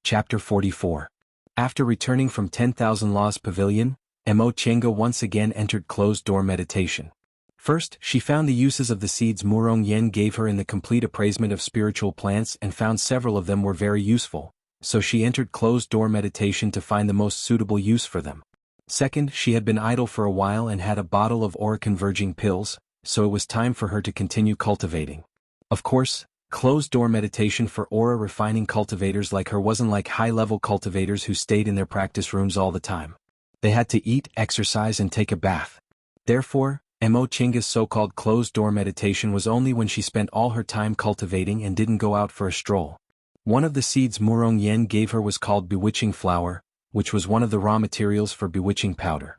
Chapter 44. After returning from 10,000 Laws Pavilion, Mo Chenga once again entered closed-door meditation. First, she found the uses of the seeds Murong Yen gave her in the complete appraisement of spiritual plants and found several of them were very useful, so she entered closed-door meditation to find the most suitable use for them. Second, she had been idle for a while and had a bottle of aura-converging pills, so it was time for her to continue cultivating. Of course, closed-door meditation for aura-refining cultivators like her wasn't like high-level cultivators who stayed in their practice rooms all the time. They had to eat, exercise and take a bath. Therefore, Mo Chenga's so-called closed-door meditation was only when she spent all her time cultivating and didn't go out for a stroll. One of the seeds Murong Yen gave her was called bewitching flower, which was one of the raw materials for bewitching powder.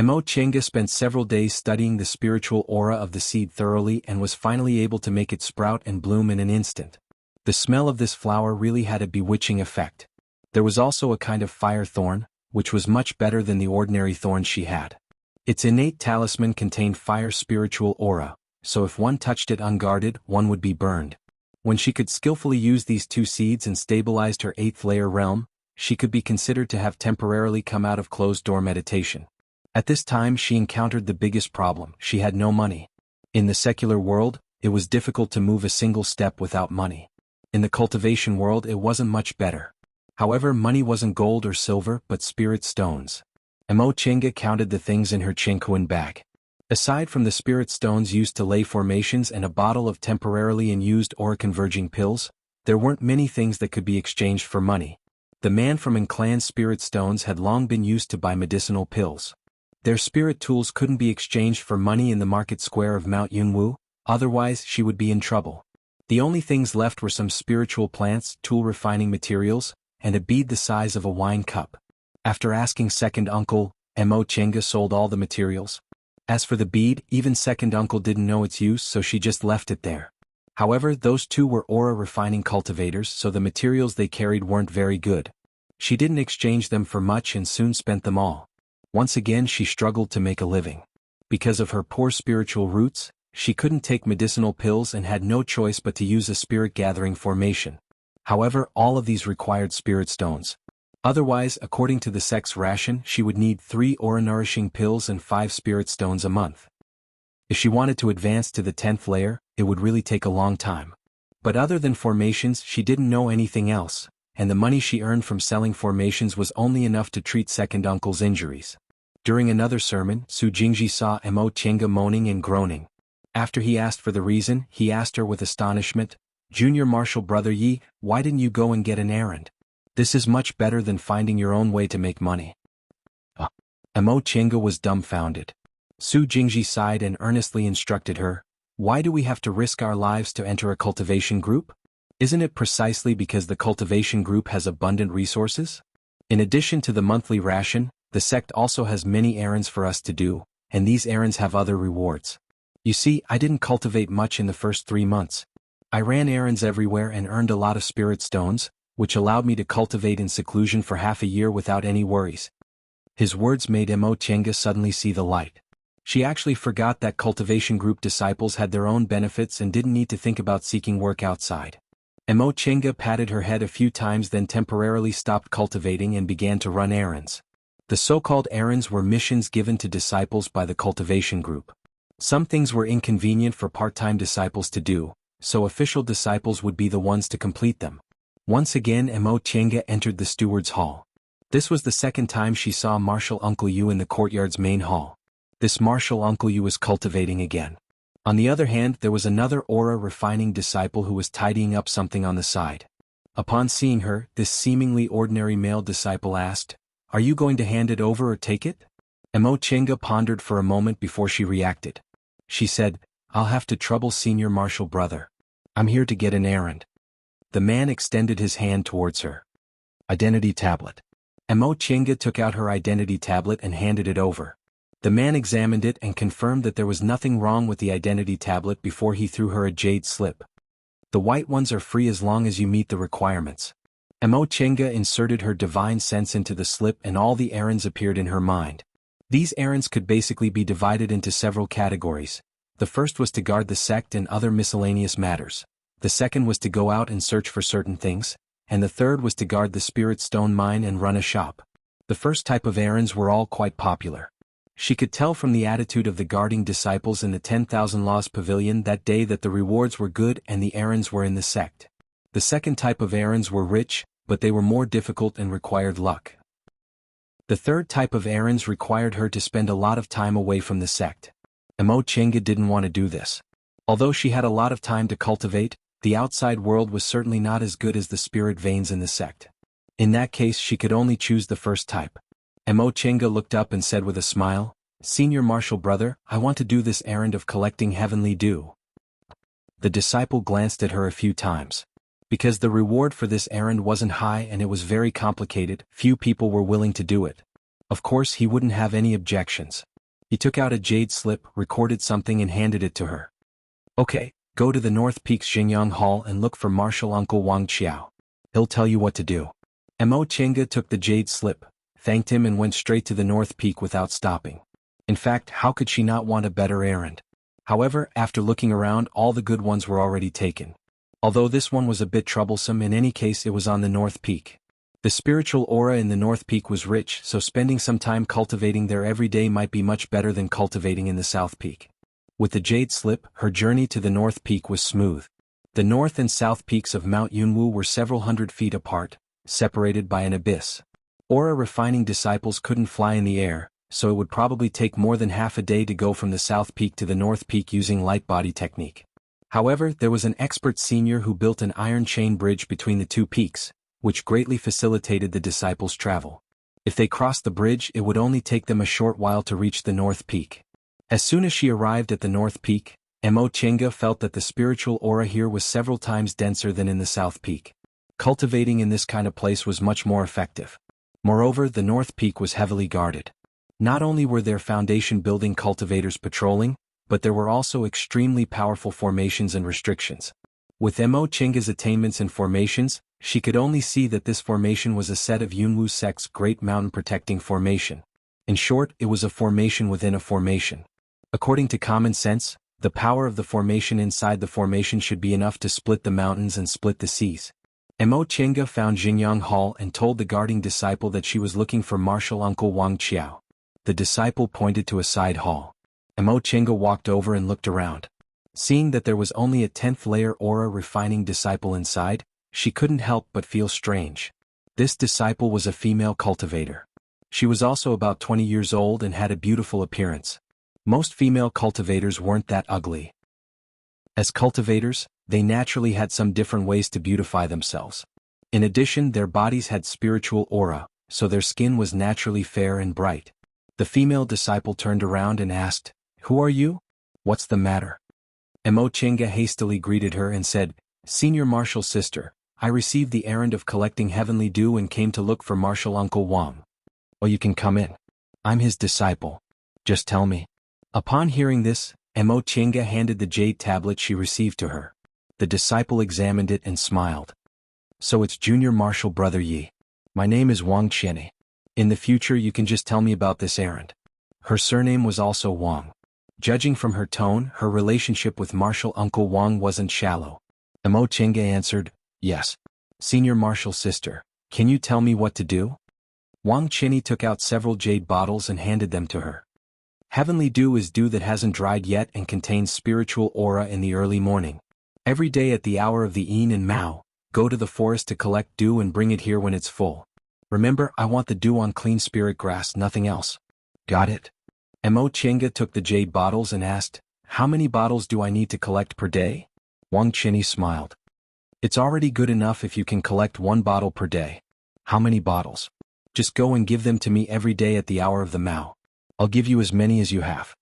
Mo Chenga spent several days studying the spiritual aura of the seed thoroughly and was finally able to make it sprout and bloom in an instant. The smell of this flower really had a bewitching effect. There was also a kind of fire thorn, which was much better than the ordinary thorns she had. Its innate talisman contained fire spiritual aura, so if one touched it unguarded, one would be burned. When she could skillfully use these two seeds and stabilized her 8th layer realm, she could be considered to have temporarily come out of closed-door meditation. At this time she encountered the biggest problem: she had no money. In the secular world, it was difficult to move a single step without money. In the cultivation world it wasn't much better. However, money wasn't gold or silver but spirit stones. Mo Chenga counted the things in her Chinquan bag. Aside from the spirit stones used to lay formations and a bottle of temporarily unused aura-converging pills, there weren't many things that could be exchanged for money. The man from Inclan's spirit stones had long been used to buy medicinal pills. Their spirit tools couldn't be exchanged for money in the market square of Mount Yunwu, otherwise she would be in trouble. The only things left were some spiritual plants, tool-refining materials, and a bead the size of a wine cup. After asking second uncle, Mo Chenga sold all the materials. As for the bead, even second uncle didn't know its use, so she just left it there. However, those two were aura-refining cultivators, so the materials they carried weren't very good. She didn't exchange them for much and soon spent them all. Once again she struggled to make a living. Because of her poor spiritual roots, she couldn't take medicinal pills and had no choice but to use a spirit-gathering formation. However, all of these required spirit stones. Otherwise, according to the sect's ration, she would need 3 aura-nourishing pills and 5 spirit stones a month. If she wanted to advance to the 10th layer, it would really take a long time. But other than formations, she didn't know anything else, and the money she earned from selling formations was only enough to treat second uncle's injuries. During another sermon, Su Jingji saw Mo Chenga moaning and groaning. After he asked for the reason, he asked her with astonishment, "Junior Marshal Brother Yi, why didn't you go and get an errand? This is much better than finding your own way to make money." Mo Chenga was dumbfounded. Su Jingji sighed and earnestly instructed her, "Why do we have to risk our lives to enter a cultivation group? Isn't it precisely because the cultivation group has abundant resources? In addition to the monthly ration, the sect also has many errands for us to do, and these errands have other rewards. You see, I didn't cultivate much in the first 3 months. I ran errands everywhere and earned a lot of spirit stones, which allowed me to cultivate in seclusion for half a year without any worries." His words made Mo Chenga suddenly see the light. She actually forgot that cultivation group disciples had their own benefits and didn't need to think about seeking work outside. Mo Chenga patted her head a few times, then temporarily stopped cultivating and began to run errands. The so-called errands were missions given to disciples by the cultivation group. Some things were inconvenient for part-time disciples to do, so official disciples would be the ones to complete them. Once again Mo Chenga entered the steward's hall. This was the second time she saw Marshal Uncle Yu in the courtyard's main hall. This Marshal Uncle Yu was cultivating again. On the other hand, there was another aura-refining disciple who was tidying up something on the side. Upon seeing her, this seemingly ordinary male disciple asked, "Are you going to hand it over or take it?" Mo Chenga pondered for a moment before she reacted. She said, "I'll have to trouble Senior Marshal Brother. I'm here to get an errand." The man extended his hand towards her. "Identity tablet." Mo Chenga took out her identity tablet and handed it over. The man examined it and confirmed that there was nothing wrong with the identity tablet before he threw her a jade slip. "The white ones are free as long as you meet the requirements." Mo Chenga inserted her divine sense into the slip and all the errands appeared in her mind. These errands could basically be divided into several categories. The first was to guard the sect and other miscellaneous matters. The second was to go out and search for certain things, and the third was to guard the spirit stone mine and run a shop. The first type of errands were all quite popular. She could tell from the attitude of the guarding disciples in the 10,000 Laws Pavilion that day that the rewards were good and the errands were in the sect. The second type of errands were rich, but they were more difficult and required luck. The third type of errands required her to spend a lot of time away from the sect. Mo Chenga didn't want to do this. Although she had a lot of time to cultivate, the outside world was certainly not as good as the spirit veins in the sect. In that case she could only choose the first type. Mo Chenga looked up and said with a smile, "Senior Martial Brother, I want to do this errand of collecting heavenly dew." The disciple glanced at her a few times. Because the reward for this errand wasn't high and it was very complicated, few people were willing to do it. Of course he wouldn't have any objections. He took out a jade slip, recorded something and handed it to her. "Okay, go to the North Peaks Xingyang Hall and look for Martial Uncle Wang Qiao. He'll tell you what to do." Mo Chenga took the jade slip, thanked him and went straight to the North Peak without stopping. In fact, how could she not want a better errand? However, after looking around, all the good ones were already taken. Although this one was a bit troublesome, in any case it was on the North Peak. The spiritual aura in the North Peak was rich, so spending some time cultivating there every day might be much better than cultivating in the South Peak. With the jade slip, her journey to the North Peak was smooth. The North and South Peaks of Mount Yunwu were several hundred feet apart, separated by an abyss. Aura refining disciples couldn't fly in the air, so it would probably take more than half a day to go from the South Peak to the North Peak using light body technique. However, there was an expert senior who built an iron chain bridge between the two peaks, which greatly facilitated the disciples' travel. If they crossed the bridge, it would only take them a short while to reach the North Peak. As soon as she arrived at the North Peak, Mo Chenga felt that the spiritual aura here was several times denser than in the South Peak. Cultivating in this kind of place was much more effective. Moreover, the North Peak was heavily guarded. Not only were there foundation building cultivators patrolling, but there were also extremely powerful formations and restrictions. With Mo Chenga's attainments and formations, she could only see that this formation was a set of Yunwu sect's great mountain protecting formation. In short, it was a formation within a formation. According to common sense, the power of the formation inside the formation should be enough to split the mountains and split the seas. Mo Chenga found Xingyang Hall and told the guarding disciple that she was looking for Martial Uncle Wang Qiao. The disciple pointed to a side hall. Mo Chenga walked over and looked around. Seeing that there was only a 10th layer aura refining disciple inside, she couldn't help but feel strange. This disciple was a female cultivator. She was also about 20 years old and had a beautiful appearance. Most female cultivators weren't that ugly. As cultivators, they naturally had some different ways to beautify themselves. In addition, their bodies had spiritual aura, so their skin was naturally fair and bright. The female disciple turned around and asked, "Who are you? What's the matter?" Mo Chenga hastily greeted her and said, "Senior Martial Sister, I received the errand of collecting heavenly dew and came to look for Martial Uncle Wang." "Oh, you can come in. I'm his disciple. Just tell me." Upon hearing this, Mo Chenga handed the jade tablet she received to her. The disciple examined it and smiled. "So it's Junior Martial Brother Yi. My name is Wang Qiani. In the future you can just tell me about this errand." Her surname was also Wang. Judging from her tone, her relationship with Martial Uncle Wang wasn't shallow. Mo Chenga answered, "Yes. Senior Martial Sister, can you tell me what to do?" Wang Qiani took out several jade bottles and handed them to her. Heavenly dew is dew that hasn't dried yet and contains spiritual aura in the early morning. Every day at the hour of the Yin and Mao, go to the forest to collect dew and bring it here when it's full. Remember, I want the dew on clean spirit grass, nothing else. Got it? Mo Chenga took the jade bottles and asked, "How many bottles do I need to collect per day?" Wang Qiani smiled. "It's already good enough if you can collect 1 bottle per day." "How many bottles?" "Just go and give them to me every day at the hour of the Mao. I'll give you as many as you have."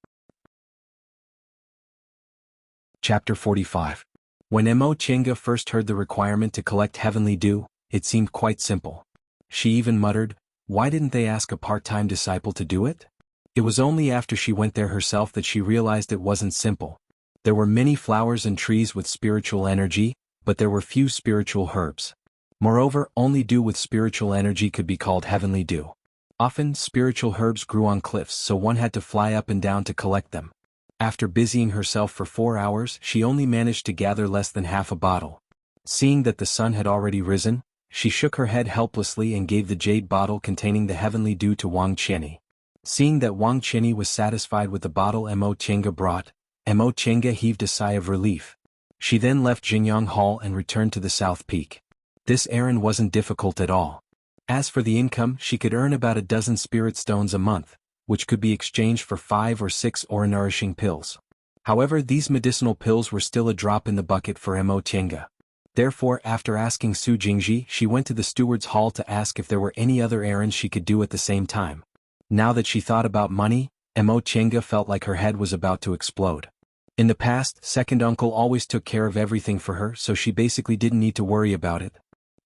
Chapter 45. When Mo Chenga first heard the requirement to collect heavenly dew, it seemed quite simple. She even muttered, "Why didn't they ask a part-time disciple to do it?" It was only after she went there herself that she realized it wasn't simple. There were many flowers and trees with spiritual energy, but there were few spiritual herbs. Moreover, only dew with spiritual energy could be called heavenly dew. Often, spiritual herbs grew on cliffs, so one had to fly up and down to collect them. After busying herself for 4 hours, she only managed to gather less than half a bottle. Seeing that the sun had already risen, she shook her head helplessly and gave the jade bottle containing the heavenly dew to Wang Qianni. Seeing that Wang Qianni was satisfied with the bottle Mo Chenga brought, Mo Chenga heaved a sigh of relief. She then left Jingyang Hall and returned to the South Peak. This errand wasn't difficult at all. As for the income, she could earn about a dozen spirit stones a month, which could be exchanged for 5 or 6 aura-nourishing pills. However, these medicinal pills were still a drop in the bucket for Mo Chenga. Therefore, after asking Su Jingji, she went to the steward's hall to ask if there were any other errands she could do at the same time. Now that she thought about money, Mo Chenga felt like her head was about to explode. In the past, second uncle always took care of everything for her, so she basically didn't need to worry about it.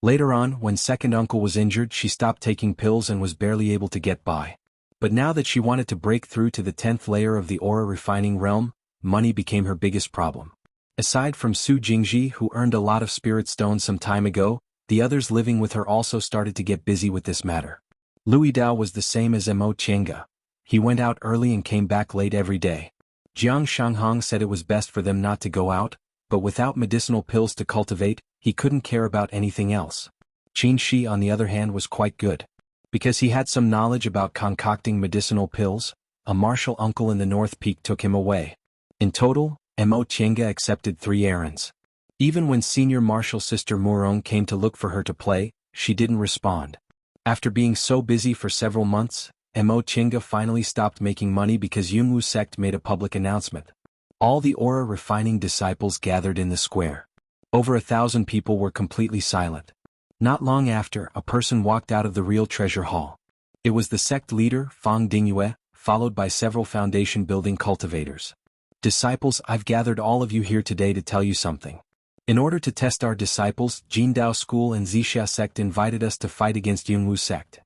Later on, when second uncle was injured, she stopped taking pills and was barely able to get by. But now that she wanted to break through to the 10th layer of the aura refining realm, money became her biggest problem. Aside from Su Jingji, who earned a lot of spirit stones some time ago, the others living with her also started to get busy with this matter. Louis Dao was the same as Mo Chenga. He went out early and came back late every day. Jiang Shanghong said it was best for them not to go out, but without medicinal pills to cultivate, he couldn't care about anything else. Qin Shi, on the other hand, was quite good. Because he had some knowledge about concocting medicinal pills, a martial uncle in the North Peak took him away. In total, Mo Chenga accepted 3 errands. Even when senior martial sister Murong came to look for her to play, she didn't respond. After being so busy for several months, Mo Chenga finally stopped making money because Yunwu sect made a public announcement. All the aura refining disciples gathered in the square. Over 1,000 people were completely silent. Not long after, a person walked out of the real treasure hall. It was the sect leader, Fang Dingyue, followed by several foundation building cultivators. Disciples, I've gathered all of you here today to tell you something. In order to test our disciples, Jindao School and Zixia sect invited us to fight against Yunwu sect.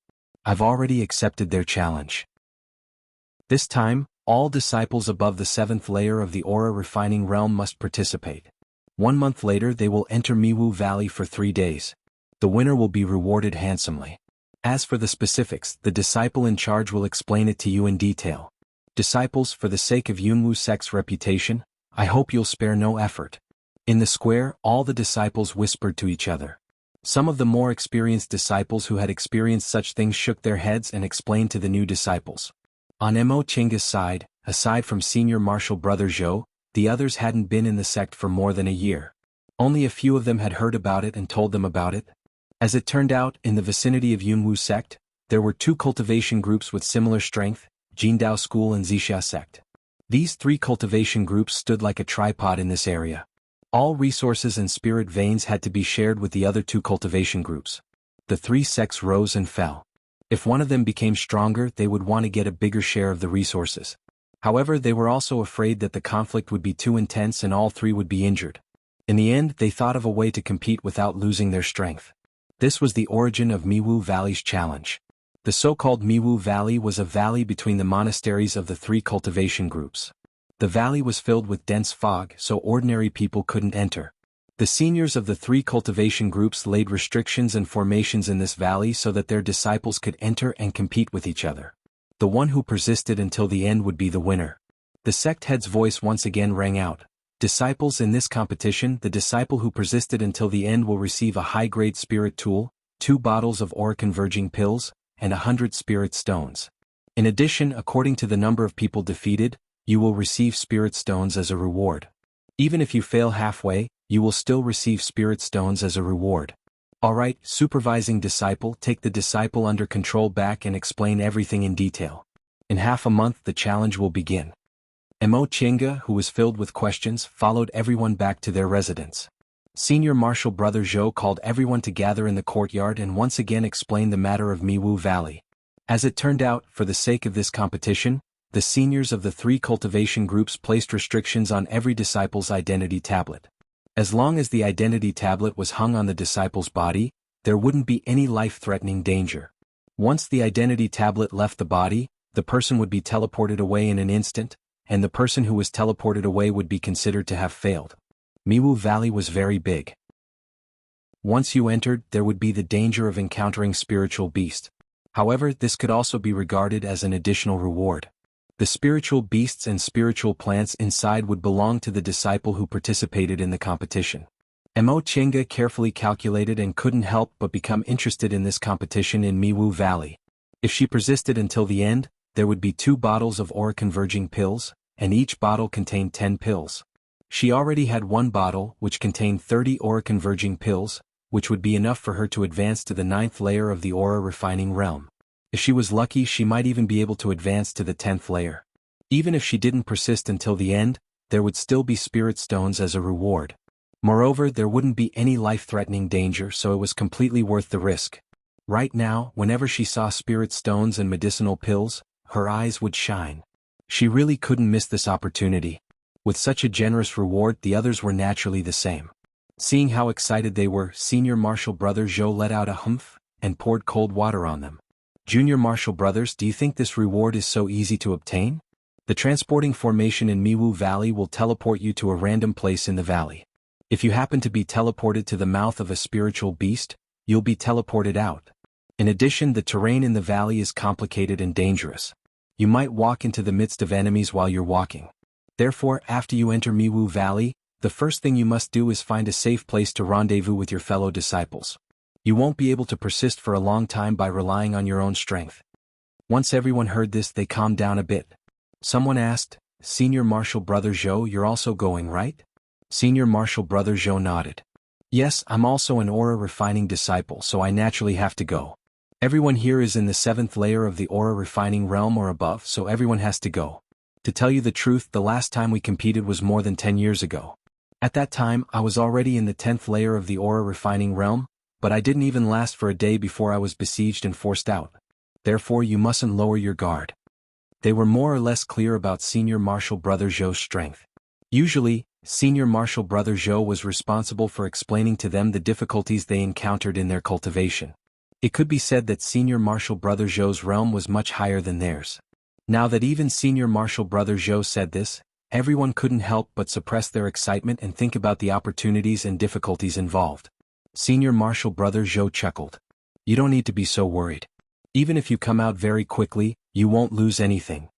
I've already accepted their challenge. This time, all disciples above the 7th layer of the aura refining realm must participate. 1 month later they will enter Miwu Valley for 3 days. The winner will be rewarded handsomely. As for the specifics, the disciple in charge will explain it to you in detail. Disciples, for the sake of Yunwu sect's reputation, I hope you'll spare no effort. In the square, all the disciples whispered to each other. Some of the more experienced disciples who had experienced such things shook their heads and explained to the new disciples. On Mo Chenga's side, aside from senior martial brother Zhou, the others hadn't been in the sect for more than a year. Only a few of them had heard about it and told them about it. As it turned out, in the vicinity of Yunwu sect, there were 2 cultivation groups with similar strength, Jindao School and Zixia sect. These 3 cultivation groups stood like a tripod in this area. All resources and spirit veins had to be shared with the other 2 cultivation groups. The 3 sects rose and fell. If one of them became stronger, they would want to get a bigger share of the resources. However, they were also afraid that the conflict would be too intense and all 3 would be injured. In the end, they thought of a way to compete without losing their strength. This was the origin of Miwu Valley's challenge. The so-called Miwu Valley was a valley between the monasteries of the 3 cultivation groups. The valley was filled with dense fog, so ordinary people couldn't enter. The seniors of the 3 cultivation groups laid restrictions and formations in this valley so that their disciples could enter and compete with each other. The one who persisted until the end would be the winner. The sect head's voice once again rang out. Disciples, in this competition, the disciple who persisted until the end will receive a high-grade spirit tool, 2 bottles of aura-converging pills, and 100 spirit stones. In addition, according to the number of people defeated, you will receive spirit stones as a reward. Even if you fail halfway, you will still receive spirit stones as a reward. Alright, supervising disciple, take the disciple under control back and explain everything in detail. In half a month the challenge will begin. Mo Chenga, who was filled with questions, followed everyone back to their residence. Senior martial brother Zhou called everyone to gather in the courtyard and once again explained the matter of Miwu Valley. As it turned out, for the sake of this competition, the seniors of the 3 cultivation groups placed restrictions on every disciple's identity tablet. As long as the identity tablet was hung on the disciple's body, there wouldn't be any life-threatening danger. Once the identity tablet left the body, the person would be teleported away in an instant, and the person who was teleported away would be considered to have failed. Miwu Valley was very big. Once you entered, there would be the danger of encountering spiritual beasts. However, this could also be regarded as an additional reward. The spiritual beasts and spiritual plants inside would belong to the disciple who participated in the competition. Mo Chenga carefully calculated and couldn't help but become interested in this competition in Miwu Valley. If she persisted until the end, there would be 2 bottles of aura-converging pills, and each bottle contained 10 pills. She already had 1 bottle which contained 30 aura-converging pills, which would be enough for her to advance to the 9th layer of the aura-refining realm. If she was lucky, she might even be able to advance to the 10th layer. Even if she didn't persist until the end, there would still be spirit stones as a reward. Moreover, there wouldn't be any life-threatening danger, so it was completely worth the risk. Right now, whenever she saw spirit stones and medicinal pills, her eyes would shine. She really couldn't miss this opportunity. With such a generous reward, the others were naturally the same. Seeing how excited they were, Senior Marshal Brother Zhou let out a humph and poured cold water on them. Junior Marshal Brothers, do you think this reward is so easy to obtain? The transporting formation in Miwu Valley will teleport you to a random place in the valley. If you happen to be teleported to the mouth of a spiritual beast, you'll be teleported out. In addition, the terrain in the valley is complicated and dangerous. You might walk into the midst of enemies while you're walking. Therefore, after you enter Miwu Valley, the first thing you must do is find a safe place to rendezvous with your fellow disciples. You won't be able to persist for a long time by relying on your own strength. Once everyone heard this, they calmed down a bit. Someone asked, Senior Marshal Brother Zhou, you're also going, right? Senior Marshal Brother Zhou nodded. Yes, I'm also an aura-refining disciple, so I naturally have to go. Everyone here is in the 7th layer of the aura-refining realm or above, so everyone has to go. To tell you the truth, the last time we competed was more than 10 years ago. At that time, I was already in the 10th layer of the aura-refining realm, but I didn't even last for a day before I was besieged and forced out. Therefore, you mustn't lower your guard. They were more or less clear about Senior Marshal Brother Zhou's strength. Usually, Senior Marshal Brother Zhou was responsible for explaining to them the difficulties they encountered in their cultivation. It could be said that Senior Marshal Brother Zhou's realm was much higher than theirs. Now that even Senior Marshal Brother Zhou said this, everyone couldn't help but suppress their excitement and think about the opportunities and difficulties involved. Senior Marshal Brother Zhou chuckled. You don't need to be so worried. Even if you come out very quickly, you won't lose anything.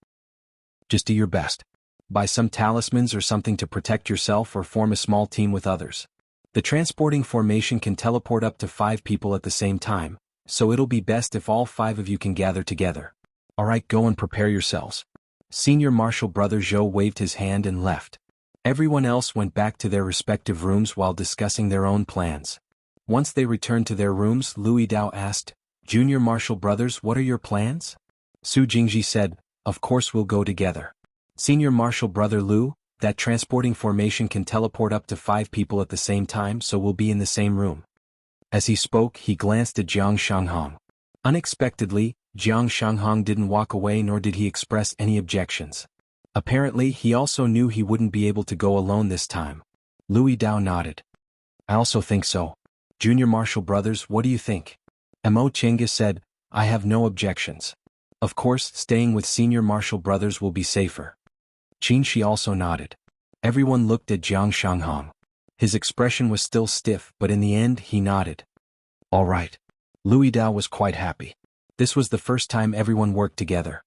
Just do your best. Buy some talismans or something to protect yourself or form a small team with others. The transporting formation can teleport up to 5 people at the same time, so it'll be best if all 5 of you can gather together. Alright, go and prepare yourselves. Senior Marshal Brother Zhou waved his hand and left. Everyone else went back to their respective rooms while discussing their own plans. Once they returned to their rooms, Louis Dao asked, Junior Marshal Brothers, what are your plans? Su Jingji said, of course we'll go together. Senior Marshal Brother Lu, that transporting formation can teleport up to 5 people at the same time, so we'll be in the same room. As he spoke, he glanced at Jiang Shanghong. Unexpectedly, Jiang Shanghong didn't walk away nor did he express any objections. Apparently, he also knew he wouldn't be able to go alone this time. Louis Dao nodded. I also think so. Junior Marshal Brothers, what do you think? Mo Chenga said, I have no objections. Of course, staying with Senior Marshal Brothers will be safer. Qin Shi also nodded. Everyone looked at Jiang Shanghong. His expression was still stiff, but in the end he nodded. All right. Louis Dao was quite happy. This was the first time everyone worked together.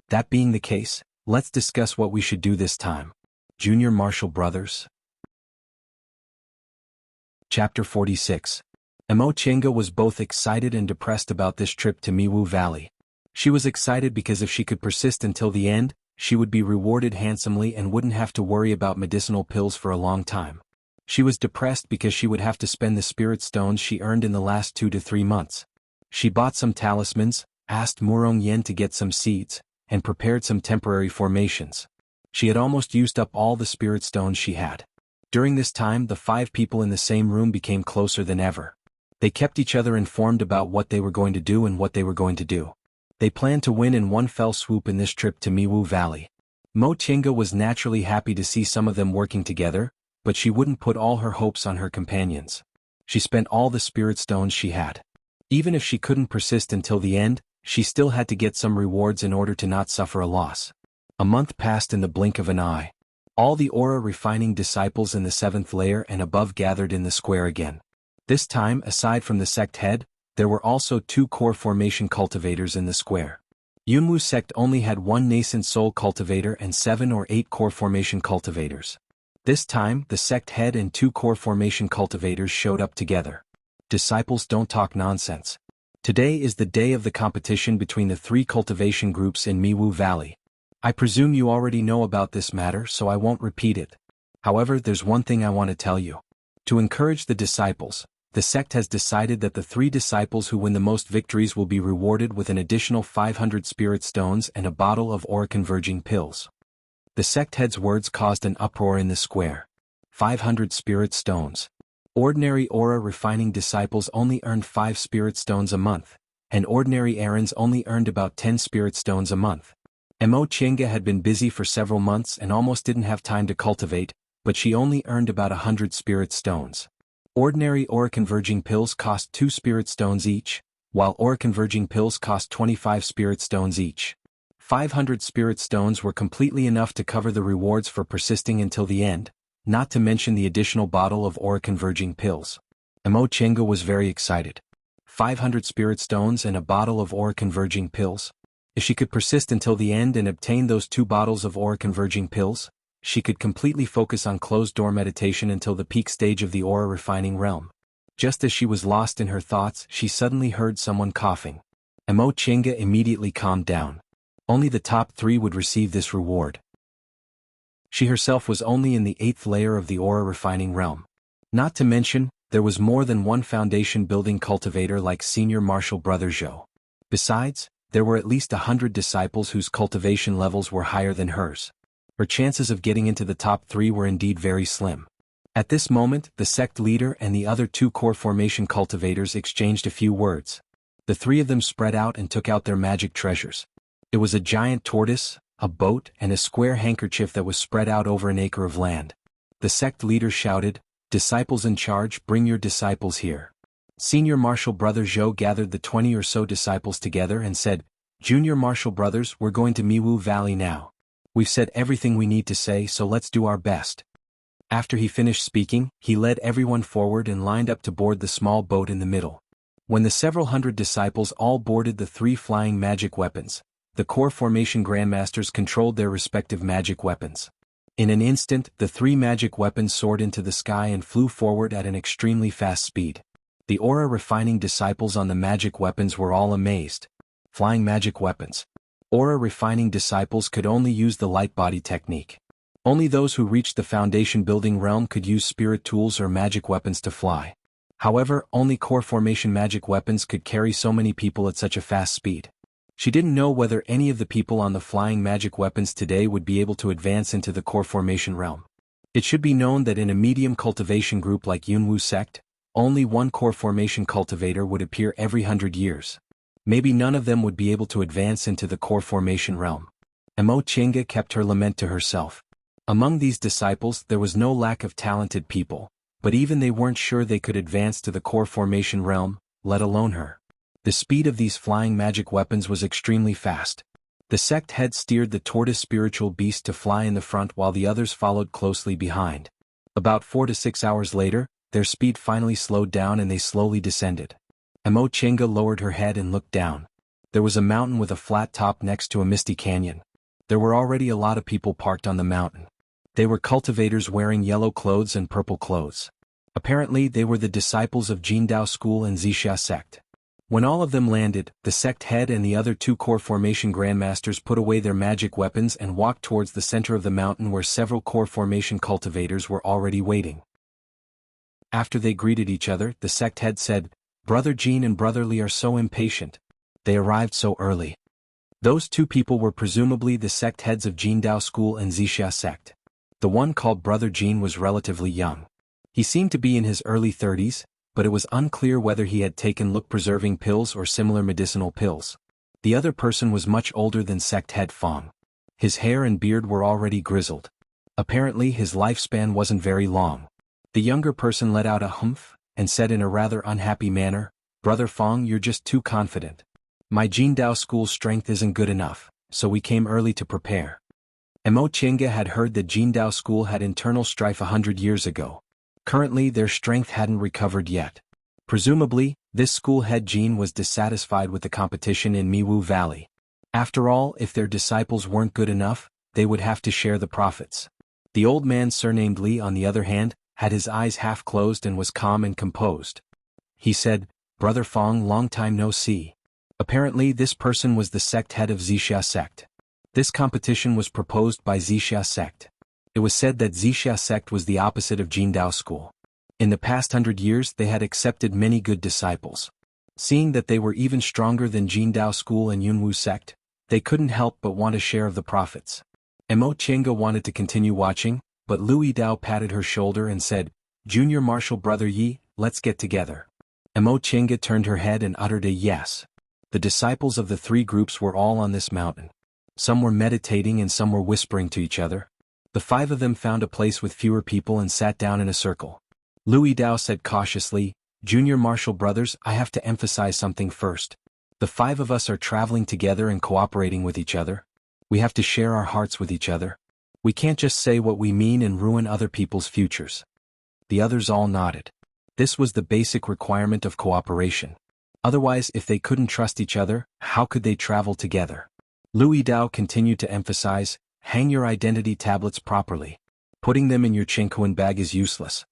That being the case, let's discuss what we should do this time. Junior Marshal Brothers. Chapter 46. Mo Chenga was both excited and depressed about this trip to Miwu Valley. She was excited because if she could persist until the end, she would be rewarded handsomely and wouldn't have to worry about medicinal pills for a long time. She was depressed because she would have to spend the spirit stones she earned in the last 2 to 3 months. She bought some talismans, asked Murong Yen to get some seeds, and prepared some temporary formations. She had almost used up all the spirit stones she had. During this time, the 5 people in the same room became closer than ever. They kept each other informed about what they were going to do and what they were going to do. They planned to win in one fell swoop in this trip to Miwu Valley. Mo Chenga was naturally happy to see some of them working together, but she wouldn't put all her hopes on her companions. She spent all the spirit stones she had. Even if she couldn't persist until the end, she still had to get some rewards in order to not suffer a loss. A month passed in the blink of an eye. All the aura-refining disciples in the 7th layer and above gathered in the square again. This time, aside from the sect head, there were also 2 core formation cultivators in the square. Yunwu sect only had 1 nascent soul cultivator and 7 or 8 core formation cultivators. This time, the sect head and 2 core formation cultivators showed up together. Disciples, don't talk nonsense. Today is the day of the competition between the 3 cultivation groups in Miwu Valley. I presume you already know about this matter, so I won't repeat it. However, there's one thing I want to tell you. To encourage the disciples, the sect has decided that the 3 disciples who win the most victories will be rewarded with an additional 500 spirit stones and a bottle of aura converging pills. The sect head's words caused an uproar in the square. 500 spirit stones. Ordinary aura refining disciples only earned 5 spirit stones a month, and ordinary errands only earned about 10 spirit stones a month. Mo Chenga had been busy for several months and almost didn't have time to cultivate, but she only earned about 100 spirit stones. Ordinary aura converging pills cost 2 spirit stones each, while aura converging pills cost 25 spirit stones each. 500 spirit stones were completely enough to cover the rewards for persisting until the end, not to mention the additional bottle of aura converging pills. Mo Chenga was very excited. 500 spirit stones and a bottle of aura converging pills? If she could persist until the end and obtain those 2 bottles of aura converging pills, she could completely focus on closed-door meditation until the peak stage of the aura refining realm. Just as she was lost in her thoughts, she suddenly heard someone coughing. Mo Chenga immediately calmed down. Only the top 3 would receive this reward. She herself was only in the 8th layer of the aura refining realm. Not to mention, there was more than one foundation building cultivator like Senior Marshal Brother Zhou. Besides, there were at least 100 disciples whose cultivation levels were higher than hers. Her chances of getting into the top 3 were indeed very slim. At this moment, the sect leader and the other 2 core formation cultivators exchanged a few words. The 3 of them spread out and took out their magic treasures. It was a giant tortoise, a boat, and a square handkerchief that was spread out over an acre of land. The sect leader shouted, "Disciples in charge, bring your disciples here." Senior Marshal Brother Zhou gathered the 20 or so disciples together and said, "Junior Marshal Brothers, we're going to Miwu Valley now. We've said everything we need to say, so let's do our best." After he finished speaking, he led everyone forward and lined up to board the small boat in the middle. When the several hundred disciples all boarded the 3 flying magic weapons, the core formation grandmasters controlled their respective magic weapons. In an instant, the 3 magic weapons soared into the sky and flew forward at an extremely fast speed. The aura refining disciples on the magic weapons were all amazed. Flying magic weapons. Aura refining disciples could only use the light body technique. Only those who reached the foundation building realm could use spirit tools or magic weapons to fly. However, only core formation magic weapons could carry so many people at such a fast speed. She didn't know whether any of the people on the flying magic weapons today would be able to advance into the core formation realm. It should be known that in a medium cultivation group like Yunwu sect, only 1 core formation cultivator would appear every 100 years. Maybe none of them would be able to advance into the core formation realm. Mo Chenga kept her lament to herself. Among these disciples there was no lack of talented people, but even they weren't sure they could advance to the core formation realm, let alone her. The speed of these flying magic weapons was extremely fast. The sect head steered the tortoise spiritual beast to fly in the front while the others followed closely behind. About 4 to 6 hours later, their speed finally slowed down and they slowly descended. Mo Chenga lowered her head and looked down. There was a mountain with a flat top next to a misty canyon. There were already a lot of people parked on the mountain. They were cultivators wearing yellow clothes and purple clothes. Apparently they were the disciples of Jindao School and Zixia sect. When all of them landed, the sect head and the other 2 core formation grandmasters put away their magic weapons and walked towards the center of the mountain where several core formation cultivators were already waiting. After they greeted each other, the sect head said, "Brother Jean and Brother Li are so impatient. They arrived so early." Those 2 people were presumably the sect heads of Jindao School and Zixia sect. The one called Brother Jean was relatively young. He seemed to be in his early 30s, but it was unclear whether he had taken look-preserving pills or similar medicinal pills. The other person was much older than sect head Fong. His hair and beard were already grizzled. Apparently his lifespan wasn't very long. The younger person let out a humph, and said in a rather unhappy manner, "Brother Fong, you're just too confident. My Jindao School's strength isn't good enough, so we came early to prepare." Mo Chenga had heard that Jindao School had internal strife 100 years ago. Currently their strength hadn't recovered yet. Presumably, this school head Jean was dissatisfied with the competition in Miwu Valley. After all, if their disciples weren't good enough, they would have to share the profits. The old man surnamed Li, on the other hand, had his eyes half closed and was calm and composed. He said, "Brother Fong, long time no see." Apparently this person was the sect head of Wuxia sect. This competition was proposed by Wuxia sect. It was said that Wuxia sect was the opposite of Jindao school. In the past 100 years they had accepted many good disciples. Seeing that they were even stronger than Jindao school and Yunwu sect, they couldn't help but want a share of the profits. Mo Chenga wanted to continue watching, but Louis Dao patted her shoulder and said, "Junior Marshal Brother Yi, let's get together." Mo Chenga turned her head and uttered a yes. The disciples of the three groups were all on this mountain. Some were meditating and some were whispering to each other. The five of them found a place with fewer people and sat down in a circle. Louis Dao said cautiously, "Junior Marshal brothers, I have to emphasize something first. The five of us are traveling together and cooperating with each other. We have to share our hearts with each other. We can't just say what we mean and ruin other people's futures." The others all nodded. This was the basic requirement of cooperation. Otherwise, if they couldn't trust each other, how could they travel together? Louis Dao continued to emphasize, "Hang your identity tablets properly. Putting them in your Chenkuan bag is useless."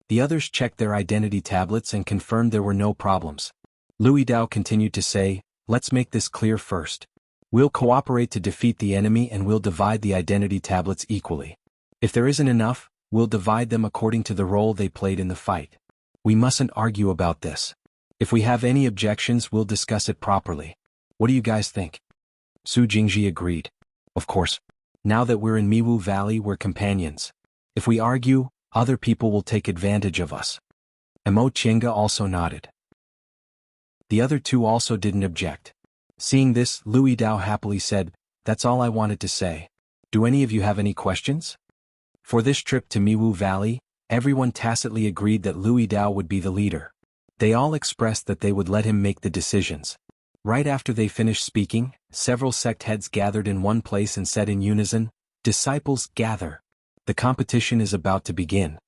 The others checked their identity tablets and confirmed there were no problems. Louis Dao continued to say, "Let's make this clear first. We'll cooperate to defeat the enemy and we'll divide the identity tablets equally. If there isn't enough, we'll divide them according to the role they played in the fight. We mustn't argue about this. If we have any objections, we'll discuss it properly. What do you guys think?" Su Jingji agreed. "Of course. Now that we're in Miwu Valley, we're companions. If we argue, other people will take advantage of us." Mo Chenga also nodded. The other two also didn't object. Seeing this, Louis Dao happily said, "That's all I wanted to say. Do any of you have any questions?" For this trip to Miwu Valley, everyone tacitly agreed that Louis Dao would be the leader. They all expressed that they would let him make the decisions. Right after they finished speaking, several sect heads gathered in one place and said in unison, "Disciples, gather. The competition is about to begin."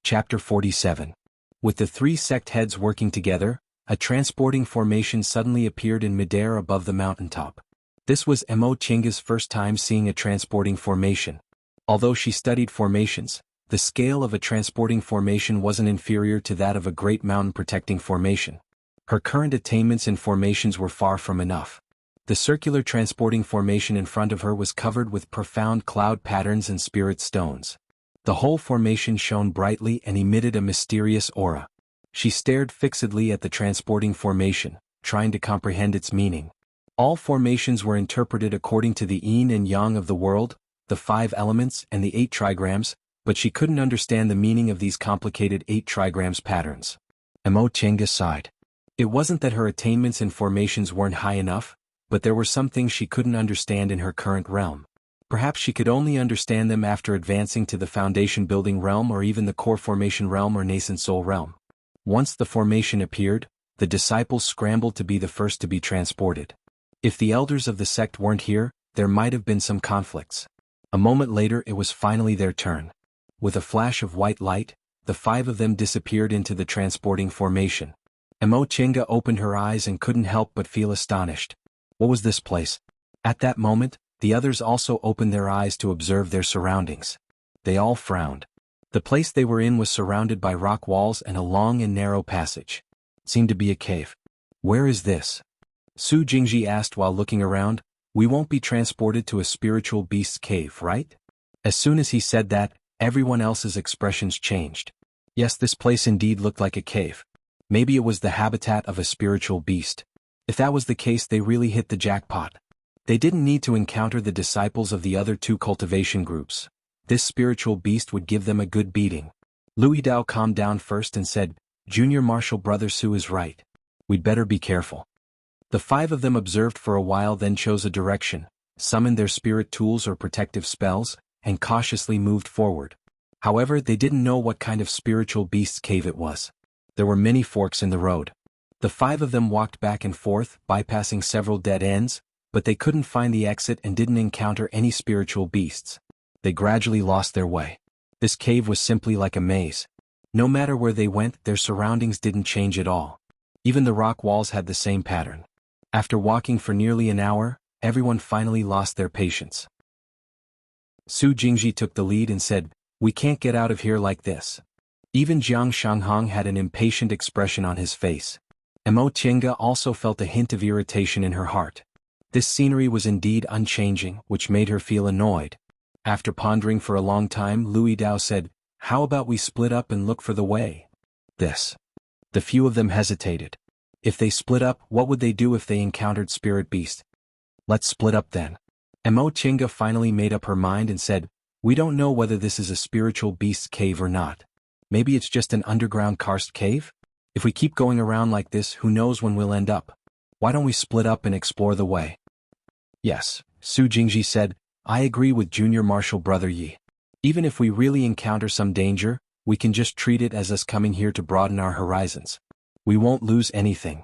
Chapter 47. With the three sect heads working together, a transporting formation suddenly appeared in midair above the mountaintop. This was Mo Chenga's first time seeing a transporting formation. Although she studied formations, the scale of a transporting formation wasn't inferior to that of a great mountain protecting formation. Her current attainments in formations were far from enough. The circular transporting formation in front of her was covered with profound cloud patterns and spirit stones. The whole formation shone brightly and emitted a mysterious aura. She stared fixedly at the transporting formation, trying to comprehend its meaning. All formations were interpreted according to the yin and yang of the world, the 5 elements and the 8 trigrams, but she couldn't understand the meaning of these complicated 8 trigrams patterns. Mo Chenga sighed. It wasn't that her attainments in formations weren't high enough, but there were some things she couldn't understand in her current realm. Perhaps she could only understand them after advancing to the foundation building realm or even the core formation realm or nascent soul realm. Once the formation appeared, the disciples scrambled to be the first to be transported. If the elders of the sect weren't here, there might have been some conflicts. A moment later it was finally their turn. With a flash of white light, the 5 of them disappeared into the transporting formation. Mo Chenga opened her eyes and couldn't help but feel astonished. What was this place? At that moment, the others also opened their eyes to observe their surroundings. They all frowned. The place they were in was surrounded by rock walls and a long and narrow passage. It seemed to be a cave. "Where is this?" Su Jingji asked while looking around. "We won't be transported to a spiritual beast's cave, right?" As soon as he said that, everyone else's expressions changed. Yes, this place indeed looked like a cave. Maybe it was the habitat of a spiritual beast. If that was the case, they really hit the jackpot. They didn't need to encounter the disciples of the other 2 cultivation groups. This spiritual beast would give them a good beating. Louis Dao calmed down first and said, "Junior Marshal Brother Su is right. We'd better be careful." The 5 of them observed for a while, then chose a direction, summoned their spirit tools or protective spells, and cautiously moved forward. However, they didn't know what kind of spiritual beast's cave it was. There were many forks in the road. The 5 of them walked back and forth, bypassing several dead ends, but they couldn't find the exit and didn't encounter any spiritual beasts. They gradually lost their way. This cave was simply like a maze. No matter where they went, their surroundings didn't change at all. Even the rock walls had the same pattern. After walking for nearly an hour, everyone finally lost their patience. Su Jingji took the lead and said, "We can't get out of here like this." Even Jiang Shanghong had an impatient expression on his face. Mo Qianga also felt a hint of irritation in her heart. This scenery was indeed unchanging, which made her feel annoyed. After pondering for a long time, Louis Dao said, "How about we split up and look for the way?" The few of them hesitated. If they split up, what would they do if they encountered spirit beast? "Let's split up then." Mo Qianga finally made up her mind and said, "We don't know whether this is a spiritual beast's cave or not. Maybe it's just an underground karst cave? If we keep going around like this, who knows when we'll end up? Why don't we split up and explore the way?" "Yes," Su Jingji said, "I agree with Junior Marshal Brother Yi. Even if we really encounter some danger, we can just treat it as us coming here to broaden our horizons. We won't lose anything."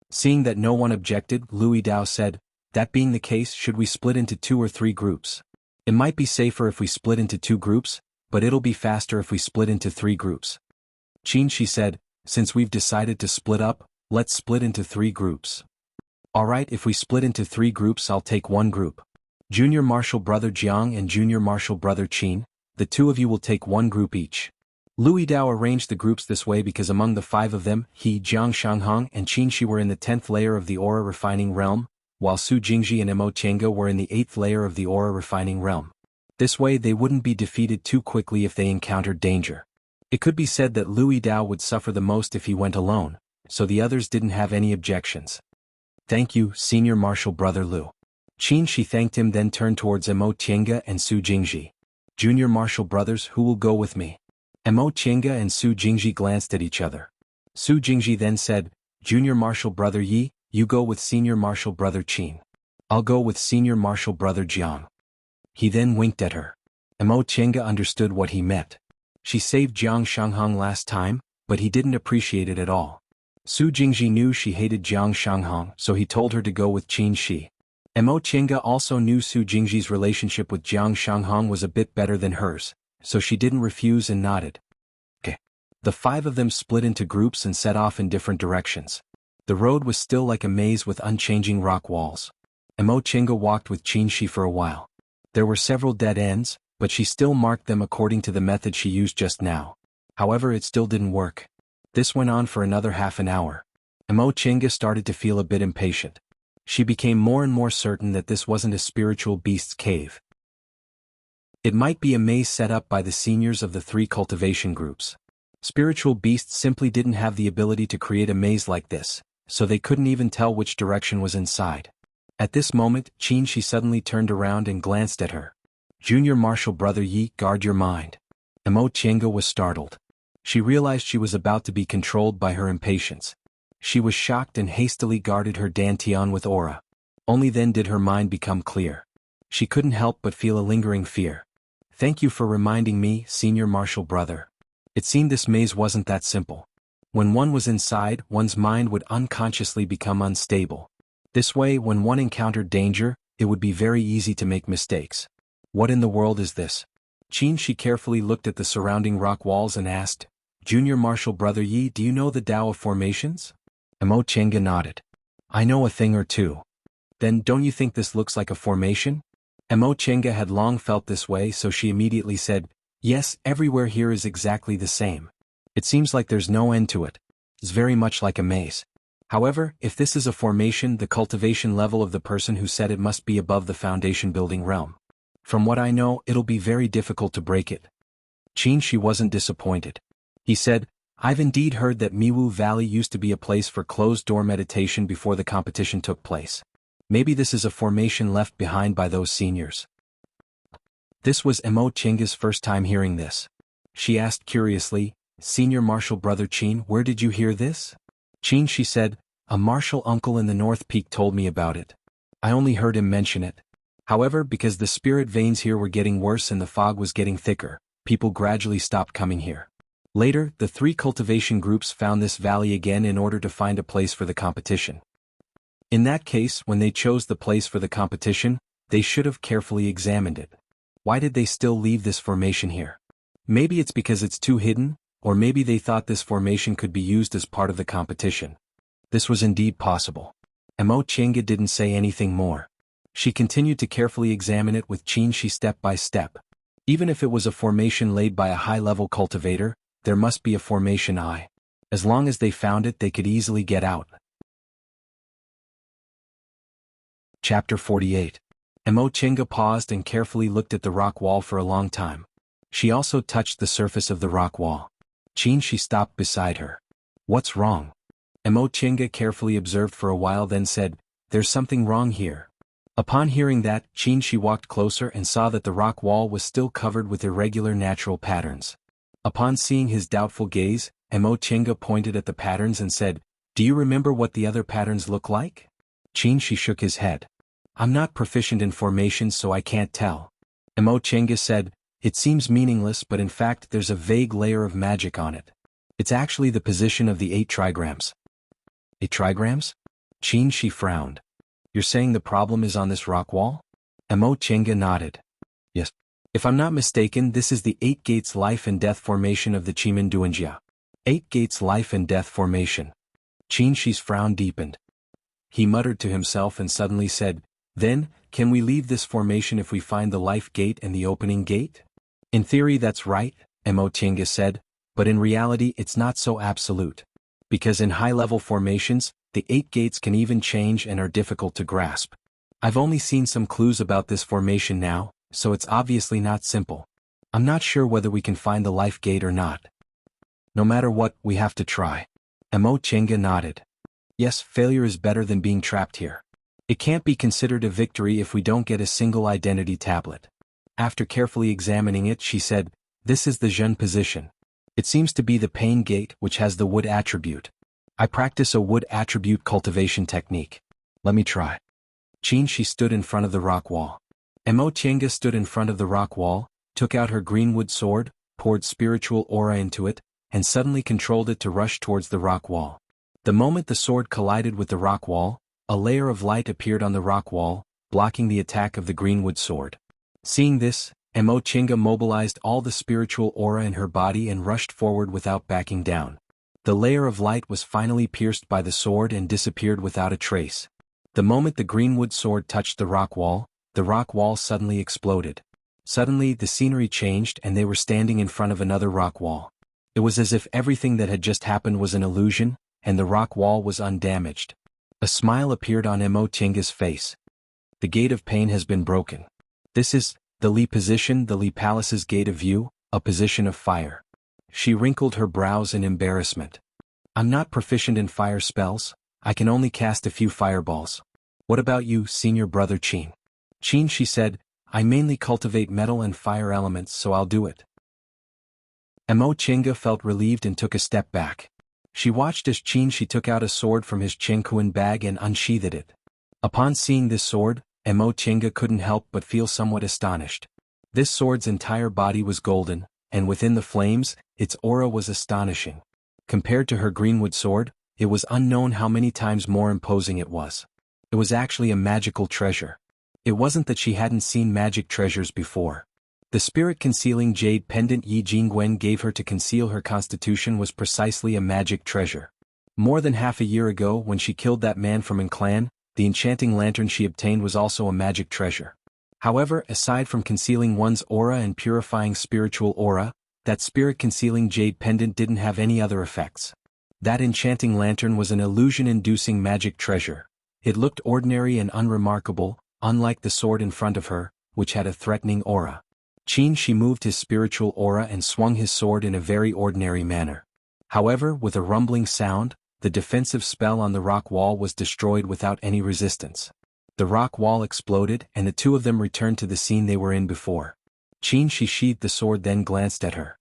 Seeing that no one objected, Louis Dao said, "That being the case, should we split into 2 or 3 groups? It might be safer if we split into 2 groups, but it'll be faster if we split into 3 groups." Qin Shi said, "Since we've decided to split up, let's split into 3 groups." "Alright, if we split into 3 groups, I'll take 1 group. Junior Marshal Brother Jiang and Junior Marshal Brother Qin, the 2 of you will take 1 group each." Louis Dao arranged the groups this way because among the 5 of them, he, Jiang Shanghong, and Qin Shi were in the 10th layer of the aura refining realm, while Su Jingji and Mo Qianga were in the 8th layer of the aura refining realm. This way they wouldn't be defeated too quickly if they encountered danger. It could be said that Louis Dao would suffer the most if he went alone, so the others didn't have any objections. "Thank you, Senior Marshal Brother Lu." Qin Shi thanked him, then turned towards Mo Qianga and Su Jingji. "Junior Marshal Brothers, who will go with me?" Mo Qianga and Su Jingji glanced at each other. Su Jingji then said, "Junior Marshal Brother Yi, you go with Senior Marshal Brother Qin. I'll go with Senior Marshal Brother Jiang." He then winked at her. Mo Qianga understood what he meant. She saved Jiang Shanghong last time, but he didn't appreciate it at all. Su Jingji knew she hated Jiang Shanghong, so he told her to go with Qin Shi. Mo Qianga also knew Su Jingji's relationship with Jiang Shanghong was a bit better than hers, so she didn't refuse and nodded. Okay. The 5 of them split into groups and set off in different directions. The road was still like a maze with unchanging rock walls. Mo Qianga walked with Qin Shi for a while. There were several dead ends, but she still marked them according to the method she used just now. However, it still didn't work. This went on for another half an hour. Mo Qianga started to feel a bit impatient. She became more and more certain that this wasn't a spiritual beast's cave. It might be a maze set up by the seniors of the 3 cultivation groups. Spiritual beasts simply didn't have the ability to create a maze like this, so they couldn't even tell which direction was inside. At this moment, Qin Shi suddenly turned around and glanced at her. "Junior Marshal Brother Yi, guard your mind." Mo Qianga was startled. She realized she was about to be controlled by her impatience. She was shocked and hastily guarded her dantian with aura. Only then did her mind become clear. She couldn't help but feel a lingering fear. "Thank you for reminding me, Senior Marshal Brother." It seemed this maze wasn't that simple. When one was inside, one's mind would unconsciously become unstable. This way, when one encountered danger, it would be very easy to make mistakes. "What in the world is this?" Qin Shi carefully looked at the surrounding rock walls and asked, "Junior Marshal Brother Yi, do you know the Tao of formations?" Mo Qianga nodded. "I know a thing or two." "Then don't you think this looks like a formation?" Mo Qianga had long felt this way, so she immediately said, "Yes, everywhere here is exactly the same. It seems like there's no end to it. It's very much like a maze. However, if this is a formation, the cultivation level of the person who said it must be above the foundation building realm. From what I know, it'll be very difficult to break it." Qin Shi wasn't disappointed. He said, "I've indeed heard that Miwu Valley used to be a place for closed-door meditation before the competition took place. Maybe this is a formation left behind by those seniors." This was Mo Qianga's first time hearing this. She asked curiously, "Senior Marshal Brother Qin, where did you hear this?" Qin Shi said, "A martial uncle in the North Peak told me about it. I only heard him mention it. However, because the spirit veins here were getting worse and the fog was getting thicker, people gradually stopped coming here. Later, the 3 cultivation groups found this valley again in order to find a place for the competition. In that case, when they chose the place for the competition, they should have carefully examined it. Why did they still leave this formation here? Maybe it's because it's too hidden, or maybe they thought this formation could be used as part of the competition. This was indeed possible. Mo Qianga didn't say anything more. She continued to carefully examine it with Qinshi step by step. Even if it was a formation laid by a high-level cultivator, there must be a formation As long as they found it, they could easily get out. Chapter 48. Mo Chenga paused and carefully looked at the rock wall for a long time. She also touched the surface of the rock wall. Qinshi stopped beside her. "What's wrong?" Mo Chenga carefully observed for a while, then said, "There's something wrong here." Upon hearing that, Qinshi walked closer and saw that the rock wall was still covered with irregular natural patterns. Upon seeing his doubtful gaze, Mo Chenga pointed at the patterns and said, "Do you remember what the other patterns look like?" Qinshi shook his head. "I'm not proficient in formations, so I can't tell." Mo Chenga said, "It seems meaningless, but in fact there's a vague layer of magic on it. It's actually the position of the 8 trigrams." 8 trigrams? Qinshi frowned. "You're saying the problem is on this rock wall?" Mo Chenga nodded. "Yes. If I'm not mistaken, this is the 8 gates life and death formation of the Chimin Duanjia. 8 gates life and death formation." Qinshi's frown deepened. He muttered to himself and suddenly said, "Then, can we leave this formation if we find the life gate and the opening gate?" "In theory that's right," Mo Chenga said, "but in reality it's not so absolute. Because in high-level formations, the 8 gates can even change and are difficult to grasp. I've only seen some clues about this formation now, so it's obviously not simple. I'm not sure whether we can find the life gate or not. No matter what, we have to try." Mo Chenga nodded. "Yes, failure is better than being trapped here. It can't be considered a victory if we don't get a single identity tablet." After carefully examining it, she said, "This is the Zhen position. It seems to be the pain gate, which has the wood attribute. I practice a wood attribute cultivation technique. Let me try." Qinshi stood in front of the rock wall. Mo Chenga stood in front of the rock wall, took out her greenwood sword, poured spiritual aura into it, and suddenly controlled it to rush towards the rock wall. The moment the sword collided with the rock wall, a layer of light appeared on the rock wall, blocking the attack of the greenwood sword. Seeing this, Mo Chenga mobilized all the spiritual aura in her body and rushed forward without backing down. The layer of light was finally pierced by the sword and disappeared without a trace. The moment the greenwood sword touched the rock wall suddenly exploded. Suddenly the scenery changed and they were standing in front of another rock wall. It was as if everything that had just happened was an illusion, and the rock wall was undamaged. A smile appeared on Mo Chenga's face. "The gate of pain has been broken. This is the Li position, the Li Palace's gate of view, a position of fire." She wrinkled her brows in embarrassment. "I'm not proficient in fire spells, I can only cast a few fireballs. What about you, senior brother Qin?" Qinshi said, "I mainly cultivate metal and fire elements, so I'll do it." Mo Chenga felt relieved and took a step back. She watched as Qinshi took out a sword from his Chengkuan bag and unsheathed it. Upon seeing this sword, Mo Chenga couldn't help but feel somewhat astonished. This sword's entire body was golden, and within the flames, its aura was astonishing. Compared to her greenwood sword, it was unknown how many times more imposing it was. It was actually a magical treasure. It wasn't that she hadn't seen magic treasures before. The spirit-concealing jade pendant Yi Jingwen gave her to conceal her constitution was precisely a magic treasure. More than half a year ago, when she killed that man from Clan, the enchanting lantern she obtained was also a magic treasure. However, aside from concealing one's aura and purifying spiritual aura, that spirit-concealing jade pendant didn't have any other effects. That enchanting lantern was an illusion-inducing magic treasure. It looked ordinary and unremarkable, unlike the sword in front of her, which had a threatening aura. Qinshi moved his spiritual aura and swung his sword in a very ordinary manner. However, with a rumbling sound, the defensive spell on the rock wall was destroyed without any resistance. The rock wall exploded and the two of them returned to the scene they were in before. Qinshi sheathed the sword, then glanced at her.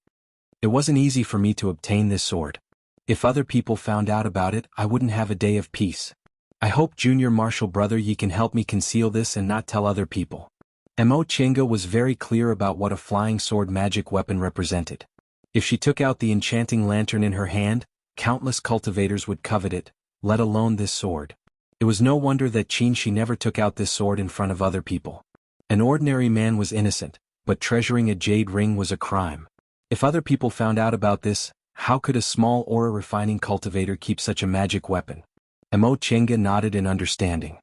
"It wasn't easy for me to obtain this sword. If other people found out about it, I wouldn't have a day of peace. I hope junior martial brother Yi can help me conceal this and not tell other people." Mo Chenga was very clear about what a flying sword magic weapon represented. If she took out the enchanting lantern in her hand, countless cultivators would covet it, let alone this sword. It was no wonder that Qinshi never took out this sword in front of other people. An ordinary man was innocent, but treasuring a jade ring was a crime. If other people found out about this, how could a small aura-refining cultivator keep such a magic weapon? Mo Chenga nodded in understanding.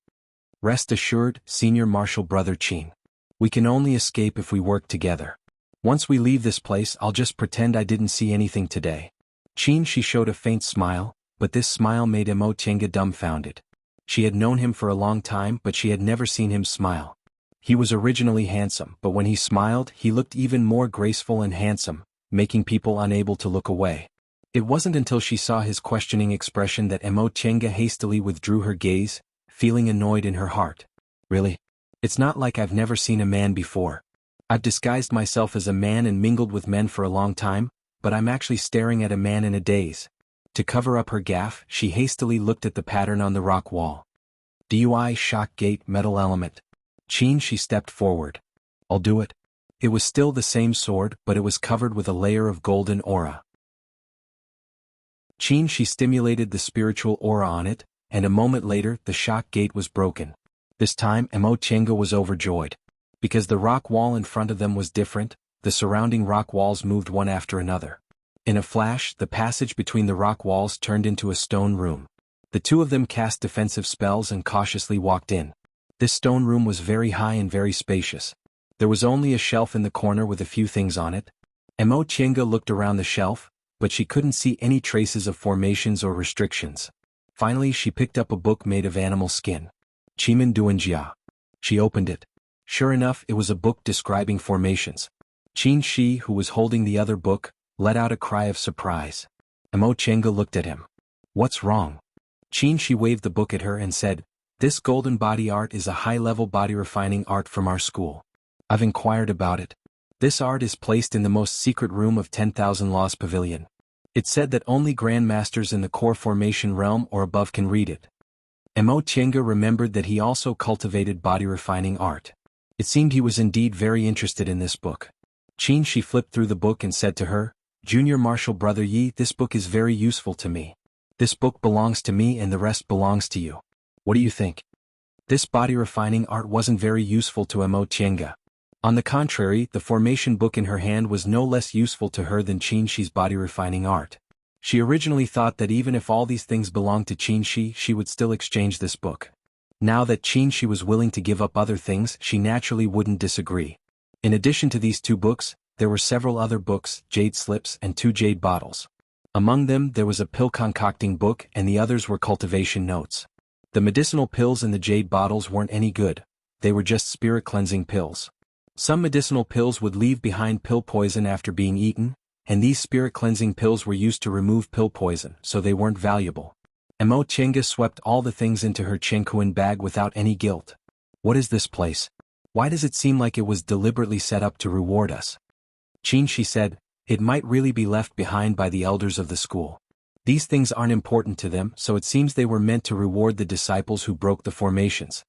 Rest assured, Senior Marshal Brother Qin. We can only escape if we work together. Once we leave this place, I'll just pretend I didn't see anything today. Qin, she showed a faint smile, but this smile made Mo Tiange dumbfounded. She had known him for a long time, but she had never seen him smile. He was originally handsome, but when he smiled, he looked even more graceful and handsome, making people unable to look away. It wasn't until she saw his questioning expression that Mo Tiange hastily withdrew her gaze, feeling annoyed in her heart. Really? It's not like I've never seen a man before. I've disguised myself as a man and mingled with men for a long time, but I'm actually staring at a man in a daze. To cover up her gaffe, she hastily looked at the pattern on the rock wall. DUI shock gate metal element. Qin, she stepped forward. I'll do it. It was still the same sword, but it was covered with a layer of golden aura. Qin, she stimulated the spiritual aura on it, and a moment later the shock gate was broken. This time Mo Tiange was overjoyed. Because the rock wall in front of them was different, the surrounding rock walls moved one after another. In a flash, the passage between the rock walls turned into a stone room. The two of them cast defensive spells and cautiously walked in. This stone room was very high and very spacious. There was only a shelf in the corner with a few things on it. Mo Tiange looked around the shelf, but she couldn't see any traces of formations or restrictions. Finally, she picked up a book made of animal skin. Qimen Duanjia. She opened it. Sure enough, it was a book describing formations. Qin Shi, who was holding the other book, let out a cry of surprise. Mo Tiange looked at him. What's wrong? Qin Shi waved the book at her and said, This golden body art is a high-level body refining art from our school. I've inquired about it. This art is placed in the most secret room of 10,000 Laws Pavilion. It's said that only grandmasters in the core formation realm or above can read it. Mo Tiange remembered that he also cultivated body refining art. It seemed he was indeed very interested in this book. Qin Shi flipped through the book and said to her, Junior Marshal Brother Yi, this book is very useful to me. This book belongs to me and the rest belongs to you. What do you think? This body refining art wasn't very useful to Mo Tiange. On the contrary, the formation book in her hand was no less useful to her than Qin Shi's body refining art. She originally thought that even if all these things belonged to Qin Shi, she would still exchange this book. Now that Qin Shi was willing to give up other things, she naturally wouldn't disagree. In addition to these two books, there were several other books, jade slips and 2 jade bottles. Among them there was a pill concocting book and the others were cultivation notes. The medicinal pills in the jade bottles weren't any good. They were just spirit cleansing pills. Some medicinal pills would leave behind pill poison after being eaten, and these spirit cleansing pills were used to remove pill poison, so they weren't valuable. Mo Tiange swept all the things into her Chengkuan bag without any guilt. What is this place? Why does it seem like it was deliberately set up to reward us? Qin Shi said, it might really be left behind by the elders of the school. These things aren't important to them, so it seems they were meant to reward the disciples who broke the formations.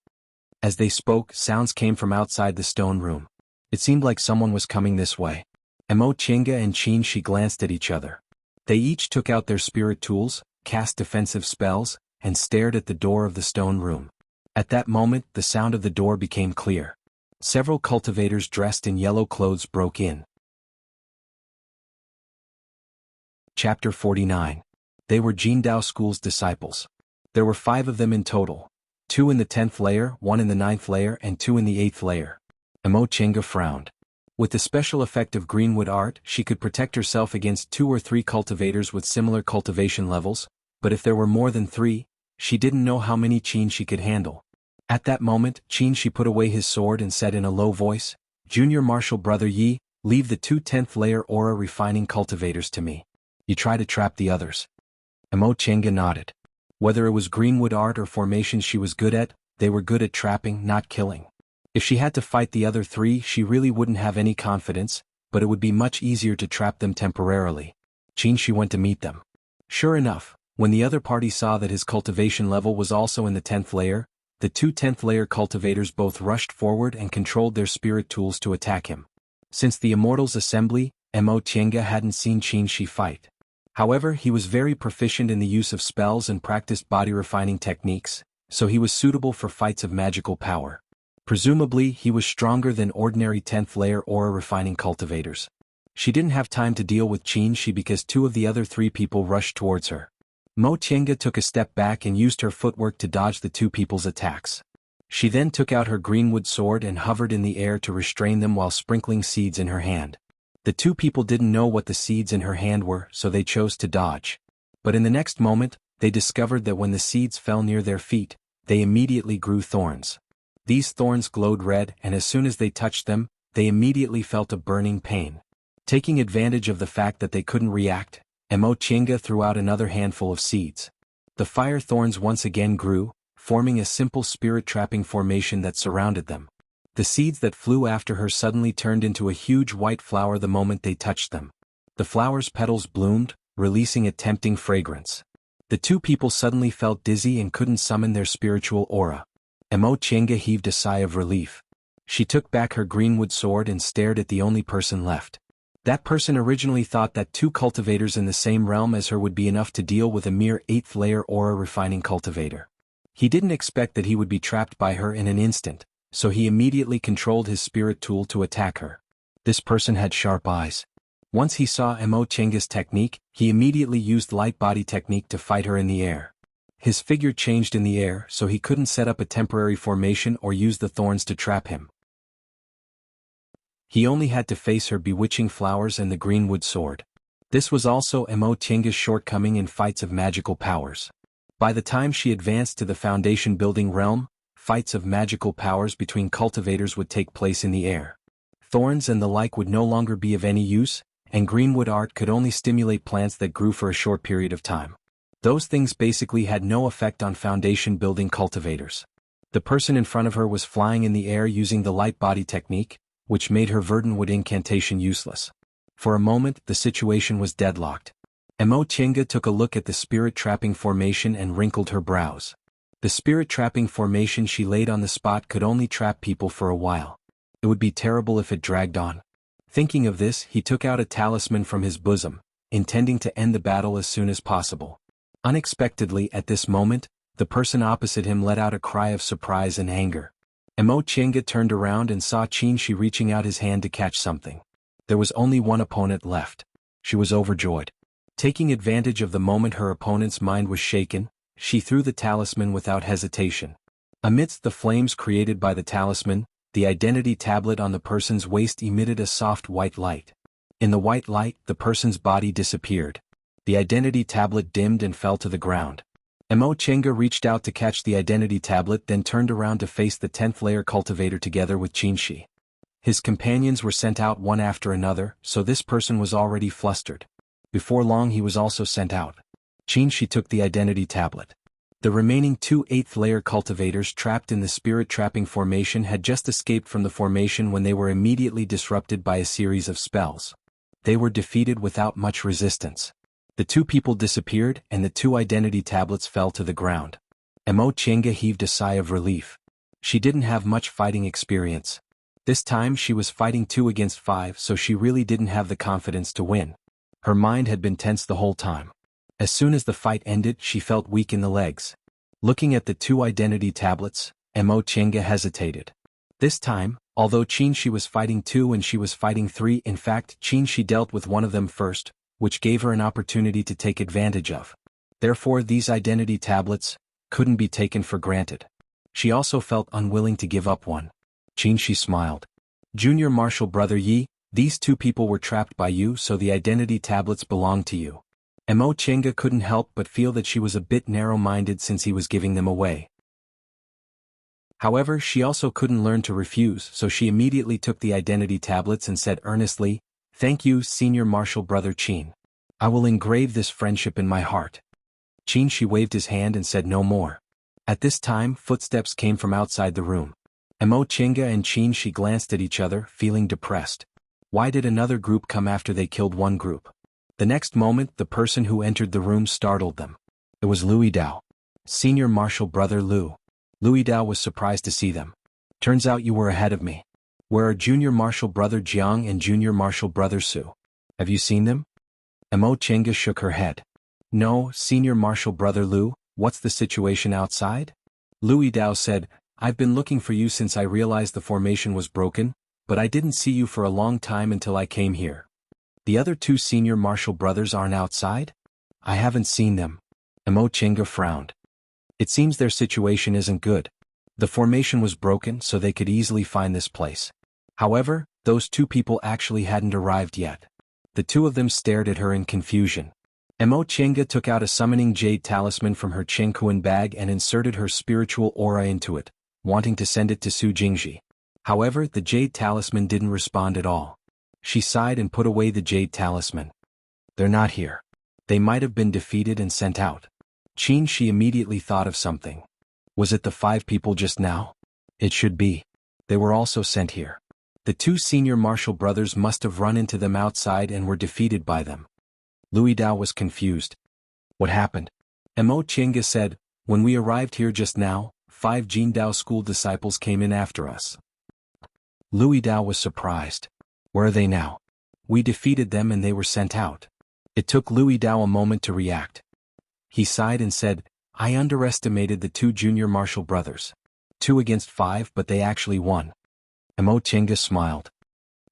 As they spoke, sounds came from outside the stone room. It seemed like someone was coming this way. Mo Tiange and Qin Shi glanced at each other. They each took out their spirit tools, cast defensive spells, and stared at the door of the stone room. At that moment, the sound of the door became clear. Several cultivators dressed in yellow clothes broke in. Chapter 49. They were Jindao School's disciples. There were 5 of them in total. 2 in the 10th layer, 1 in the 9th layer and 2 in the 8th layer. Mo Tiange frowned. With the special effect of greenwood art, she could protect herself against 2 or 3 cultivators with similar cultivation levels, but if there were more than 3, she didn't know how many Qin she could handle. At that moment, Qin Shi put away his sword and said in a low voice, Junior Marshal Brother Yi, leave the 2 10th layer aura refining cultivators to me. You try to trap the others. Mo Tiange nodded. Whether it was greenwood art or formations she was good at, they were good at trapping, not killing. If she had to fight the other 3, she really wouldn't have any confidence, but it would be much easier to trap them temporarily. Qin Shi went to meet them. Sure enough, when the other party saw that his cultivation level was also in the 10th layer, the 2 10th layer cultivators both rushed forward and controlled their spirit tools to attack him. Since the Immortals Assembly, Mo Tiange hadn't seen Qin Shi fight. However, he was very proficient in the use of spells and practiced body refining techniques, so he was suitable for fights of magical power. Presumably, he was stronger than ordinary 10th layer aura refining cultivators. She didn't have time to deal with Qin Shi because 2 of the other 3 people rushed towards her. Mo Tiange took a step back and used her footwork to dodge the 2 people's attacks. She then took out her greenwood sword and hovered in the air to restrain them while sprinkling seeds in her hand. The two people didn't know what the seeds in her hand were, so they chose to dodge. But in the next moment, they discovered that when the seeds fell near their feet, they immediately grew thorns. These thorns glowed red, and as soon as they touched them, they immediately felt a burning pain. Taking advantage of the fact that they couldn't react, Chenga threw out another handful of seeds. The fire thorns once again grew, forming a simple spirit-trapping formation that surrounded them. The seeds that flew after her suddenly turned into a huge white flower the moment they touched them. The flower's petals bloomed, releasing a tempting fragrance. The two people suddenly felt dizzy and couldn't summon their spiritual aura. Chenga heaved a sigh of relief. She took back her greenwood sword and stared at the only person left. That person originally thought that 2 cultivators in the same realm as her would be enough to deal with a mere 8th layer aura refining cultivator. He didn't expect that he would be trapped by her in an instant, so he immediately controlled his spirit tool to attack her. This person had sharp eyes. Once he saw Chenga's technique, he immediately used light body technique to fight her in the air. His figure changed in the air so he couldn't set up a temporary formation or use the thorns to trap him. He only had to face her bewitching flowers and the greenwood sword. This was also Chenga's shortcoming in fights of magical powers. By the time she advanced to the foundation building realm, fights of magical powers between cultivators would take place in the air. Thorns and the like would no longer be of any use, and greenwood art could only stimulate plants that grew for a short period of time. Those things basically had no effect on foundation building cultivators. The person in front of her was flying in the air using the light body technique, which made her Verdantwood incantation useless. For a moment, the situation was deadlocked. Chenga took a look at the spirit-trapping formation and wrinkled her brows. The spirit-trapping formation she laid on the spot could only trap people for a while. It would be terrible if it dragged on. Thinking of this, he took out a talisman from his bosom, intending to end the battle as soon as possible. Unexpectedly at this moment, the person opposite him let out a cry of surprise and anger. Chenga turned around and saw Qinshi reaching out his hand to catch something. There was only one opponent left. She was overjoyed. Taking advantage of the moment her opponent's mind was shaken, she threw the talisman without hesitation. Amidst the flames created by the talisman, the identity tablet on the person's waist emitted a soft white light. In the white light, the person's body disappeared. The identity tablet dimmed and fell to the ground. Chenga reached out to catch the identity tablet, then turned around to face the 10th layer cultivator together with Qinshi. His companions were sent out one after another, so this person was already flustered. Before long he was also sent out. Qinshi took the identity tablet. The remaining 2 8th layer cultivators trapped in the spirit-trapping formation had just escaped from the formation when they were immediately disrupted by a series of spells. They were defeated without much resistance. The 2 people disappeared and the 2 identity tablets fell to the ground. Chenga heaved a sigh of relief. She didn't have much fighting experience. This time she was fighting 2 against 5, so she really didn't have the confidence to win. Her mind had been tense the whole time. As soon as the fight ended, she felt weak in the legs. Looking at the 2 identity tablets, Chenga hesitated. This time, although Qinshi was fighting 2 and she was fighting 3, in fact Qinshi dealt with one of them first, which gave her an opportunity to take advantage of. Therefore these identity tablets couldn't be taken for granted. She also felt unwilling to give up one. Qinshi smiled. Junior Marshal Brother Yi, these 2 people were trapped by you, so the identity tablets belong to you. Chenga couldn't help but feel that she was a bit narrow-minded since he was giving them away. However, she also couldn't learn to refuse, so she immediately took the identity tablets and said earnestly, "Thank you, Senior Marshal Brother Qin. I will engrave this friendship in my heart." Qinshi waved his hand and said no more. At this time, footsteps came from outside the room. Chenga and Qinshi glanced at each other, feeling depressed. Why did another group come after they killed one group? The next moment, the person who entered the room startled them. It was Louis Dao. Senior Marshal Brother Lu. Louis Dao was surprised to see them. Turns out you were ahead of me. Where are Junior Marshal Brother Jiang and Junior Marshal Brother Su? Have you seen them? Chenga shook her head. No, Senior Marshal Brother Lu, what's the situation outside? Louis Dao said, I've been looking for you since I realized the formation was broken, but I didn't see you for a long time until I came here. The other 2 Senior Marshal brothers aren't outside? I haven't seen them. Chenga frowned. It seems their situation isn't good. The formation was broken so they could easily find this place. However, those two people actually hadn't arrived yet. The two of them stared at her in confusion. Mo Chenga took out a summoning jade talisman from her Chengkuan bag and inserted her spiritual aura into it, wanting to send it to Su Jingji. However, the jade talisman didn't respond at all. She sighed and put away the jade talisman. They're not here. They might have been defeated and sent out. She immediately thought of something. Was it the 5 people just now? It should be. They were also sent here. The 2 senior martial brothers must have run into them outside and were defeated by them. Louis Dao was confused. What happened? Mo Chenga said, when we arrived here just now, 5 Jin Dao school disciples came in after us. Louis Dao was surprised. Where are they now? We defeated them and they were sent out. It took Louis Dao a moment to react. He sighed and said, I underestimated the 2 junior martial brothers. 2 against 5, but they actually won. Mo Chenga smiled.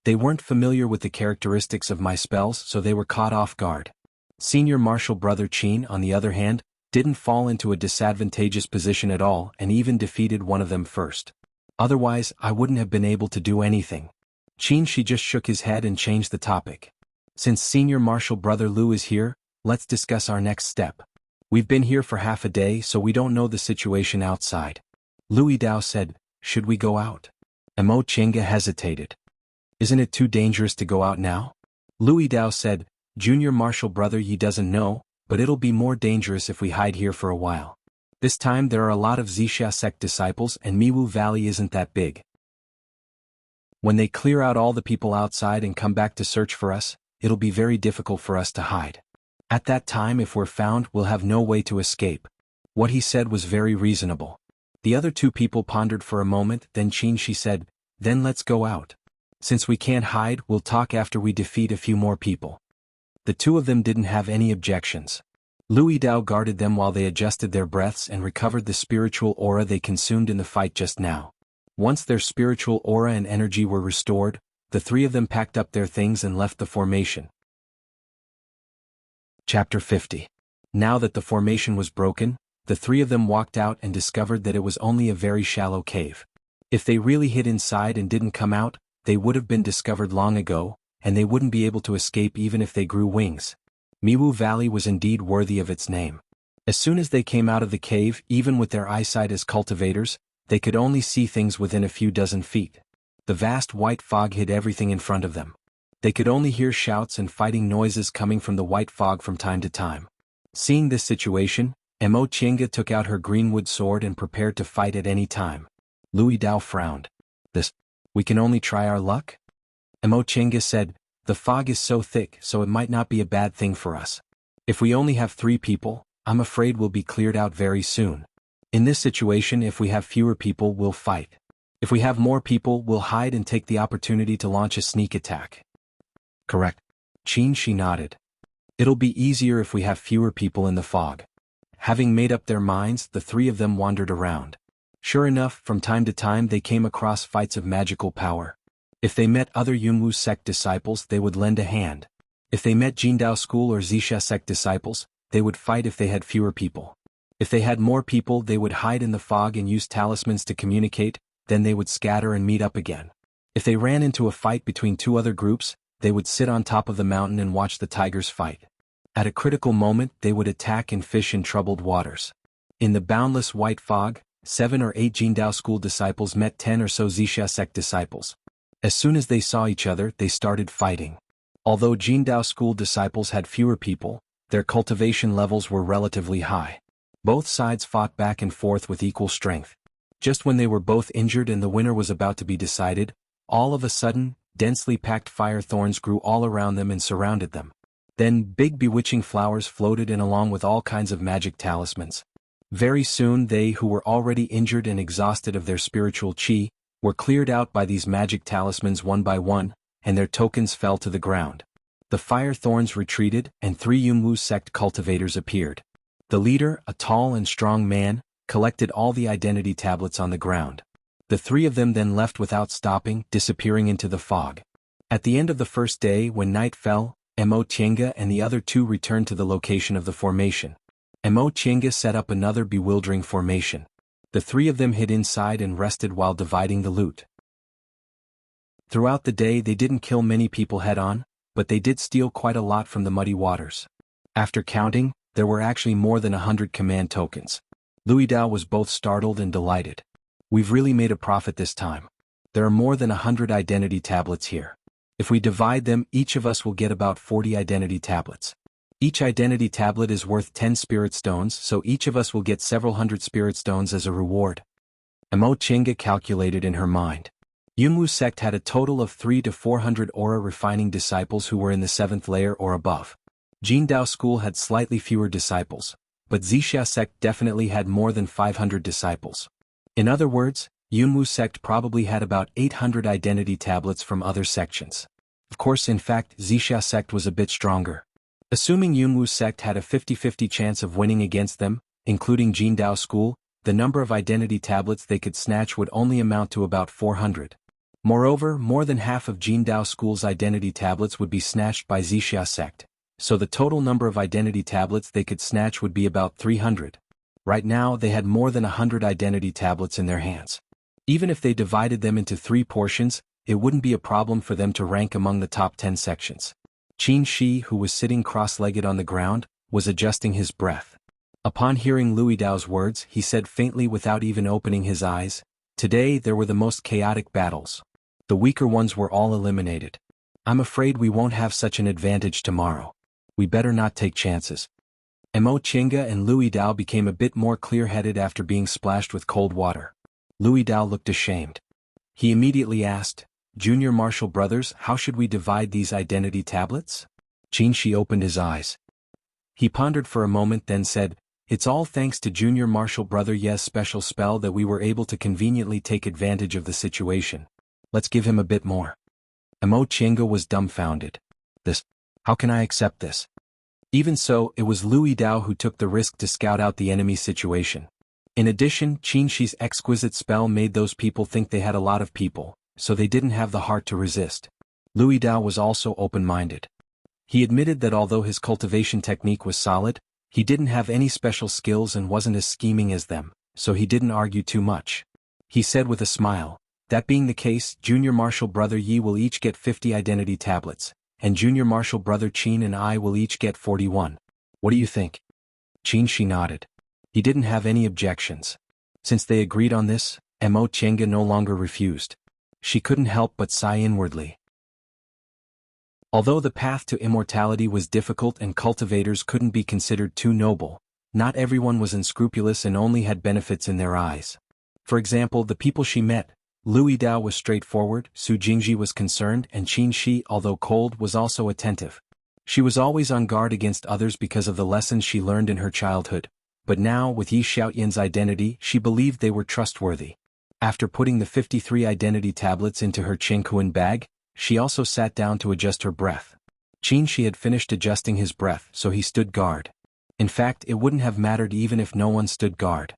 They weren't familiar with the characteristics of my spells, so they were caught off guard. Senior martial brother Qin, on the other hand, didn't fall into a disadvantageous position at all and even defeated one of them first. Otherwise, I wouldn't have been able to do anything. Qin she just shook his head and changed the topic. Since senior martial brother Lu is here, let's discuss our next step. We've been here for half a day, so we don't know the situation outside. Louis Dao said, should we go out? Mo Chenga hesitated. Isn't it too dangerous to go out now? Louis Dao said, junior martial brother Yi doesn't know, but it'll be more dangerous if we hide here for a while. This time there are a lot of Wuxia sect disciples and Miwu Valley isn't that big. When they clear out all the people outside and come back to search for us, it'll be very difficult for us to hide. At that time if we're found we'll have no way to escape. What he said was very reasonable. The other 2 people pondered for a moment, then Qin she said, then let's go out. Since we can't hide, we'll talk after we defeat a few more people. The 2 of them didn't have any objections. Louis Dao guarded them while they adjusted their breaths and recovered the spiritual aura they consumed in the fight just now. Once their spiritual aura and energy were restored, the 3 of them packed up their things and left the formation. Chapter 50. Now that the formation was broken, the 3 of them walked out and discovered that it was only a very shallow cave. If they really hid inside and didn't come out, they would have been discovered long ago, and they wouldn't be able to escape even if they grew wings. Miwu Valley was indeed worthy of its name. As soon as they came out of the cave, even with their eyesight as cultivators, they could only see things within a few dozen feet. The vast white fog hid everything in front of them. They could only hear shouts and fighting noises coming from the white fog from time to time. Seeing this situation, Mo Chenga took out her greenwood sword and prepared to fight at any time. Louis Dao frowned. We can only try our luck? Mo Chenga said, the fog is so thick so it might not be a bad thing for us. If we only have 3 people, I'm afraid we'll be cleared out very soon. In this situation if we have fewer people we'll fight. If we have more people we'll hide and take the opportunity to launch a sneak attack. Correct. Qin she nodded. It'll be easier if we have fewer people in the fog. Having made up their minds, the 3 of them wandered around. Sure enough, from time to time they came across fights of magical power. If they met other Yunwu sect disciples they would lend a hand. If they met Jindao school or Wuxia sect disciples, they would fight if they had fewer people. If they had more people they would hide in the fog and use talismans to communicate, then they would scatter and meet up again. If they ran into a fight between 2 other groups, they would sit on top of the mountain and watch the tigers fight. At a critical moment they would attack and fish in troubled waters. In the boundless white fog, 7 or 8 Jindao school disciples met 10 or so Wuxia sect disciples. As soon as they saw each other they started fighting. Although Jindao school disciples had fewer people, their cultivation levels were relatively high. Both sides fought back and forth with equal strength. Just when they were both injured and the winner was about to be decided, all of a sudden, densely packed fire thorns grew all around them and surrounded them. Then big bewitching flowers floated in along with all kinds of magic talismans. Very soon they who were already injured and exhausted of their spiritual qi, were cleared out by these magic talismans one by one, and their tokens fell to the ground. The fire thorns retreated and 3 Yunwu sect cultivators appeared. The leader, a tall and strong man, collected all the identity tablets on the ground. The 3 of them then left without stopping, disappearing into the fog. At the end of the first day when night fell, Mo Chenga and the other 2 returned to the location of the formation. Mo Chenga set up another bewildering formation. The three of them hid inside and rested while dividing the loot. Throughout the day they didn't kill many people head-on, but they did steal quite a lot from the muddy waters. After counting, there were actually more than 100 command tokens. Louis Dao was both startled and delighted. We've really made a profit this time. There are more than 100 identity tablets here. If we divide them, each of us will get about 40 identity tablets. Each identity tablet is worth 10 spirit stones, so each of us will get several hundred spirit stones as a reward. Emo Chinga calculated in her mind. Yunwu sect had a total of 300 to 400 aura refining disciples who were in the 7th layer or above. Jingdao school had slightly fewer disciples, but Wuxia sect definitely had more than 500 disciples. In other words, Yunwu sect probably had about 800 identity tablets from other sections. Of course, in fact, Wuxia sect was a bit stronger. Assuming Yunwu sect had a 50-50 chance of winning against them, including Jingdao school, the number of identity tablets they could snatch would only amount to about 400. Moreover, more than half of Jingdao school's identity tablets would be snatched by Wuxia sect, so the total number of identity tablets they could snatch would be about 300. Right now they had more than 100 identity tablets in their hands. Even if they divided them into 3 portions, it wouldn't be a problem for them to rank among the top 10 sections. Qin Shi, who was sitting cross-legged on the ground, was adjusting his breath. Upon hearing Louis Dao's words, he said faintly without even opening his eyes, "Today there were the most chaotic battles. The weaker ones were all eliminated. I'm afraid we won't have such an advantage tomorrow. We better not take chances." Emo Chinga and Louis Dao became a bit more clear-headed after being splashed with cold water. Louis Dao looked ashamed. He immediately asked, "Junior Martial Brothers, how should we divide these identity tablets?" Qin Shi opened his eyes. He pondered for a moment then said, "It's all thanks to Junior Martial Brother Ye's special spell that we were able to conveniently take advantage of the situation. Let's give him a bit more." Emo Chinga was dumbfounded. "This? How can I accept this?" Even so, it was Louis Dao who took the risk to scout out the enemy situation. In addition, Qin Shi's exquisite spell made those people think they had a lot of people, so they didn't have the heart to resist. Louis Dao was also open-minded. He admitted that although his cultivation technique was solid, he didn't have any special skills and wasn't as scheming as them, so he didn't argue too much. He said with a smile, "That being the case, Junior Martial Brother Yi will each get 50 identity tablets, and Junior Martial Brother Qin and I will each get 41. What do you think?" Qin Shi nodded. He didn't have any objections. Since they agreed on this, Emo Chenga no longer refused. She couldn't help but sigh inwardly. Although the path to immortality was difficult and cultivators couldn't be considered too noble, not everyone was unscrupulous and only had benefits in their eyes. For example, the people she met, Louis Dao was straightforward, Su Jingji was concerned, and Qin Shi, although cold, was also attentive. She was always on guard against others because of the lessons she learned in her childhood, but now, with Yi Xiaoyan's identity, she believed they were trustworthy. After putting the 53 identity tablets into her Qingkuan bag, she also sat down to adjust her breath. Qin Shi had finished adjusting his breath, so he stood guard. In fact, it wouldn't have mattered even if no one stood guard.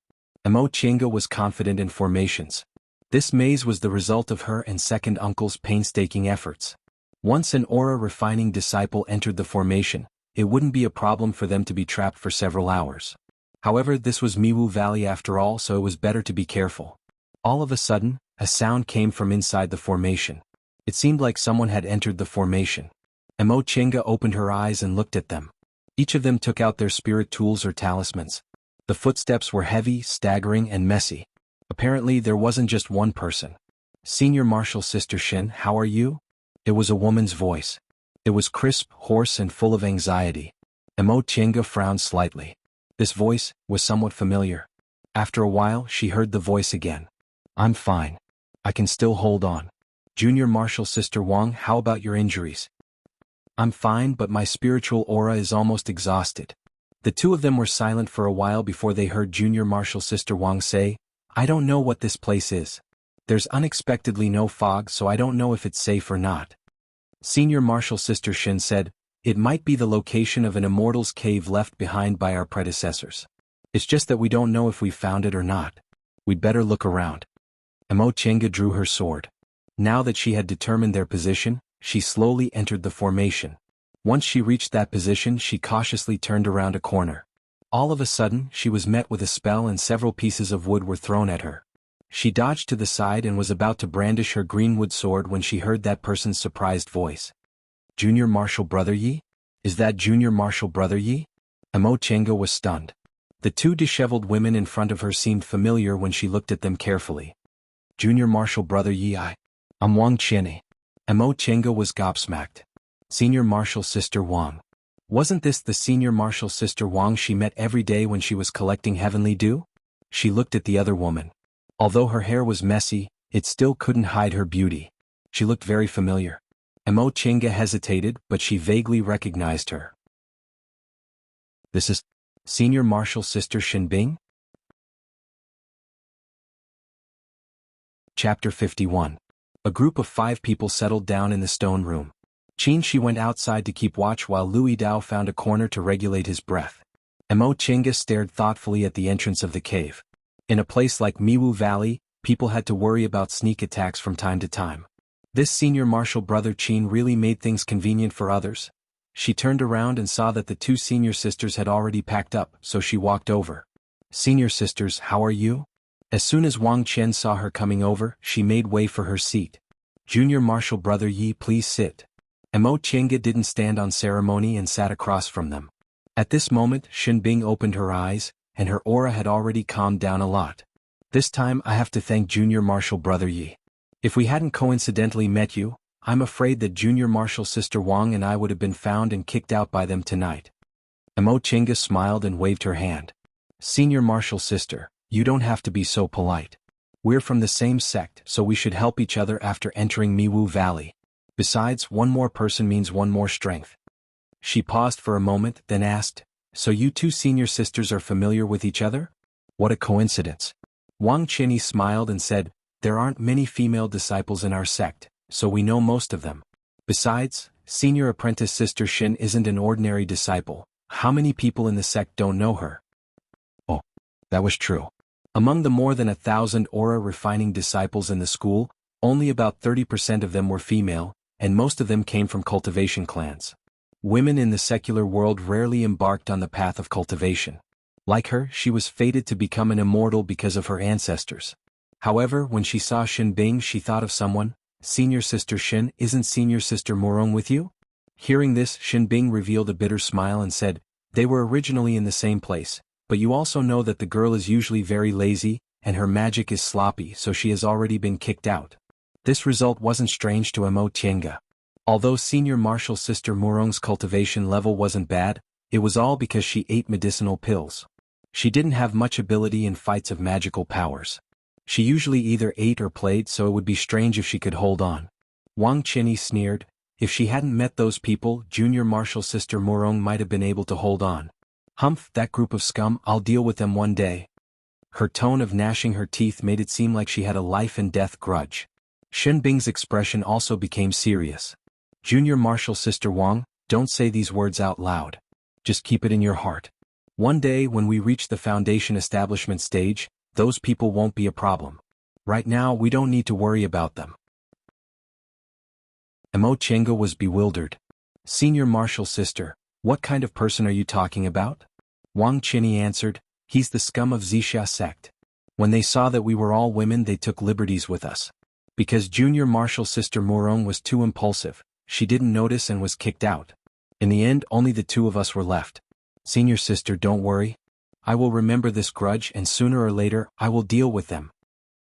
Emo Chinga was confident in formations. This maze was the result of her and second uncle's painstaking efforts. Once an aura-refining disciple entered the formation, it wouldn't be a problem for them to be trapped for several hours. However, this was Miwu Valley after all, so it was better to be careful. All of a sudden, a sound came from inside the formation. It seemed like someone had entered the formation. Emo Chinga opened her eyes and looked at them. Each of them took out their spirit tools or talismans. The footsteps were heavy, staggering, and messy. Apparently, there wasn't just one person. "Senior Martial Sister Shin, how are you?" It was a woman's voice. It was crisp, hoarse, and full of anxiety. Emo Chinga frowned slightly. This voice was somewhat familiar. After a while, she heard the voice again. "I'm fine. I can still hold on. Junior Martial Sister Wang, how about your injuries?" "I'm fine, but my spiritual aura is almost exhausted." The two of them were silent for a while before they heard Junior Martial Sister Wang say, "I don't know what this place is. There's unexpectedly no fog, so I don't know if it's safe or not." Senior Martial Sister Shin said, "It might be the location of an immortal's cave left behind by our predecessors. It's just that we don't know if we found it or not. We'd better look around." Emo Chenga drew her sword. Now that she had determined their position, she slowly entered the formation. Once she reached that position, she cautiously turned around a corner. All of a sudden, she was met with a spell and several pieces of wood were thrown at her. She dodged to the side and was about to brandish her greenwood sword when she heard that person's surprised voice. "Junior Marshal Brother Yi? Is that Junior Marshal Brother Yi?" Emo Chenga was stunned. The two disheveled women in front of her seemed familiar when she looked at them carefully. "Junior Marshal Brother Yi, I'm Wang Qianni." Emo Chenga was gobsmacked. "Senior Marshal Sister Wang. Wasn't this the Senior Marshal Sister Wang she met every day when she was collecting heavenly dew?" She looked at the other woman. Although her hair was messy, it still couldn't hide her beauty. She looked very familiar. Emo Chenga hesitated, but she vaguely recognized her. "This is Senior Marshal Sister Shinbing?" Chapter 51. A group of 5 people settled down in the stone room. Qin Shi went outside to keep watch while Louis Dao found a corner to regulate his breath. Emo Chenga stared thoughtfully at the entrance of the cave. In a place like Miwu Valley, people had to worry about sneak attacks from time to time. This Senior Marshal Brother Qin really made things convenient for others. She turned around and saw that the 2 senior sisters had already packed up, so she walked over. "Senior sisters, how are you?" As soon as Wang Qian saw her coming over, she made way for her seat. "Junior Marshal Brother Yi, please sit." Emo Chenga didn't stand on ceremony and sat across from them. At this moment, Shinbing opened her eyes, and her aura had already calmed down a lot. "This time I have to thank Junior Marshal Brother Yi. If we hadn't coincidentally met you, I'm afraid that Junior Marshal Sister Wang and I would have been found and kicked out by them tonight." Emo Chenga smiled and waved her hand. "Senior Marshal Sister, you don't have to be so polite. We're from the same sect, so we should help each other after entering Miwu Valley. Besides, one more person means one more strength." She paused for a moment, then asked, "So you 2 senior sisters are familiar with each other? What a coincidence." Wang Qianni smiled and said, "There aren't many female disciples in our sect, so we know most of them. Besides, Senior Apprentice Sister Shin isn't an ordinary disciple. How many people in the sect don't know her?" Oh, that was true. Among the more than 1,000 aura-refining disciples in the school, only about 30% of them were female, and most of them came from cultivation clans. Women in the secular world rarely embarked on the path of cultivation. Like her, she was fated to become an immortal because of her ancestors. However, when she saw Shinbing, she thought of someone. "Senior Sister Shin, isn't Senior Sister Murong with you?" Hearing this, Shinbing revealed a bitter smile and said, "They were originally in the same place, but you also know that the girl is usually very lazy, and her magic is sloppy, so she has already been kicked out." This result wasn't strange to Emo Chenga. Although Senior Marshal Sister Murong's cultivation level wasn't bad, it was all because she ate medicinal pills. She didn't have much ability in fights of magical powers. She usually either ate or played, so it would be strange if she could hold on. Wang Qianni sneered, "If she hadn't met those people, Junior Marshal Sister Murong might have been able to hold on. Humph, that group of scum, I'll deal with them one day." Her tone of gnashing her teeth made it seem like she had a life-and-death grudge. Shinbing's expression also became serious. "Junior Marshal Sister Wang, don't say these words out loud. Just keep it in your heart. One day when we reach the foundation establishment stage, those people won't be a problem. Right now we don't need to worry about them." Emo Chenga was bewildered. "Senior Marshal Sister, what kind of person are you talking about?" Wang Qianni answered, "He's the scum of Zixia sect. When they saw that we were all women, they took liberties with us. Because Junior Marshal Sister Murong was too impulsive, she didn't notice and was kicked out. In the end, only the 2 of us were left. Senior Sister, don't worry. I will remember this grudge, and sooner or later, I will deal with them."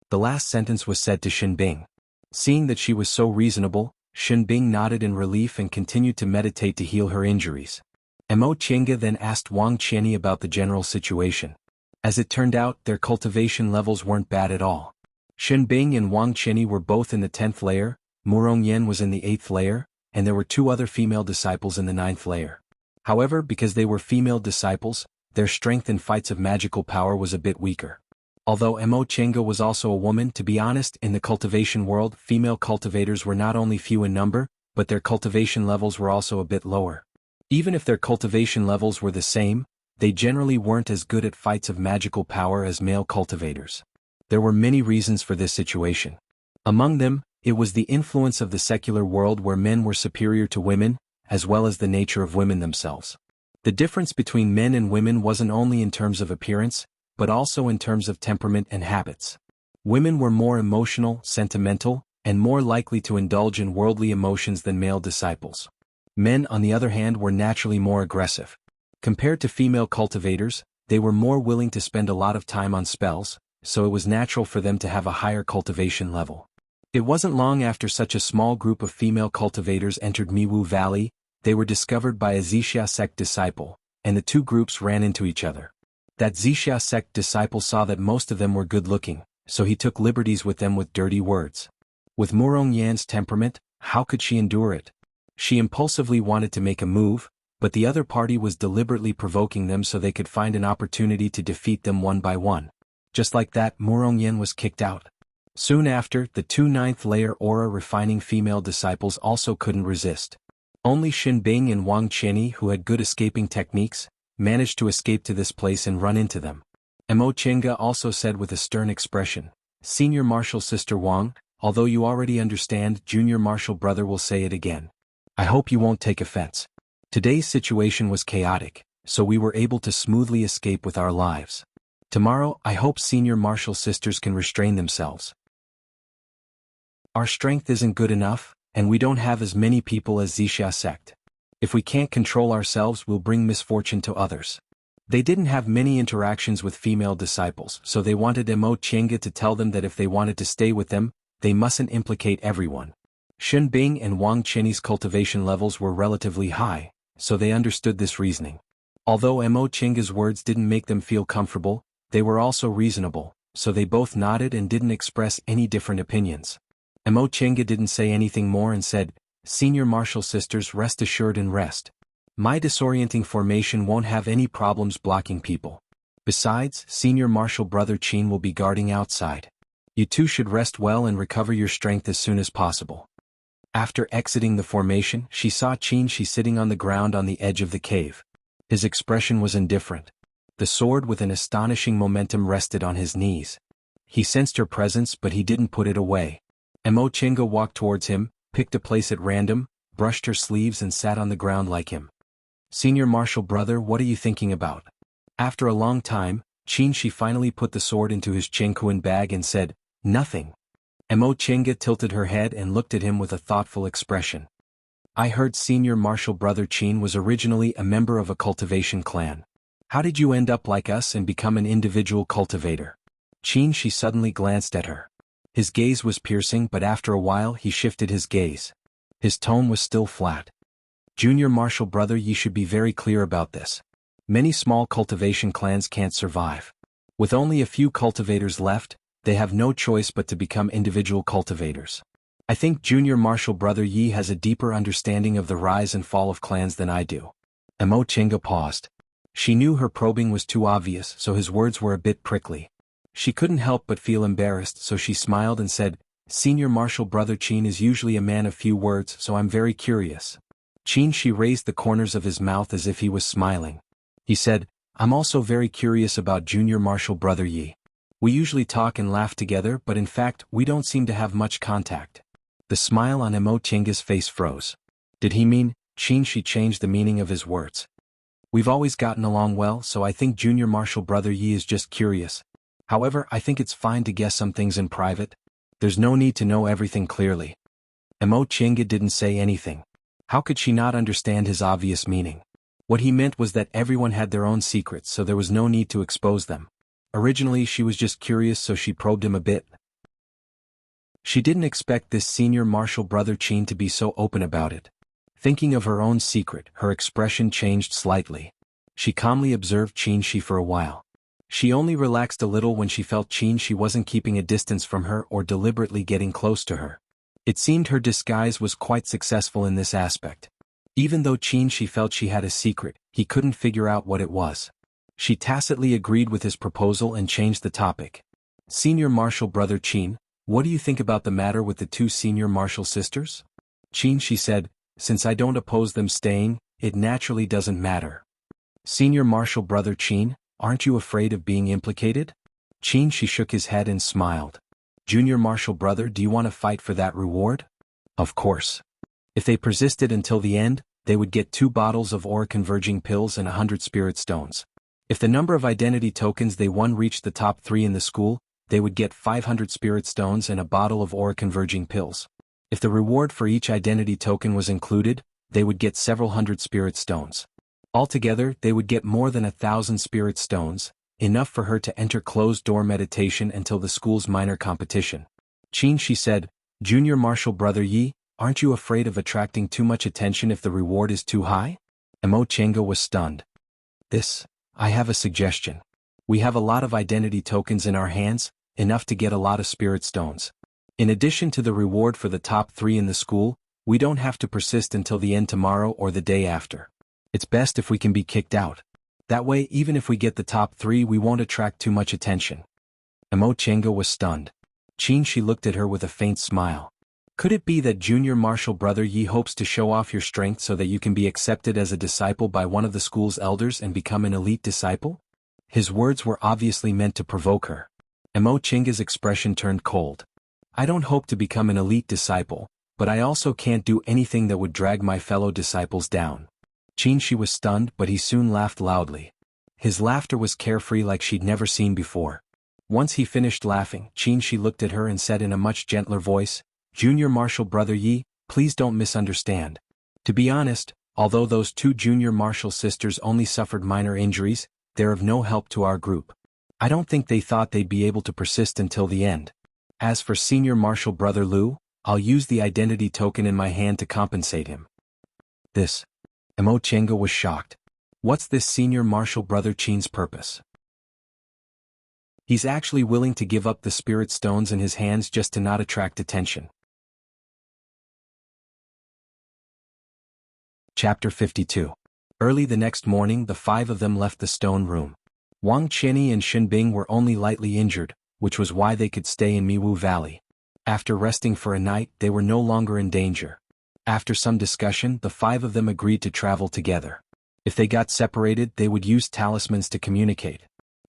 The last sentence was said to Shinbing. Seeing that she was so reasonable, Shinbing nodded in relief and continued to meditate to heal her injuries. Emo Chenga then asked Wang Qianni about the general situation. As it turned out, their cultivation levels weren't bad at all. Shinbing and Wang Qianni were both in the 10th layer, Murong Yen was in the 8th layer, and there were 2 other female disciples in the 9th layer. However, because they were female disciples, their strength in fights of magical power was a bit weaker. Although Emo Chenga was also a woman, to be honest, in the cultivation world, female cultivators were not only few in number, but their cultivation levels were also a bit lower. Even if their cultivation levels were the same, they generally weren't as good at fights of magical power as male cultivators. There were many reasons for this situation. Among them, it was the influence of the secular world where men were superior to women, as well as the nature of women themselves. The difference between men and women wasn't only in terms of appearance, but also in terms of temperament and habits. Women were more emotional, sentimental, and more likely to indulge in worldly emotions than male disciples. Men, on the other hand, were naturally more aggressive. Compared to female cultivators, they were more willing to spend a lot of time on spells, so it was natural for them to have a higher cultivation level. It wasn't long after such a small group of female cultivators entered Miwu Valley, they were discovered by a Wuxia sect disciple, and the two groups ran into each other. That Wuxia sect disciple saw that most of them were good-looking, so he took liberties with them with dirty words. With Murong Yan's temperament, how could she endure it? She impulsively wanted to make a move, but the other party was deliberately provoking them so they could find an opportunity to defeat them one by one. Just like that, Murong Yan was kicked out. Soon after, the two ninth-layer aura-refining female disciples also couldn't resist. Only Xin Bing and Wang Qianyi, who had good escaping techniques, managed to escape to this place and run into them. Mo Chenga also said with a stern expression, "Senior Marshal Sister Wang, although you already understand, Junior Marshal Brother will say it again. I hope you won't take offense. Today's situation was chaotic, so we were able to smoothly escape with our lives. Tomorrow, I hope Senior Marshal Sisters can restrain themselves. Our strength isn't good enough, and we don't have as many people as Wuxia sect. If we can't control ourselves, we'll bring misfortune to others." They didn't have many interactions with female disciples, so they wanted Mo Chenga to tell them that if they wanted to stay with them, they mustn't implicate everyone. Xin Bing and Wang Qianyi's cultivation levels were relatively high, so they understood this reasoning. Although Mo Chenga's words didn't make them feel comfortable, they were also reasonable, so they both nodded and didn't express any different opinions. Mo Chenga didn't say anything more and said, "Senior Marshal Sisters, rest assured and rest. My disorienting formation won't have any problems blocking people. Besides, Senior Marshal Brother Qin will be guarding outside. You two should rest well and recover your strength as soon as possible." After exiting the formation, she saw Qin Shi sitting on the ground on the edge of the cave. His expression was indifferent. The sword with an astonishing momentum rested on his knees. He sensed her presence, but he didn't put it away. Mo Chenga walked towards him, picked a place at random, brushed her sleeves and sat on the ground like him. "Senior Marshal Brother, what are you thinking about?" After a long time, Qin Shi finally put the sword into his Chengkuan bag and said, "Nothing." Mo Chenga tilted her head and looked at him with a thoughtful expression. "I heard Senior Marshal Brother Qin was originally a member of a cultivation clan. How did you end up like us and become an individual cultivator?" Qin Shi suddenly glanced at her. His gaze was piercing, but after a while he shifted his gaze. His tone was still flat. "Junior Marshal Brother, ye should be very clear about this. Many small cultivation clans can't survive. With only a few cultivators left, they have no choice but to become individual cultivators. I think Junior Marshal Brother Yi has a deeper understanding of the rise and fall of clans than I do." Mo Chenga paused. She knew her probing was too obvious, so his words were a bit prickly. She couldn't help but feel embarrassed, so she smiled and said, "Senior Marshal Brother Qin is usually a man of few words, so I'm very curious." Qin Shi raised the corners of his mouth as if he was smiling. He said, "I'm also very curious about Junior Marshal Brother Yi. We usually talk and laugh together, but in fact, we don't seem to have much contact." The smile on Mo Chenga's face froze. Did he mean? Qin Shi changed the meaning of his words. "We've always gotten along well, so I think Junior Marshal Brother Yi is just curious. However, I think it's fine to guess some things in private. There's no need to know everything clearly." Mo Chenga didn't say anything. How could she not understand his obvious meaning? What he meant was that everyone had their own secrets, so there was no need to expose them. Originally she was just curious, so she probed him a bit. She didn't expect this Senior Marshal Brother Qin to be so open about it. Thinking of her own secret, her expression changed slightly. She calmly observed Qin Shi for a while. She only relaxed a little when she felt Qin Shi wasn't keeping a distance from her or deliberately getting close to her. It seemed her disguise was quite successful in this aspect. Even though Qin Shi felt she had a secret, he couldn't figure out what it was. She tacitly agreed with his proposal and changed the topic. "Senior Marshal Brother Qin, what do you think about the matter with the two Senior Marshal sisters?" Qin Shi said, "Since I don't oppose them staying, it naturally doesn't matter." "Senior Marshal Brother Qin, aren't you afraid of being implicated?" Qin Shi shook his head and smiled. "Junior Marshal Brother, do you want to fight for that reward?" "Of course. If they persisted until the end, they would get 2 bottles of aura-converging pills and 100 spirit stones. If the number of identity tokens they won reached the top 3 in the school, they would get 500 spirit stones and a bottle of aura-converging pills. If the reward for each identity token was included, they would get several hundred spirit stones. Altogether, they would get more than 1,000 spirit stones, enough for her to enter closed-door meditation until the school's minor competition. Qin, she said, "Junior Martial Brother Yi, aren't you afraid of attracting too much attention if the reward is too high?" Mo Chenga was stunned. I have a suggestion. We have a lot of identity tokens in our hands, enough to get a lot of spirit stones. In addition to the reward for the top 3 in the school, we don't have to persist until the end tomorrow or the day after. It's best if we can be kicked out. That way, even if we get the top 3, we won't attract too much attention. Mo Chenga was stunned. Qin, she looked at her with a faint smile. Could it be that Junior Martial Brother Yi hopes to show off your strength so that you can be accepted as a disciple by one of the school's elders and become an elite disciple? His words were obviously meant to provoke her. Mo Chenga's expression turned cold. I don't hope to become an elite disciple, but I also can't do anything that would drag my fellow disciples down. Qin, she was stunned, but he soon laughed loudly. His laughter was carefree like she'd never seen before. Once he finished laughing, Qin, she looked at her and said in a much gentler voice, "Junior Martial Brother Yi, please don't misunderstand. To be honest, although those 2 junior martial sisters only suffered minor injuries, they're of no help to our group. I don't think they thought they'd be able to persist until the end. As for Senior Martial Brother Lu, I'll use the identity token in my hand to compensate him." Mo Chenga was shocked. What's this Senior Martial Brother Qin's purpose? He's actually willing to give up the spirit stones in his hands just to not attract attention. Chapter 52. Early the next morning, the 5 of them left the stone room. Wang Qianyi and Shenbing were only lightly injured, which was why they could stay in Miwu Valley. After resting for a night, they were no longer in danger. After some discussion, the 5 of them agreed to travel together. If they got separated, they would use talismans to communicate.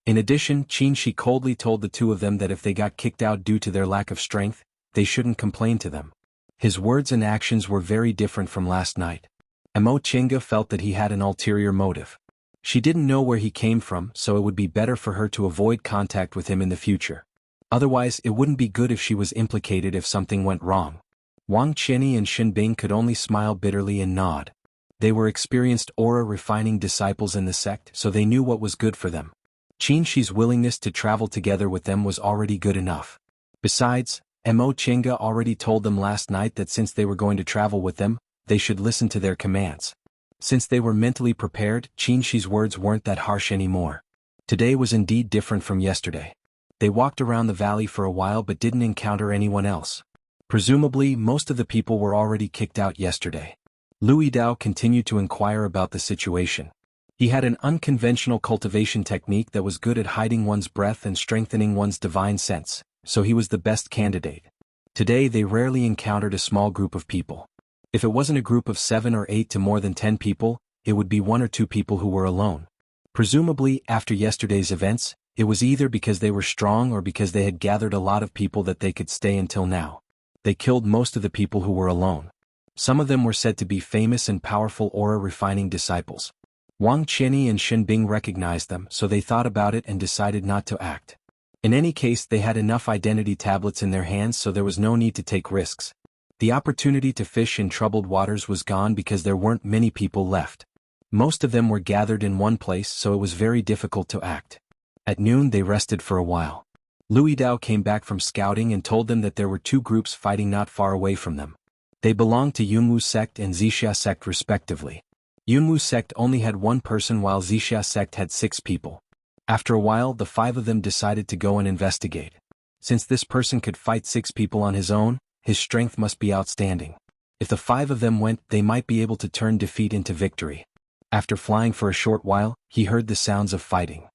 In addition, Qin, she coldly told the 2 of them that if they got kicked out due to their lack of strength, they shouldn't complain to them. His words and actions were very different from last night. Mo Chenga felt that he had an ulterior motive. She didn't know where he came from, so it would be better for her to avoid contact with him in the future. Otherwise, it wouldn't be good if she was implicated if something went wrong. Wang Qianyi and Shenbing could only smile bitterly and nod. They were experienced aura-refining disciples in the sect, so they knew what was good for them. Qin Shi's willingness to travel together with them was already good enough. Besides, Mo Chenga already told them last night that since they were going to travel with them, they should listen to their commands. Since they were mentally prepared, Qin Shi's words weren't that harsh anymore. Today was indeed different from yesterday. They walked around the valley for a while but didn't encounter anyone else. Presumably, most of the people were already kicked out yesterday. Louis Dao continued to inquire about the situation. He had an unconventional cultivation technique that was good at hiding one's breath and strengthening one's divine sense, so he was the best candidate. Today they rarely encountered a small group of people. If it wasn't a group of 7 or 8 to more than 10 people, it would be 1 or 2 people who were alone. Presumably, after yesterday's events, it was either because they were strong or because they had gathered a lot of people that they could stay until now. They killed most of the people who were alone. Some of them were said to be famous and powerful aura-refining disciples. Wang Qianyi and Shenbing recognized them, so they thought about it and decided not to act. In any case, they had enough identity tablets in their hands, so there was no need to take risks. The opportunity to fish in troubled waters was gone because there weren't many people left. Most of them were gathered in one place, so it was very difficult to act. At noon they rested for a while. Louis Dao came back from scouting and told them that there were 2 groups fighting not far away from them. They belonged to Yunwu sect and Zixia sect respectively. Yunwu sect only had 1 person while Zixia sect had 6 people. After a while the 5 of them decided to go and investigate. Since this person could fight 6 people on his own, his strength must be outstanding. If the 5 of them went, they might be able to turn defeat into victory. After flying for a short while, he heard the sounds of fighting.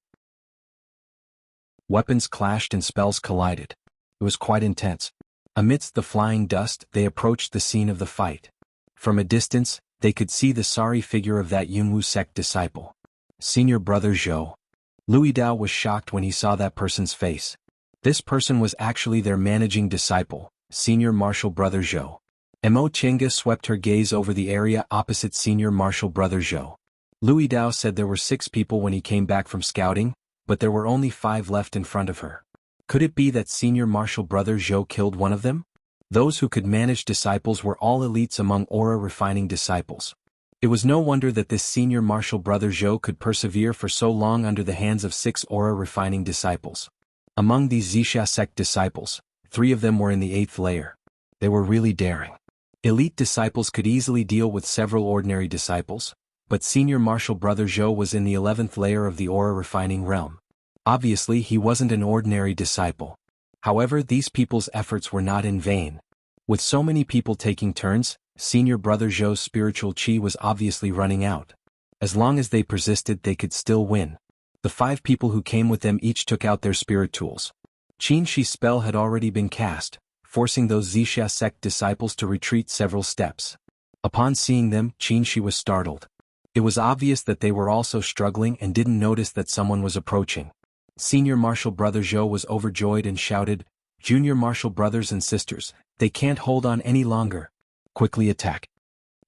Weapons clashed and spells collided. It was quite intense. Amidst the flying dust, they approached the scene of the fight. From a distance, they could see the sorry figure of that Yunwu sect disciple. Senior Brother Zhou. Louis Dao was shocked when he saw that person's face. This person was actually their managing disciple, Senior Martial Brother Zhou. Mo Chenga swept her gaze over the area opposite Senior Marshal Brother Zhou. Louis Dao said there were 6 people when he came back from scouting, but there were only 5 left in front of her. Could it be that Senior Marshal Brother Zhou killed one of them? Those who could manage disciples were all elites among aura-refining disciples. It was no wonder that this Senior Marshal Brother Zhou could persevere for so long under the hands of 6 aura-refining disciples. Among these Wuxia sect disciples, 3 of them were in the 8th layer. They were really daring. Elite disciples could easily deal with several ordinary disciples, but Senior Marshal Brother Zhou was in the 11th layer of the aura-refining realm. Obviously he wasn't an ordinary disciple. However, these people's efforts were not in vain. With so many people taking turns, Senior Brother Zhou's spiritual chi was obviously running out. As long as they persisted, they could still win. The 5 people who came with them each took out their spirit tools. Qin Shi's spell had already been cast, forcing those Wuxia sect disciples to retreat several steps. Upon seeing them, Qin Shi was startled. It was obvious that they were also struggling and didn't notice that someone was approaching. Senior Marshal Brother Zhou was overjoyed and shouted, "Junior Marshal brothers and sisters, they can't hold on any longer. Quickly attack."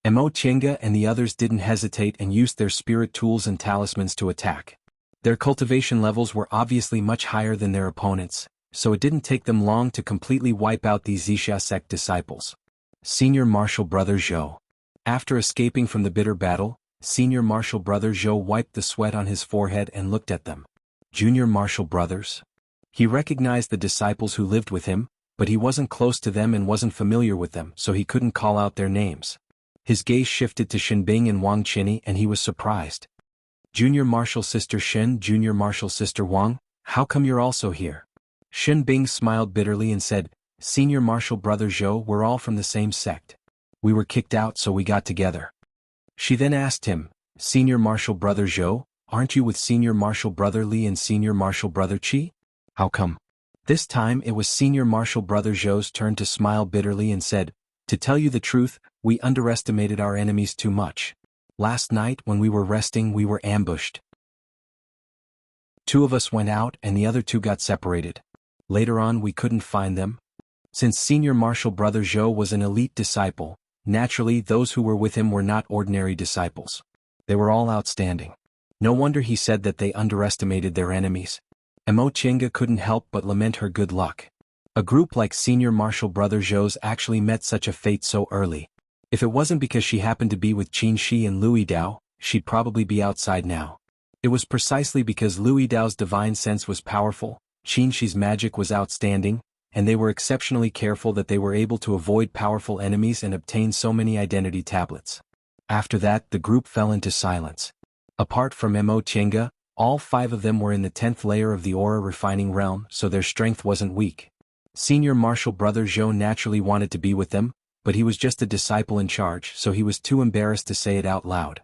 Mo Chenga and the others didn't hesitate and used their spirit tools and talismans to attack. Their cultivation levels were obviously much higher than their opponents, so it didn't take them long to completely wipe out these Wuxia sect disciples. Senior Marshal Brother Zhou. After escaping from the bitter battle, Senior Marshal Brother Zhou wiped the sweat on his forehead and looked at them. Junior Marshal brothers? He recognized the disciples who lived with him, but he wasn't close to them and wasn't familiar with them, so he couldn't call out their names. His gaze shifted to Shenbing and Wang Qinyi and he was surprised. Junior Marshal Sister Shen, Junior Marshal Sister Wang, how come you're also here? Shenbing smiled bitterly and said, Senior Marshal Brother Zhou, we're all from the same sect. We were kicked out so we got together. She then asked him, Senior Marshal Brother Zhou, aren't you with Senior Marshal Brother Li and Senior Marshal Brother Qi? How come? This time it was Senior Marshal Brother Zhou's turn to smile bitterly and said, to tell you the truth, we underestimated our enemies too much. Last night when we were resting we were ambushed. 2 of us went out and the other 2 got separated. Later on we couldn't find them. Since Senior Marshal Brother Zhou was an elite disciple, naturally those who were with him were not ordinary disciples. They were all outstanding. No wonder he said that they underestimated their enemies. Mo Chenga couldn't help but lament her good luck. A group like Senior Marshal Brother Zhou's actually met such a fate so early. If it wasn't because she happened to be with Qin Shi and Louis Dao, she'd probably be outside now. It was precisely because Louis Dao's divine sense was powerful, Qin Shi's magic was outstanding, and they were exceptionally careful that they were able to avoid powerful enemies and obtain so many identity tablets. After that the group fell into silence. Apart from Mo Chenga, all 5 of them were in the 10th layer of the aura refining realm, so their strength wasn't weak. Senior Marshal Brother Zhou naturally wanted to be with them, but he was just a disciple in charge, so he was too embarrassed to say it out loud.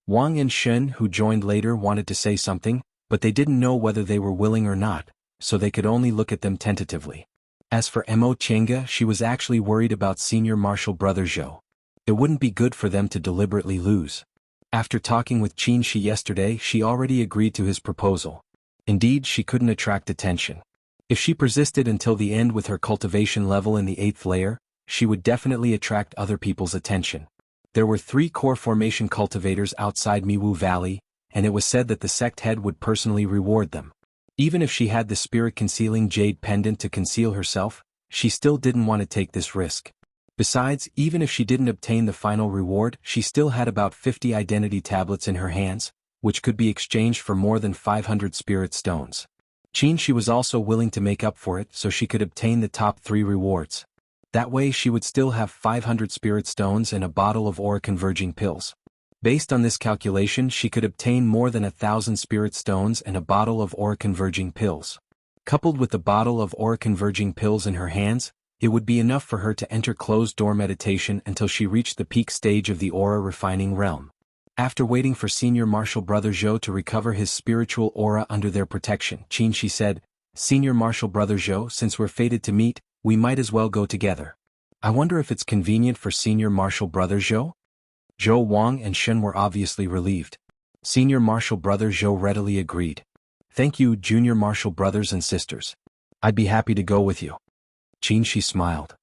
Wang and Shen, who joined later, wanted to say something, but they didn't know whether they were willing or not, so they could only look at them tentatively. As for Mo Chenga, she was actually worried about Senior Marshal Brother Zhou. It wouldn't be good for them to deliberately lose. After talking with Qin Shi yesterday, she already agreed to his proposal. Indeed, she couldn't attract attention. If she persisted until the end with her cultivation level in the 8th layer, she would definitely attract other people's attention. There were 3 core formation cultivators outside Miwu Valley, and it was said that the sect head would personally reward them. Even if she had the spirit-concealing Jade pendant to conceal herself, she still didn't want to take this risk. Besides, even if she didn't obtain the final reward, she still had about 50 identity tablets in her hands, which could be exchanged for more than 500 spirit stones. Qin Shi was also willing to make up for it so she could obtain the top 3 rewards. That way she would still have 500 spirit stones and a bottle of aura-converging pills. Based on this calculation, she could obtain more than 1,000 spirit stones and a bottle of aura-converging pills. Coupled with the bottle of aura-converging pills in her hands, it would be enough for her to enter closed-door meditation until she reached the peak stage of the aura-refining realm. After waiting for Senior Marshal Brother Zhou to recover his spiritual aura under their protection, Qin Shi said, Senior Marshal Brother Zhou, since we're fated to meet, we might as well go together. I wonder if it's convenient for Senior Marshal Brother Zhou? Zhou Wang and Shen were obviously relieved. Senior Marshal Brother Zhou readily agreed. Thank you, Junior Marshal brothers and sisters. I'd be happy to go with you. Qin Shi smiled.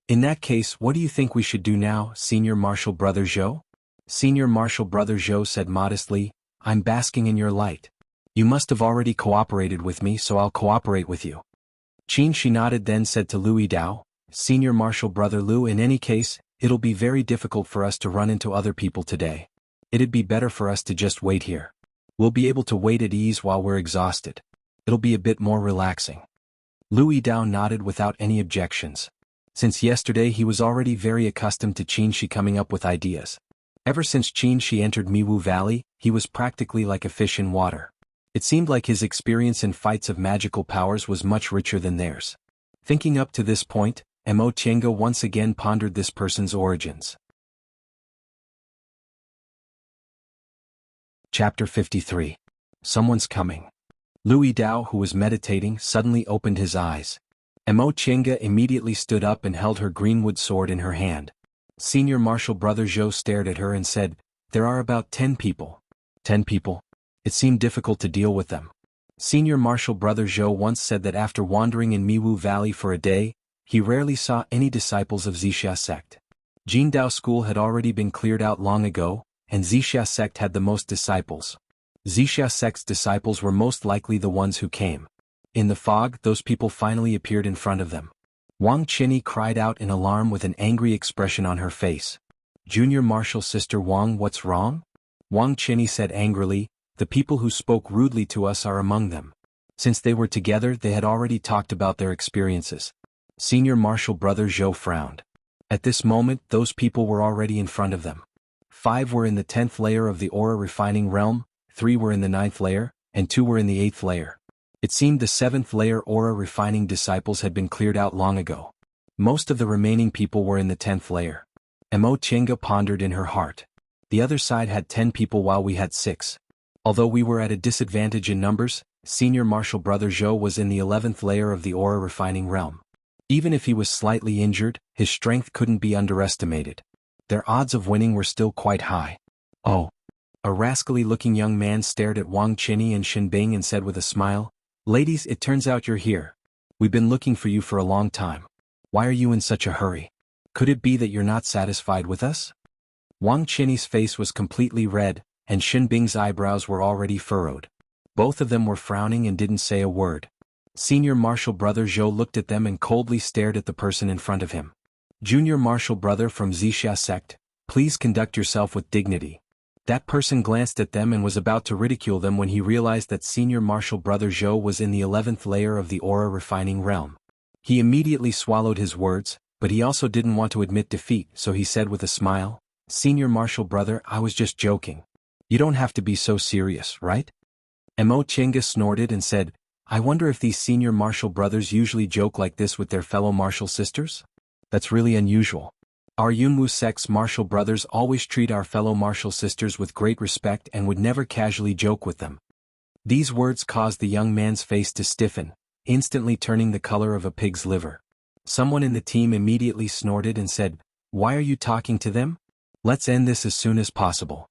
In that case, what do you think we should do now, Senior Marshal Brother Zhou? Senior Marshal Brother Zhou said modestly, I'm basking in your light. You must have already cooperated with me, so I'll cooperate with you. Qin Shi nodded, then said to Louis Dao, Senior Marshal Brother Liu, in any case, it'll be very difficult for us to run into other people today. It'd be better for us to just wait here. We'll be able to wait at ease while we're exhausted. It'll be a bit more relaxing. Louis Dao nodded without any objections. Since yesterday he was already very accustomed to Qin Shi coming up with ideas. Ever since Qin Shi entered Miwu Valley, he was practically like a fish in water. It seemed like his experience in fights of magical powers was much richer than theirs. Thinking up to this point, Mo Qiange once again pondered this person's origins. Chapter 53. Someone's coming. Louis Dao, who was meditating, suddenly opened his eyes. Mo Qiange immediately stood up and held her greenwood sword in her hand. Senior Marshal Brother Zhou stared at her and said, There are about 10 people. 10 people? It seemed difficult to deal with them. Senior Marshal Brother Zhou once said that after wandering in Miwu Valley for a day, he rarely saw any disciples of Wuxia sect. Jindao school had already been cleared out long ago, and Wuxia sect had the most disciples. Wuxia sect's disciples were most likely the ones who came. In the fog, those people finally appeared in front of them. Wang Qinyi cried out in alarm with an angry expression on her face. Junior Marshal Sister Wang, what's wrong? Wang Qinyi said angrily, The people who spoke rudely to us are among them. Since they were together, they had already talked about their experiences. Senior Marshal Brother Zhou frowned. At this moment, those people were already in front of them. 5 were in the 10th layer of the aura refining realm, 3 were in the 9th layer, and 2 were in the 8th layer. It seemed the 7th layer aura refining disciples had been cleared out long ago. Most of the remaining people were in the 10th layer. Mo Qiange pondered in her heart. The other side had 10 people while we had 6. Although we were at a disadvantage in numbers, Senior Marshal Brother Zhou was in the 11th layer of the aura refining realm. Even if he was slightly injured, his strength couldn't be underestimated. Their odds of winning were still quite high. Oh. A rascally-looking young man stared at Wang Qinyi and Shenbing and said with a smile, Ladies, it turns out you're here. We've been looking for you for a long time. Why are you in such a hurry? Could it be that you're not satisfied with us? Wang Qinyi's face was completely red, and Shenbing's eyebrows were already furrowed. Both of them were frowning and didn't say a word. Senior Marshal Brother Zhou looked at them and coldly stared at the person in front of him. Junior Marshal Brother from Wuxia sect, please conduct yourself with dignity. That person glanced at them and was about to ridicule them when he realized that Senior Marshal Brother Zhou was in the 11th layer of the aura refining realm. He immediately swallowed his words, but he also didn't want to admit defeat, so he said with a smile, Senior Marshal Brother, I was just joking. You don't have to be so serious, right? Mo Qiange snorted and said, I wonder if these Senior Marshal Brothers usually joke like this with their fellow Marshal Sisters? That's really unusual. Our Yunwu sect's Marshal Brothers always treat our fellow Marshal Sisters with great respect and would never casually joke with them. These words caused the young man's face to stiffen, instantly turning the color of a pig's liver. Someone in the team immediately snorted and said, Why are you talking to them? Let's end this as soon as possible.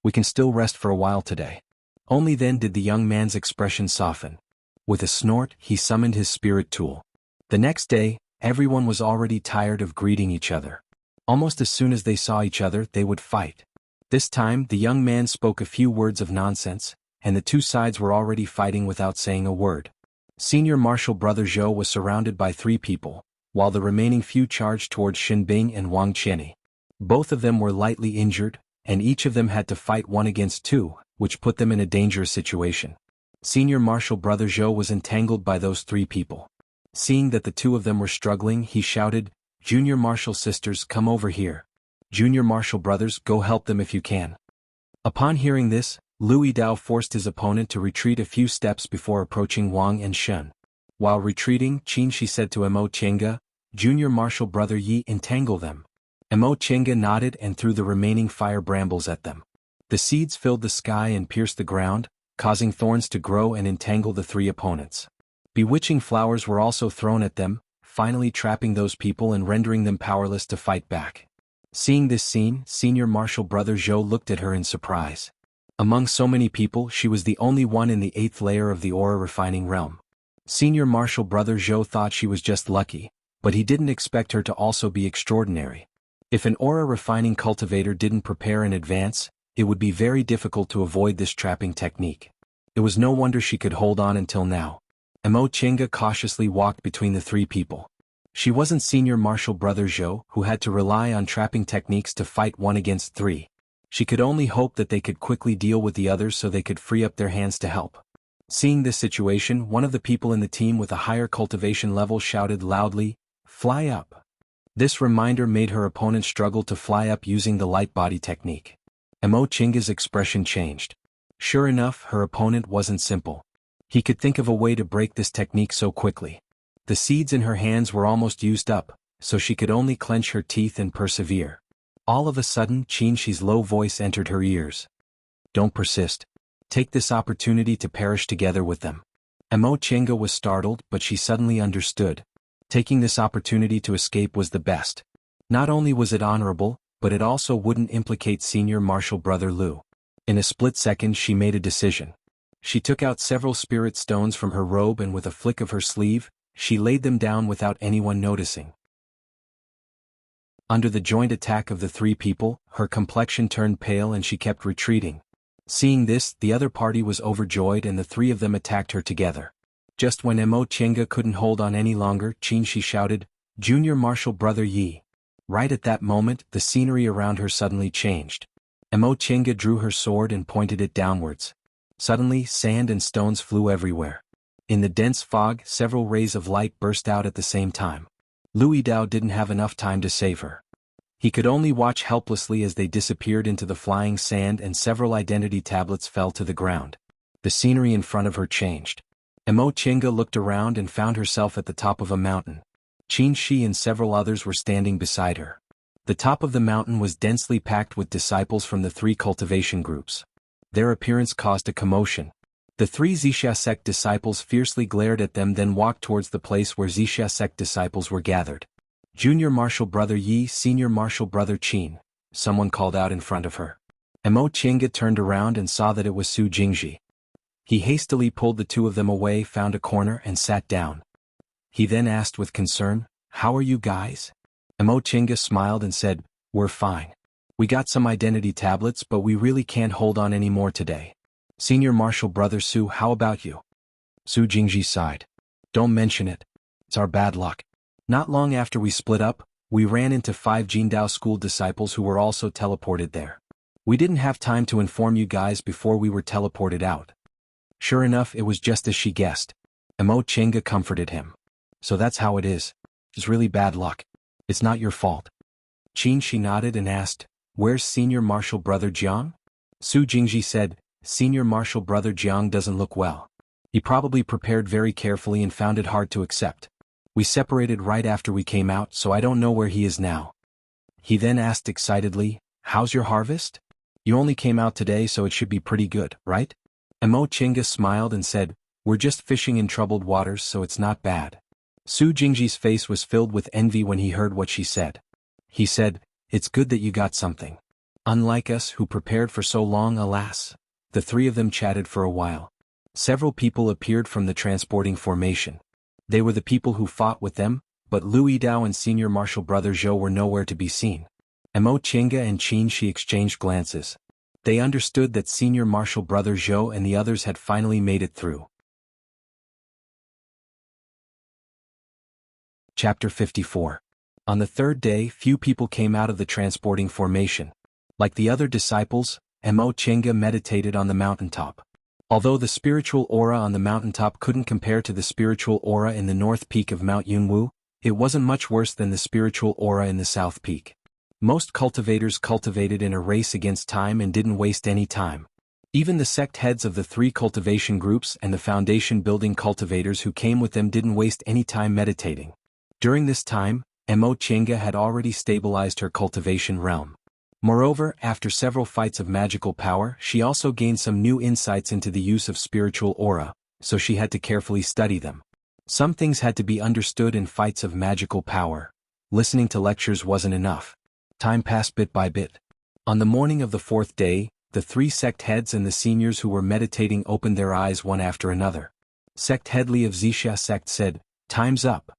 We can still rest for a while today. Only then did the young man's expression soften. With a snort, he summoned his spirit tool. The next day, everyone was already tired of greeting each other. Almost as soon as they saw each other, they would fight. This time, the young man spoke a few words of nonsense, and the two sides were already fighting without saying a word. Senior Marshal Brother Zhou was surrounded by 3 people, while the remaining few charged towards Shenbing and Wang Qinyi. Both of them were lightly injured, and each of them had to fight 1 against 2, which put them in a dangerous situation. Senior Marshal Brother Zhou was entangled by those 3 people. Seeing that the 2 of them were struggling, he shouted, Junior Marshal Sisters, come over here. Junior Marshal Brothers, go help them if you can. Upon hearing this, Louis Dao forced his opponent to retreat a few steps before approaching Wang and Shen. While retreating, Qin Shi said to Mo Qiange, Junior Marshal Brother Yi, entangle them. Mo Qiange nodded and threw the remaining fire brambles at them. The seeds filled the sky and pierced the ground, causing thorns to grow and entangle the 3 opponents. Bewitching flowers were also thrown at them, finally trapping those people and rendering them powerless to fight back. Seeing this scene, Senior Marshal Brother Zhou looked at her in surprise. Among so many people, she was the only one in the 8th layer of the aura refining realm. Senior Marshal Brother Zhou thought she was just lucky, But he didn't expect her to also be extraordinary. If an aura refining cultivator didn't prepare in advance, it would be very difficult to avoid this trapping technique. It was no wonder she could hold on until now. Mo Chinga cautiously walked between the three people. She wasn't Senior Marshal Brother Zhou, who had to rely on trapping techniques to fight 1 against 3. She could only hope that they could quickly deal with the others so they could free up their hands to help. Seeing this situation, one of the people in the team with a higher cultivation level shouted loudly, "Fly up!" This reminder made her opponent struggle to fly up using the light body technique. Mo Chinga's expression changed. Sure enough, her opponent wasn't simple. He could think of a way to break this technique so quickly. The seeds in her hands were almost used up, so she could only clench her teeth and persevere. All of a sudden, Qinshi's low voice entered her ears. "Don't persist. Take this opportunity to perish together with them." Mo Chinga was startled, but she suddenly understood. Taking this opportunity to escape was the best. Not only was it honorable, but it also wouldn't implicate Senior Marshal Brother Liu. In a split second she made a decision. She took out several spirit stones from her robe and with a flick of her sleeve, she laid them down without anyone noticing. Under the joint attack of the three people, her complexion turned pale and she kept retreating. Seeing this, the other party was overjoyed and the three of them attacked her together. Just when Mo Chinga couldn't hold on any longer, Qinshi shouted, "Junior Marshal Brother Yi." Right at that moment, the scenery around her suddenly changed. Mo Chinga drew her sword and pointed it downwards. Suddenly, sand and stones flew everywhere. In the dense fog, several rays of light burst out at the same time. Louis Dao didn't have enough time to save her. He could only watch helplessly as they disappeared into the flying sand and several identity tablets fell to the ground. The scenery in front of her changed. Mo Chinga looked around and found herself at the top of a mountain. Qinshi and several others were standing beside her. The top of the mountain was densely packed with disciples from the 3 cultivation groups. Their appearance caused a commotion. The 3 Zixia sect disciples fiercely glared at them, then walked towards the place where Zixia sect disciples were gathered. "Junior Marshal Brother Yi, Senior Marshal Brother Qin," someone called out in front of her. Mo Chinga turned around and saw that it was Su Jingji. He hastily pulled the 2 of them away, found a corner and sat down. He then asked with concern, "How are you guys?" Mo Chinga smiled and said, "We're fine. We got some identity tablets, but we really can't hold on any more today. Senior Marshal Brother Su, how about you?" Su Jingji sighed. "Don't mention it. It's our bad luck. Not long after we split up, we ran into 5 Jindao school disciples who were also teleported there. We didn't have time to inform you guys before we were teleported out." Sure enough, it was just as she guessed. Mo Chinga comforted him. "So that's how it is. It's really bad luck. It's not your fault." Qinshi nodded and asked, "Where's Senior Marshal Brother Jiang?" Su Jingji said, "Senior Marshal Brother Jiang doesn't look well. He probably prepared very carefully and found it hard to accept. We separated right after we came out, so I don't know where he is now." He then asked excitedly, "How's your harvest? You only came out today, so it should be pretty good, right?" Mo Chinga smiled and said, "We're just fishing in troubled waters, so it's not bad." Su Jingji's face was filled with envy when he heard what she said. He said, "It's good that you got something. Unlike us who prepared for so long, alas." The 3 of them chatted for a while. Several people appeared from the transporting formation. They were the people who fought with them, but Louis Dao and Senior Marshal Brother Zhou were nowhere to be seen. Mo Chinga and Qinshi exchanged glances. They understood that Senior Marshal Brother Zhou and the others had finally made it through. Chapter 54. On the 3rd day, few people came out of the transporting formation. Like the other disciples, Mo Chinga meditated on the mountaintop. Although the spiritual aura on the mountaintop couldn't compare to the spiritual aura in the north peak of Mount Yunwu, it wasn't much worse than the spiritual aura in the south peak. Most cultivators cultivated in a race against time and didn't waste any time. Even the sect heads of the 3 cultivation groups and the foundation building cultivators who came with them didn't waste any time meditating. During this time, Mo Chinga had already stabilized her cultivation realm. Moreover, after several fights of magical power, she also gained some new insights into the use of spiritual aura, so she had to carefully study them. Some things had to be understood in fights of magical power. Listening to lectures wasn't enough. Time passed bit by bit. On the morning of the 4th day, the 3 sect heads and the seniors who were meditating opened their eyes one after another. Sect head Li of Zixia sect said, "Time's up."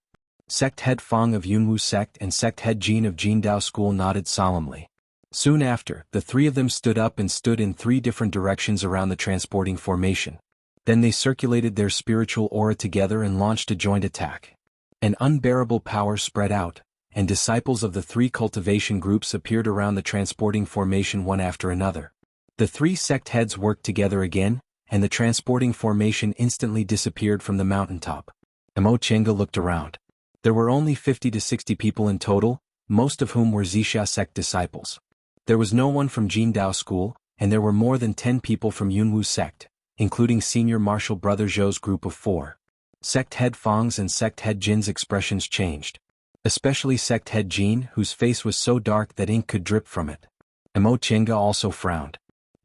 Sect Head Fang of Yunwu Sect and Sect Head Jin of Jindao School nodded solemnly. Soon after, the three of them stood up and stood in three different directions around the transporting formation. Then they circulated their spiritual aura together and launched a joint attack. An unbearable power spread out, and disciples of the three cultivation groups appeared around the transporting formation one after another. The three sect heads worked together again, and the transporting formation instantly disappeared from the mountaintop. Mo Chenga looked around. There were only 50 to 60 people in total, most of whom were Wuxia sect disciples. There was no one from Jindao School, and there were more than 10 people from Yunwu sect, including Senior Marshal Brother Zhou's group of 4. Sect Head Fang's and Sect Head Jin's expressions changed. Especially Sect Head Jin, whose face was so dark that ink could drip from it. Mo Chenga also frowned.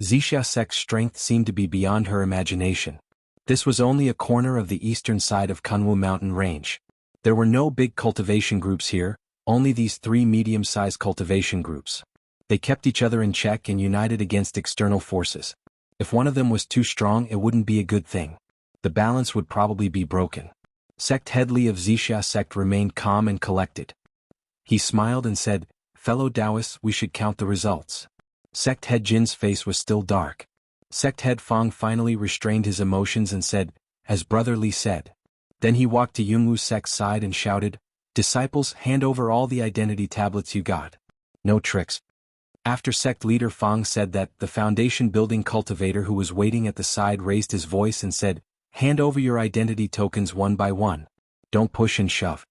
Wuxia sect's strength seemed to be beyond her imagination. This was only a corner of the eastern side of Kunwu mountain range. There were no big cultivation groups here, only these three medium-sized cultivation groups. They kept each other in check and united against external forces. If one of them was too strong, it wouldn't be a good thing. The balance would probably be broken. Sect Head Li of Wuxia sect remained calm and collected. He smiled and said, "Fellow Taoists, we should count the results." Sect Head Jin's face was still dark. Sect Head Fang finally restrained his emotions and said, "As Brother Li said." Then he walked to Yunwu sect's side and shouted, "Disciples, hand over all the identity tablets you got. No tricks." After sect leader Fang said that, the foundation building cultivator who was waiting at the side raised his voice and said, "Hand over your identity tokens one by one. Don't push and shove."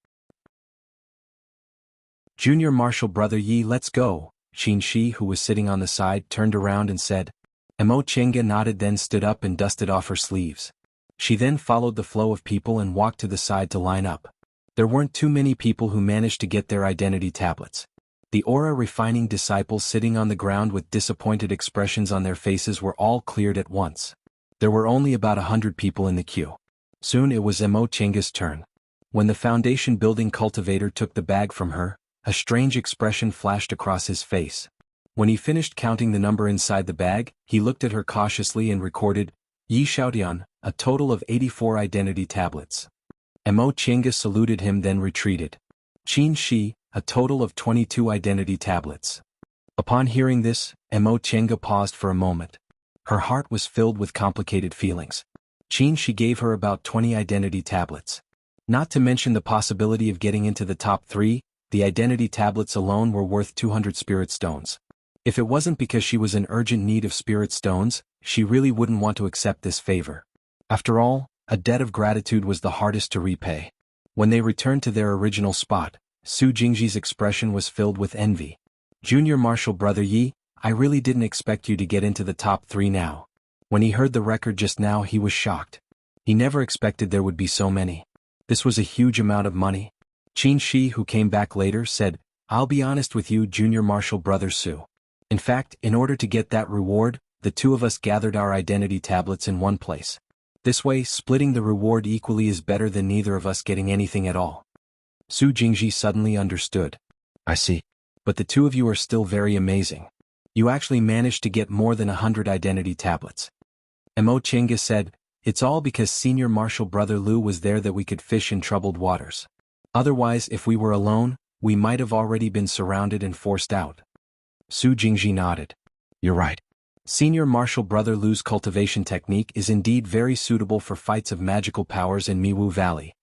Junior Marshal Brother Yi, let's go. Qin Shi, who was sitting on the side, turned around and said. Mo Chenga nodded, then stood up and dusted off her sleeves. She then followed the flow of people and walked to the side to line up. There weren't too many people who managed to get their identity tablets. The aura-refining disciples sitting on the ground with disappointed expressions on their faces were all cleared at once. There were only about 100 people in the queue. Soon it was Mo Chenga's turn. When the foundation building cultivator took the bag from her, a strange expression flashed across his face. When he finished counting the number inside the bag, he looked at her cautiously and recorded, Yi Xiaotian, a total of 84 identity tablets. Mo Chenga saluted him, then retreated. Qin Shi, a total of 22 identity tablets. Upon hearing this, Mo Chenga paused for a moment. Her heart was filled with complicated feelings. Qin Shi gave her about 20 identity tablets. Not to mention the possibility of getting into the top 3, the identity tablets alone were worth 200 spirit stones. If it wasn't because she was in urgent need of spirit stones, she really wouldn't want to accept this favor. After all, a debt of gratitude was the hardest to repay. When they returned to their original spot, Su Jingji's expression was filled with envy. Junior Marshal Brother Yi, I really didn't expect you to get into the top 3 now. When he heard the record just now, he was shocked. He never expected there would be so many. This was a huge amount of money. Qin Shi, who came back later, said, I'll be honest with you, Junior Marshal Brother Su. In fact, in order to get that reward, the two of us gathered our identity tablets in one place. This way, splitting the reward equally is better than neither of us getting anything at all. Su Jingji suddenly understood. I see. But the two of you are still very amazing. You actually managed to get more than 100 identity tablets. Mo Chenga said, It's all because Senior Marshal Brother Lu was there that we could fish in troubled waters. Otherwise, if we were alone, we might have already been surrounded and forced out. Su Jingji nodded. You're right. Senior Marshal Brother Lu's cultivation technique is indeed very suitable for fights of magical powers in Miwu Valley.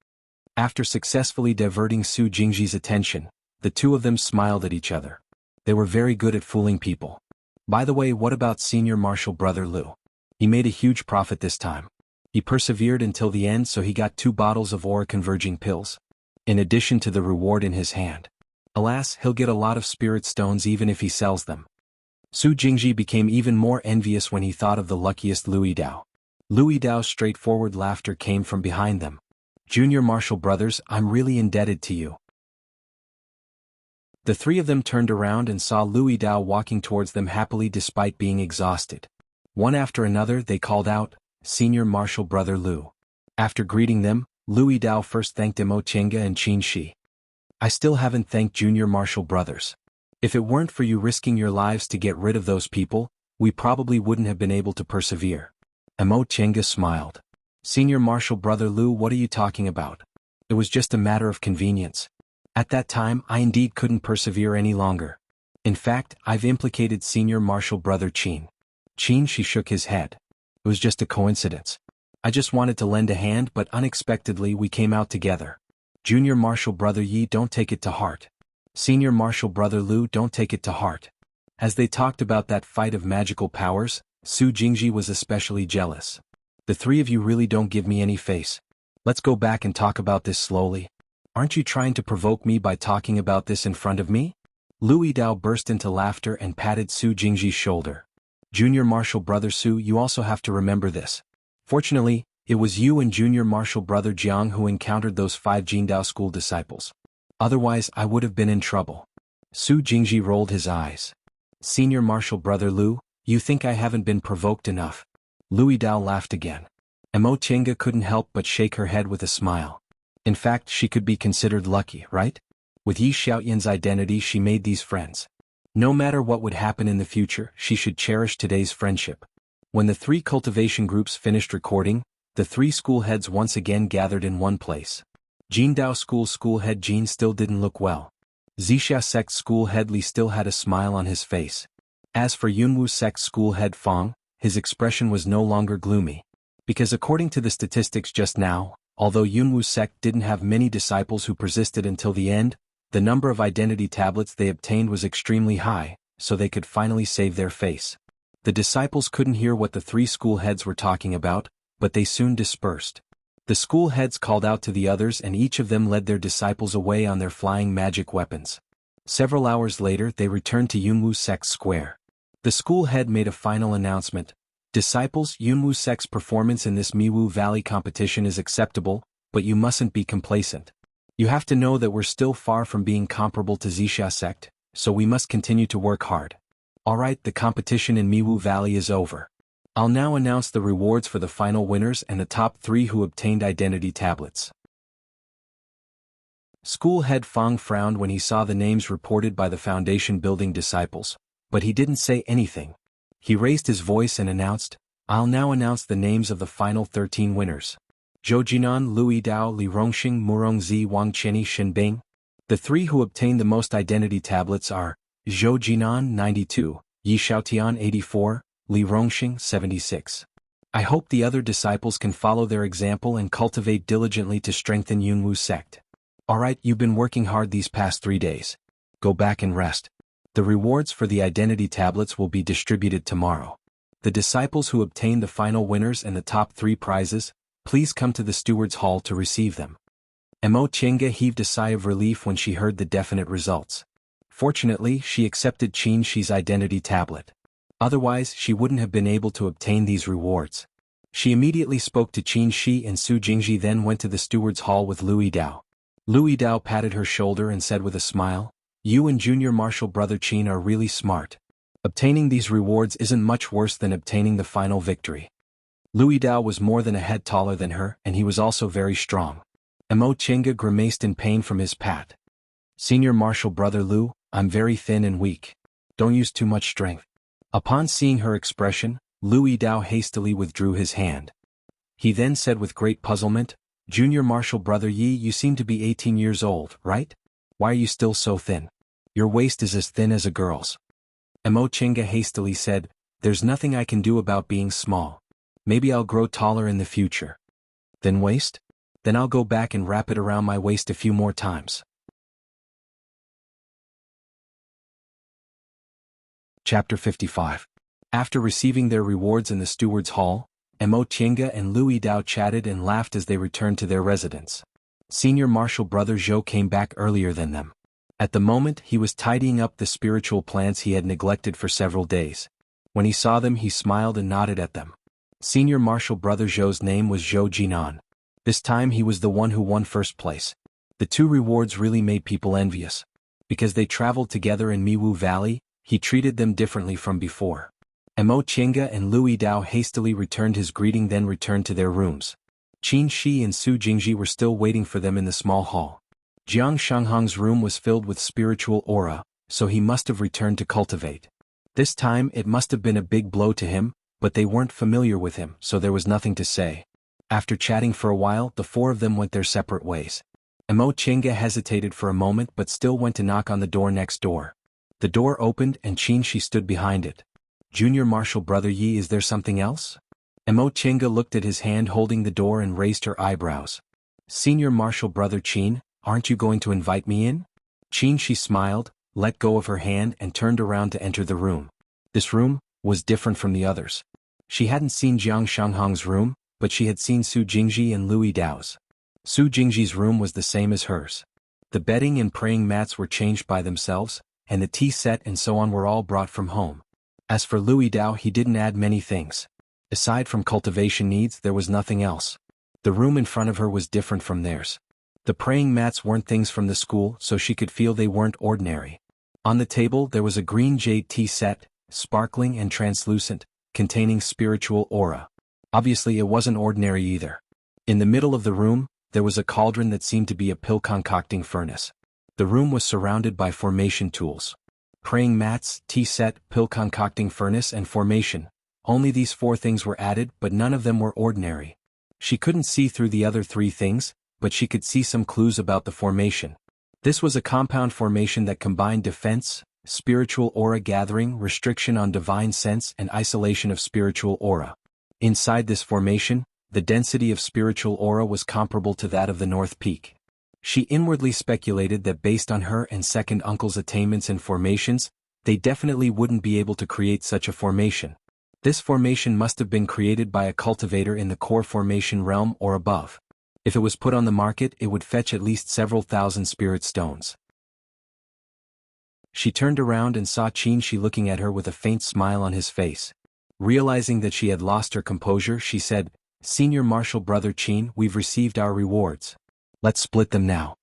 After successfully diverting Su Jingji's attention, the two of them smiled at each other. They were very good at fooling people. By the way, what about Senior Marshal Brother Lu? He made a huge profit this time. He persevered until the end, so he got 2 bottles of aura-converging pills, in addition to the reward in his hand. Alas, he'll get a lot of spirit stones even if he sells them. Su Jingji became even more envious when he thought of the luckiest Louis Dao. Louis Dao's straightforward laughter came from behind them. Junior Marshal Brothers, I'm really indebted to you. The three of them turned around and saw Louis Dao walking towards them happily despite being exhausted. One after another they called out, Senior Marshal Brother Lu. After greeting them, Louis Dao first thanked Mo Chenga and Qin Shi. I still haven't thanked Junior Marshal Brothers. If it weren't for you risking your lives to get rid of those people, we probably wouldn't have been able to persevere. Mo Chenga smiled. Senior Marshal Brother Lu, what are you talking about? It was just a matter of convenience. At that time I indeed couldn't persevere any longer. In fact, I've implicated senior marshal brother Qin. Qin, she shook his head. It was just a coincidence. I just wanted to lend a hand, but unexpectedly we came out together. Junior marshal brother Yi, don't take it to heart. Senior marshal brother Lu, don't take it to heart. As they talked about that fight of magical powers, Su Jingji was especially jealous. The three of you really don't give me any face. Let's go back and talk about this slowly. Aren't you trying to provoke me by talking about this in front of me? Lu Yidao burst into laughter and patted Su Jingji's shoulder. Junior marshal brother Su, you also have to remember this. Fortunately, it was you and junior marshal brother Jiang who encountered those 5 Jingdao school disciples. Otherwise I would have been in trouble. Su Jingji rolled his eyes. Senior marshal brother Lu, you think I haven't been provoked enough? Lu Yidao laughed again. Mo Chenga couldn't help but shake her head with a smile. In fact, she could be considered lucky, right? With Yi Xiaoyan's identity she made these friends. No matter what would happen in the future, she should cherish today's friendship. When the 3 cultivation groups finished recording, the 3 school heads once again gathered in one place. Jingdao school head Jin still didn't look well. Zixia sect school head Li still had a smile on his face. As for Yunwu sect school head Fang, his expression was no longer gloomy. Because according to the statistics just now, although Yunwu sect didn't have many disciples who persisted until the end, the number of identity tablets they obtained was extremely high, so they could finally save their face. The disciples couldn't hear what the 3 school heads were talking about, but they soon dispersed. The school heads called out to the others and each of them led their disciples away on their flying magic weapons. Several hours later they returned to Yunwu sect's square. The school head made a final announcement. Disciples, Yunwu sect's performance in this Miwu Valley competition is acceptable, but you mustn't be complacent. You have to know that we're still far from being comparable to Zixia sect, so we must continue to work hard. Alright, the competition in Miwu Valley is over. I'll now announce the rewards for the final winners and the top 3 who obtained identity tablets. School head Fang frowned when he saw the names reported by the foundation building disciples, but he didn't say anything. He raised his voice and announced, I'll now announce the names of the final 13 winners. Zhou Jinan, Lu Yidao, Li Rongxing, Murongzi, Wang Qianyi, Shenbing. The 3 who obtained the most identity tablets are Zhou Jinan 92, Yi Xiaotian 84, Li Rongxing 76. I hope the other disciples can follow their example and cultivate diligently to strengthen Yunwu sect. Alright, you've been working hard these past 3 days. Go back and rest. The rewards for the identity tablets will be distributed tomorrow. The disciples who obtained the final winners and the top 3 prizes, please come to the steward's hall to receive them. Mo Chenga heaved a sigh of relief when she heard the definite results. Fortunately, she accepted Qin Shi's identity tablet. Otherwise, she wouldn't have been able to obtain these rewards. She immediately spoke to Qin Shi and Su Jingji, then went to the steward's hall with Lu Yidao. Lu Yidao patted her shoulder and said with a smile, You and junior marshal brother Qin are really smart. Obtaining these rewards isn't much worse than obtaining the final victory. Lu Yidao was more than a head taller than her, and he was also very strong. Mo Chenga grimaced in pain from his pat. Senior marshal brother Lu, I'm very thin and weak. Don't use too much strength. Upon seeing her expression, Lu Yidao hastily withdrew his hand. He then said with great puzzlement, Junior marshal brother Yi, you seem to be 18 years old, right? Why are you still so thin? Your waist is as thin as a girl's. Mo Chenga hastily said, There's nothing I can do about being small. Maybe I'll grow taller in the future. Then waist? Then I'll go back and wrap it around my waist a few more times. Chapter 55. After receiving their rewards in the steward's hall, Mo Chenga and Lu Yidao chatted and laughed as they returned to their residence. Senior marshal brother Zhou came back earlier than them. At the moment, he was tidying up the spiritual plants he had neglected for several days. When he saw them, he smiled and nodded at them. Senior marshal brother Zhou's name was Zhou Jinan. This time he was the one who won first place. The 2 rewards really made people envious. Because they traveled together in Miwu Valley, he treated them differently from before. Mo Chenga and Lu Yidao hastily returned his greeting, then returned to their rooms. Qin Shi and Su Jingji were still waiting for them in the small hall. Jiang Shanghang's room was filled with spiritual aura, so he must have returned to cultivate. This time it must have been a big blow to him, but they weren't familiar with him, so there was nothing to say. After chatting for a while, the 4 of them went their separate ways. Emo Chenga hesitated for a moment but still went to knock on the door next door. The door opened and Qin stood behind it. Junior Marshal Brother Yi, is there something else? Emo Chenga looked at his hand holding the door and raised her eyebrows. Senior Marshal Brother Qin, aren't you going to invite me in? She smiled, let go of her hand and turned around to enter the room. This room was different from the others. She hadn't seen Jiang Shanghong's room, but she had seen Su Jingji and Louis Dao's. Su Jingji's room was the same as hers. The bedding and praying mats were changed by themselves, and the tea set and so on were all brought from home. As for Louis Dao, he didn't add many things. Aside from cultivation needs, there was nothing else. The room in front of her was different from theirs. The praying mats weren't things from the school, so she could feel they weren't ordinary. On the table there was a green jade tea set, sparkling and translucent, containing spiritual aura. Obviously it wasn't ordinary either. In the middle of the room, there was a cauldron that seemed to be a pill-concocting furnace. The room was surrounded by formation tools. Praying mats, tea set, pill-concocting furnace and formation. Only these 4 things were added, but none of them were ordinary. She couldn't see through the other 3 things, but she could see some clues about the formation. This was a compound formation that combined defense, spiritual aura gathering, restriction on divine sense and isolation of spiritual aura. Inside this formation, the density of spiritual aura was comparable to that of the North Peak. She inwardly speculated that based on her and second uncle's attainments and formations, they definitely wouldn't be able to create such a formation. This formation must have been created by a cultivator in the core formation realm or above. If it was put on the market, it would fetch at least several thousand spirit stones. She turned around and saw Qin looking at her with a faint smile on his face. Realizing that she had lost her composure, she said, "Senior Marshal Brother Qin, we've received our rewards. Let's split them now."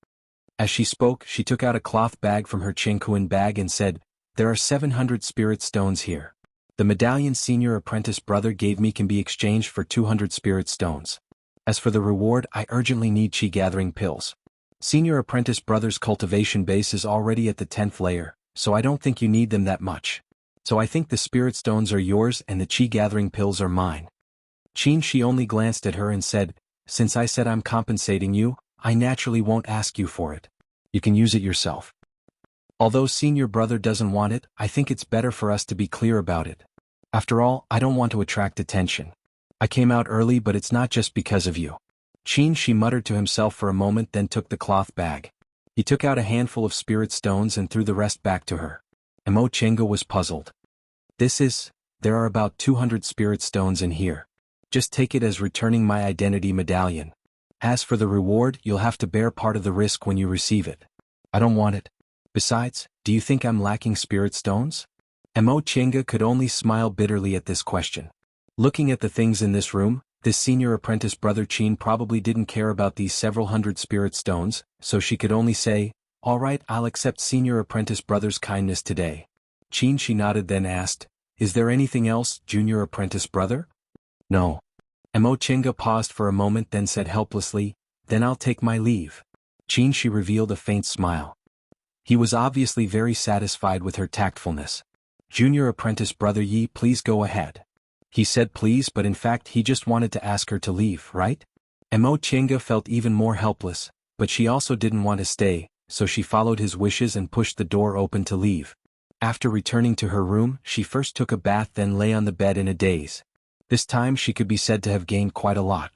As she spoke, she took out a cloth bag from her Qingkuan bag and said, "There are 700 spirit stones here. The medallion Senior Apprentice Brother gave me can be exchanged for 200 spirit stones. As for the reward, I urgently need Qi gathering pills. Senior Apprentice Brother's cultivation base is already at the 10th layer, so I don't think you need them that much. So I think the spirit stones are yours and the Qi gathering pills are mine." She only glanced at her and said, "Since I said I'm compensating you, I naturally won't ask you for it. You can use it yourself. Although Senior Brother doesn't want it, I think it's better for us to be clear about it. After all, I don't want to attract attention. I came out early, but it's not just because of you." She muttered to himself for a moment, then took the cloth bag. He took out a handful of spirit stones and threw the rest back to her. Emo Chenga was puzzled. There are about 200 spirit stones in here. Just take it as returning my identity medallion. As for the reward, you'll have to bear part of the risk when you receive it. I don't want it. Besides, do you think I'm lacking spirit stones? Emo Chenga could only smile bitterly at this question. Looking at the things in this room, this Senior Apprentice Brother Qin probably didn't care about these several hundred spirit stones, so she could only say, "All right, I'll accept Senior Apprentice Brother's kindness today." She nodded, then asked, "Is there anything else, Junior Apprentice Brother?" "No." Emo Chenga paused for a moment, then said helplessly, "Then I'll take my leave." She revealed a faint smile. He was obviously very satisfied with her tactfulness. "Junior Apprentice Brother Yi, please go ahead." He said please, but in fact he just wanted to ask her to leave, right? Emo Chenga felt even more helpless, but she also didn't want to stay, so she followed his wishes and pushed the door open to leave. After returning to her room, she first took a bath, then lay on the bed in a daze. This time she could be said to have gained quite a lot.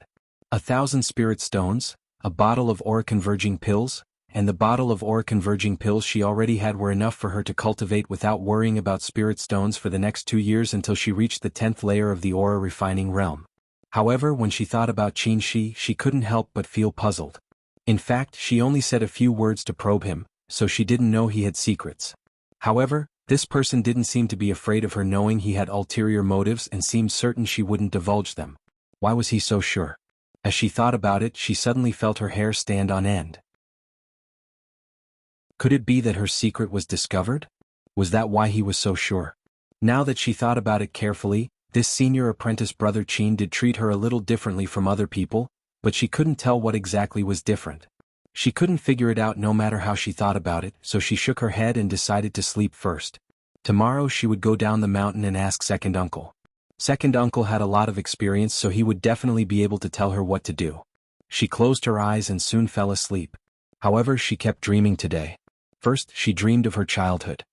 1,000 spirit stones, a bottle of aura converging pills, and the bottle of aura converging pills she already had were enough for her to cultivate without worrying about spirit stones for the next 2 years until she reached the 10th layer of the aura refining realm. However, when she thought about Qin she couldn't help but feel puzzled. In fact, she only said a few words to probe him, so she didn't know he had secrets. However, this person didn't seem to be afraid of her knowing he had ulterior motives and seemed certain she wouldn't divulge them. Why was he so sure? As she thought about it, she suddenly felt her hair stand on end. Could it be that her secret was discovered? Was that why he was so sure? Now that she thought about it carefully, this Senior Apprentice Brother Qin did treat her a little differently from other people, but she couldn't tell what exactly was different. She couldn't figure it out no matter how she thought about it, so she shook her head and decided to sleep first. Tomorrow she would go down the mountain and ask Second Uncle. Second Uncle had a lot of experience, so he would definitely be able to tell her what to do. She closed her eyes and soon fell asleep. However, she kept dreaming today. First, she dreamed of her childhood.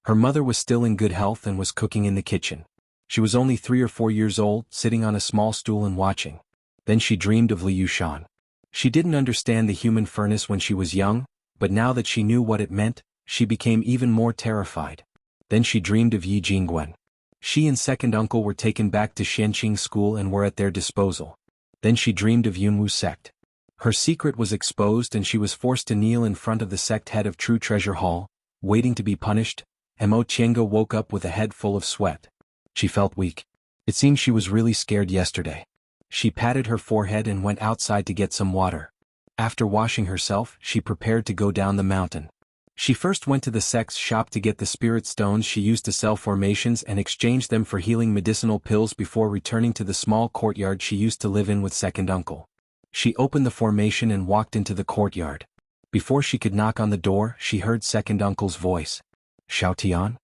Her mother was still in good health and was cooking in the kitchen. She was only 3 or 4 years old, sitting on a small stool and watching. Then she dreamed of Liu Shan. She didn't understand the human furnace when she was young, but now that she knew what it meant, she became even more terrified. Then she dreamed of Yi Jingguan. She and second uncle were taken back to Shenqing school and were at their disposal. Then she dreamed of Yunwu sect. Her secret was exposed and she was forced to kneel in front of the sect head of True Treasure Hall, waiting to be punished. Mo Qianga woke up with a head full of sweat. She felt weak. It seemed she was really scared yesterday. She patted her forehead and went outside to get some water. After washing herself, she prepared to go down the mountain. She first went to the sect's shop to get the spirit stones she used to sell formations and exchange them for healing medicinal pills before returning to the small courtyard she used to live in with second uncle. She opened the formation and walked into the courtyard. Before she could knock on the door, she heard second uncle's voice. Xiao Tian?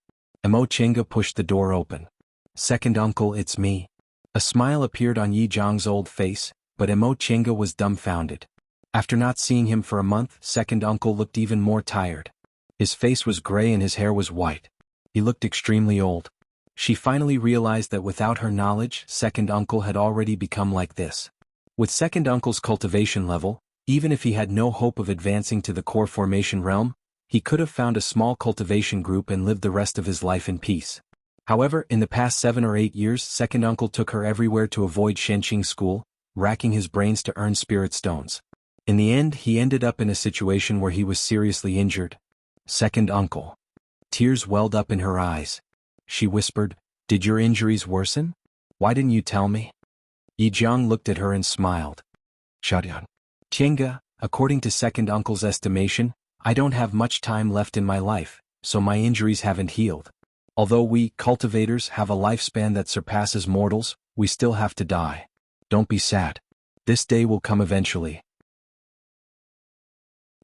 Mo Qianga pushed the door open. Second uncle, it's me. A smile appeared on Yi Zhang's old face, but Mo Qianga was dumbfounded. After not seeing him for a month, second uncle looked even more tired. His face was gray and his hair was white. He looked extremely old. She finally realized that without her knowledge, second uncle had already become like this. With second uncle's cultivation level, even if he had no hope of advancing to the core formation realm, he could have found a small cultivation group and lived the rest of his life in peace. However, in the past 7 or 8 years, second uncle took her everywhere to avoid Shenqing school, racking his brains to earn spirit stones. In the end, he ended up in a situation where he was seriously injured. Second uncle. Tears welled up in her eyes. She whispered, "Did your injuries worsen? Why didn't you tell me?" Yi Jiang looked at her and smiled. Xiaodian. Qianga, according to second uncle's estimation, I don't have much time left in my life, so my injuries haven't healed. Although we, cultivators, have a lifespan that surpasses mortals, we still have to die. Don't be sad. This day will come eventually.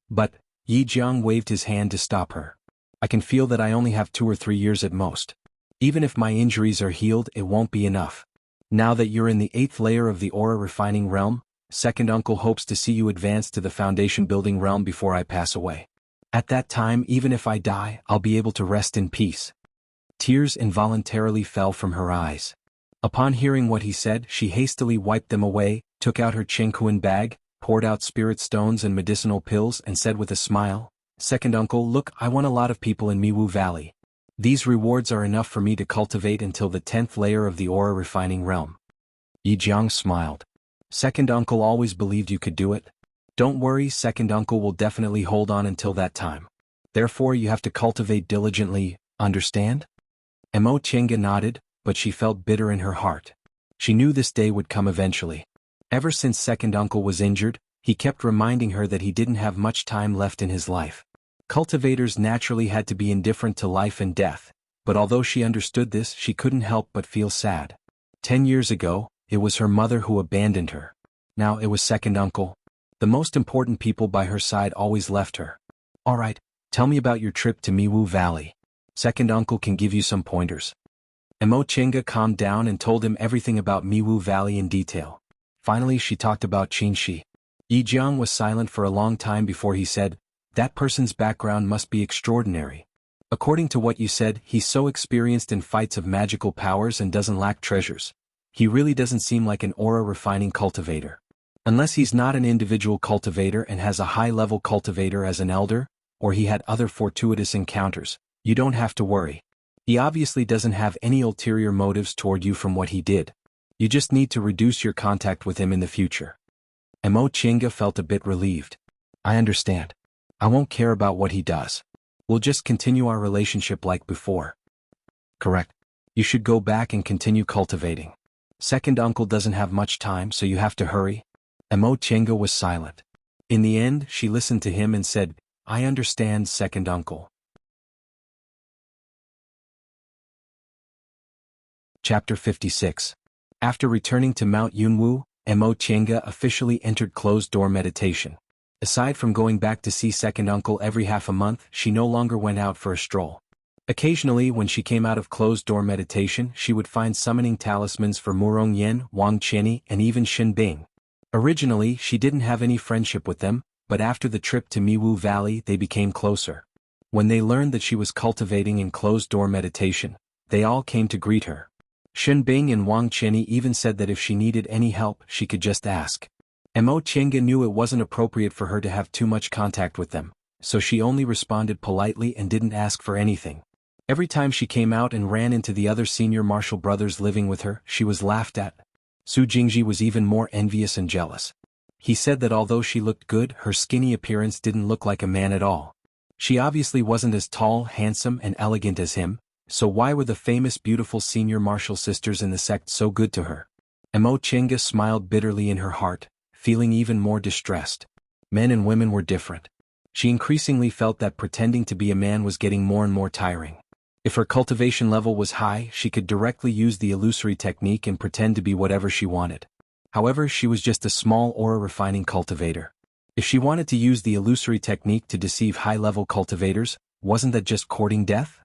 But, Yi Jiang waved his hand to stop her. I can feel that I only have 2 or 3 years at most. Even if my injuries are healed, it won't be enough. Now that you're in the 8th layer of the aura refining realm, second uncle hopes to see you advance to the foundation building realm before I pass away. At that time, even if I die, I'll be able to rest in peace. Tears involuntarily fell from her eyes. Upon hearing what he said, she hastily wiped them away, took out her Chengkuan bag, poured out spirit stones and medicinal pills and said with a smile, "Second uncle, look, I won a lot of people in Miwu Valley. These rewards are enough for me to cultivate until the 10th layer of the aura refining realm." Yi Jiang smiled. Second uncle always believed you could do it. Don't worry, second uncle will definitely hold on until that time. Therefore you have to cultivate diligently, understand? Mo Qianga nodded, but she felt bitter in her heart. She knew this day would come eventually. Ever since second uncle was injured, he kept reminding her that he didn't have much time left in his life. Cultivators naturally had to be indifferent to life and death, but although she understood this, she couldn't help but feel sad. 10 years ago, it was her mother who abandoned her. Now it was second uncle. The most important people by her side always left her. Alright, tell me about your trip to Miwu Valley. Second uncle can give you some pointers. Mo Qianga calmed down and told him everything about Miwu Valley in detail. Finally she talked about Qinshi. Yi Jiang was silent for a long time before he said, "That person's background must be extraordinary. According to what you said, he's so experienced in fights of magical powers and doesn't lack treasures. He really doesn't seem like an aura refining cultivator. Unless he's not an individual cultivator and has a high-level cultivator as an elder, or he had other fortuitous encounters, you don't have to worry. He obviously doesn't have any ulterior motives toward you from what he did. You just need to reduce your contact with him in the future." Mo Qianga felt a bit relieved. "I understand. I won't care about what he does. We'll just continue our relationship like before." "Correct. You should go back and continue cultivating. Second uncle doesn't have much time, so you have to hurry." Mo Qianga was silent. In the end, she listened to him and said, "I understand, second uncle." Chapter 56. After returning to Mount Yunwu, Mo Qianga officially entered closed-door meditation. Aside from going back to see second uncle every half a month, she no longer went out for a stroll. Occasionally, when she came out of closed-door meditation, she would find summoning talismans for Murong Yan, Wang Qianni, and even Shin Bing. Originally, she didn't have any friendship with them, but after the trip to Miwu Valley they became closer. When they learned that she was cultivating in closed-door meditation, they all came to greet her. Shenbing and Wang Qianyi even said that if she needed any help she could just ask. Mo Chenga knew it wasn't appropriate for her to have too much contact with them, so she only responded politely and didn't ask for anything. Every time she came out and ran into the other senior martial brothers living with her, she was laughed at. Su Jingji was even more envious and jealous. He said that although she looked good, her skinny appearance didn't look like a man at all. She obviously wasn't as tall, handsome, and elegant as him, so why were the famous beautiful senior martial sisters in the sect so good to her? Mo Chenga smiled bitterly in her heart, feeling even more distressed. Men and women were different. She increasingly felt that pretending to be a man was getting more and more tiring. If her cultivation level was high, she could directly use the illusory technique and pretend to be whatever she wanted. However, she was just a small aura refining cultivator. If she wanted to use the illusory technique to deceive high-level cultivators, wasn't that just courting death?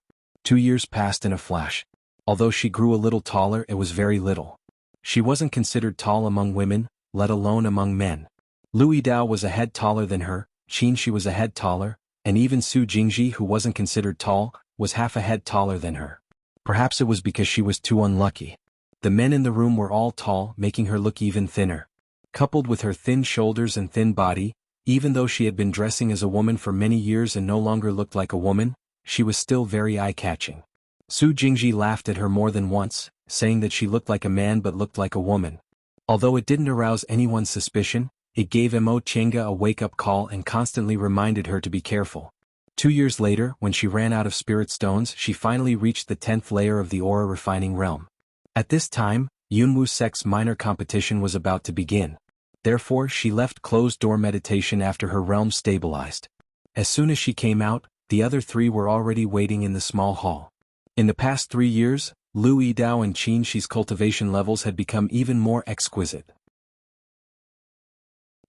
2 years passed in a flash. Although she grew a little taller, it was very little. She wasn't considered tall among women, let alone among men. Lu Yidao was a head taller than her, Qin Shi was a head taller, and even Su Jingji, who wasn't considered tall, was half a head taller than her. Perhaps it was because she was too unlucky. The men in the room were all tall, making her look even thinner. Coupled with her thin shoulders and thin body, even though she had been dressing as a woman for many years and no longer looked like a woman, she was still very eye-catching. Su Jingji laughed at her more than once, saying that she looked like a man but looked like a woman. Although it didn't arouse anyone's suspicion, it gave Mo Chenga a wake-up call and constantly reminded her to be careful. 2 years later, when she ran out of spirit stones, she finally reached the 10th layer of the aura refining realm. At this time, Yunwu sect's minor competition was about to begin. Therefore, she left closed-door meditation after her realm stabilized. As soon as she came out, the other 3 were already waiting in the small hall. In the past 3 years, Lu Yidao and Qin Shi's cultivation levels had become even more exquisite.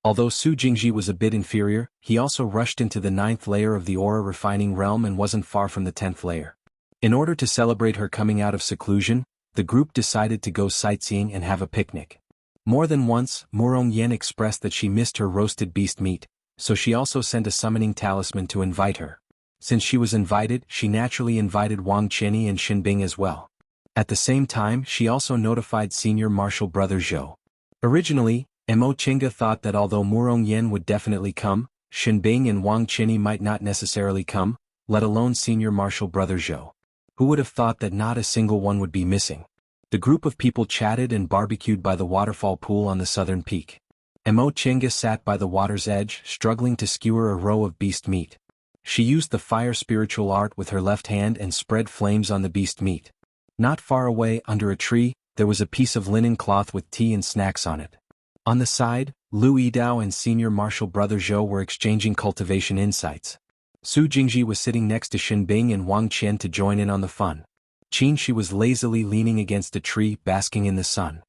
Although Su Jingji was a bit inferior, he also rushed into the 9th layer of the aura refining realm and wasn't far from the 10th layer. In order to celebrate her coming out of seclusion, the group decided to go sightseeing and have a picnic. More than once, Murong Yen expressed that she missed her roasted beast meat, so she also sent a summoning talisman to invite her. Since she was invited, she naturally invited Wang Qianyi and Shenbing as well. At the same time, she also notified senior martial brother Zhou. Originally, Mo Chenga thought that although Murong Yen would definitely come, Shenbing and Wang Qianyi might not necessarily come, let alone senior martial brother Zhou. Who would have thought that not a single one would be missing? The group of people chatted and barbecued by the waterfall pool on the southern peak. Mo Chenga sat by the water's edge, struggling to skewer a row of beast meat. She used the fire spiritual art with her left hand and spread flames on the beast meat. Not far away, under a tree, there was a piece of linen cloth with tea and snacks on it. On the side, Lu Yidao and senior martial brother Zhou were exchanging cultivation insights. Su Jingji was sitting next to Shenbing and Wang Qian to join in on the fun. Qin Shi was lazily leaning against a tree, basking in the sun.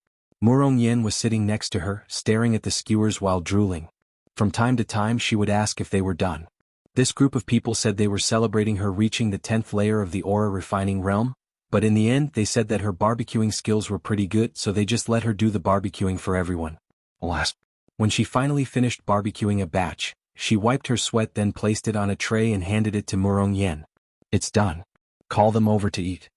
Murong Yen was sitting next to her, staring at the skewers while drooling. From time to time she would ask if they were done. This group of people said they were celebrating her reaching the 10th layer of the aura refining realm, but in the end they said that her barbecuing skills were pretty good, so they just let her do the barbecuing for everyone. Alas. When she finally finished barbecuing a batch, she wiped her sweat, then placed it on a tray and handed it to Murong Yen. "It's done. Call them over to eat."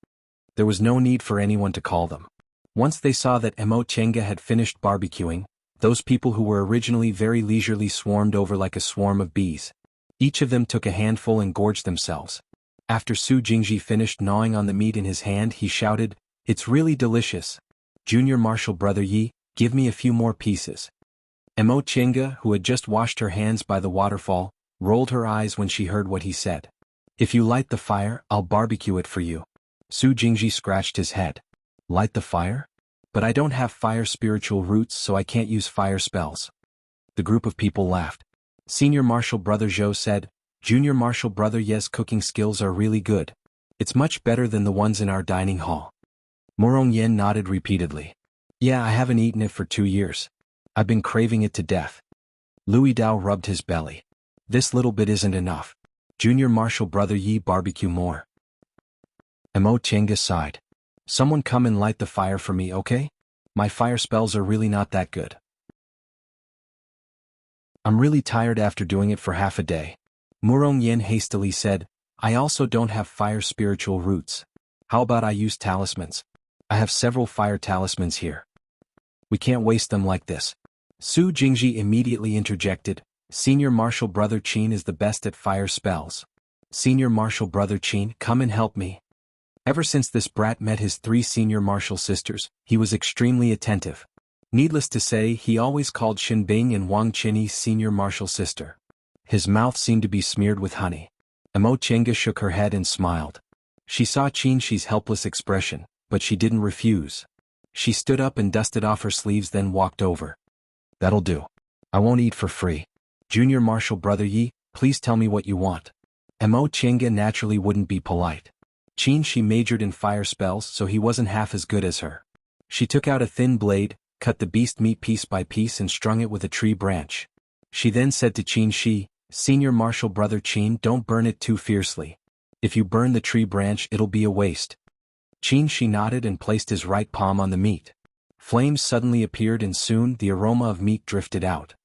There was no need for anyone to call them. Once they saw that Mo Chenga had finished barbecuing, those people who were originally very leisurely swarmed over like a swarm of bees. Each of them took a handful and gorged themselves. After Su Jingji finished gnawing on the meat in his hand, he shouted, "It's really delicious. Junior martial brother Yi, give me a few more pieces." Mo Chenga, who had just washed her hands by the waterfall, rolled her eyes when she heard what he said. "If you light the fire, I'll barbecue it for you." Su Jingji scratched his head. "Light the fire? But I don't have fire spiritual roots, so I can't use fire spells." The group of people laughed. Senior martial brother Zhou said, "Junior martial brother Ye's cooking skills are really good. It's much better than the ones in our dining hall." Murong Yen nodded repeatedly. "Yeah, I haven't eaten it for 2 years. I've been craving it to death." Lu Yidao rubbed his belly. "This little bit isn't enough. Junior martial brother Yi, barbecue more." Mo Chenga sighed. "Someone come and light the fire for me, okay? My fire spells are really not that good." I'm really tired after doing it for half a day. Murong Yen hastily said, I also don't have fire spiritual roots. How about I use talismans? I have several fire talismans here. We can't waste them like this. Su Jingji immediately interjected, Senior Martial Brother Qin is the best at fire spells. Senior Martial Brother Qin, come and help me. Ever since this brat met his 3 senior martial sisters, he was extremely attentive. Needless to say, he always called Xinbing and Wang Qinyi's senior martial sister. His mouth seemed to be smeared with honey. Mo Chenga shook her head and smiled. She saw Qin Shi's helpless expression, but she didn't refuse. She stood up and dusted off her sleeves, then walked over. That'll do. I won't eat for free. Junior Martial Brother Yi, please tell me what you want. Mo Chenga naturally wouldn't be polite. Qin Shi majored in fire spells, so he wasn't half as good as her. She took out a thin blade, cut the beast meat piece by piece and strung it with a tree branch. She then said to Qin Shi, Senior Martial Brother Qin, don't burn it too fiercely. If you burn the tree branch, it'll be a waste. Qin Shi nodded and placed his right palm on the meat. Flames suddenly appeared and soon the aroma of meat drifted out.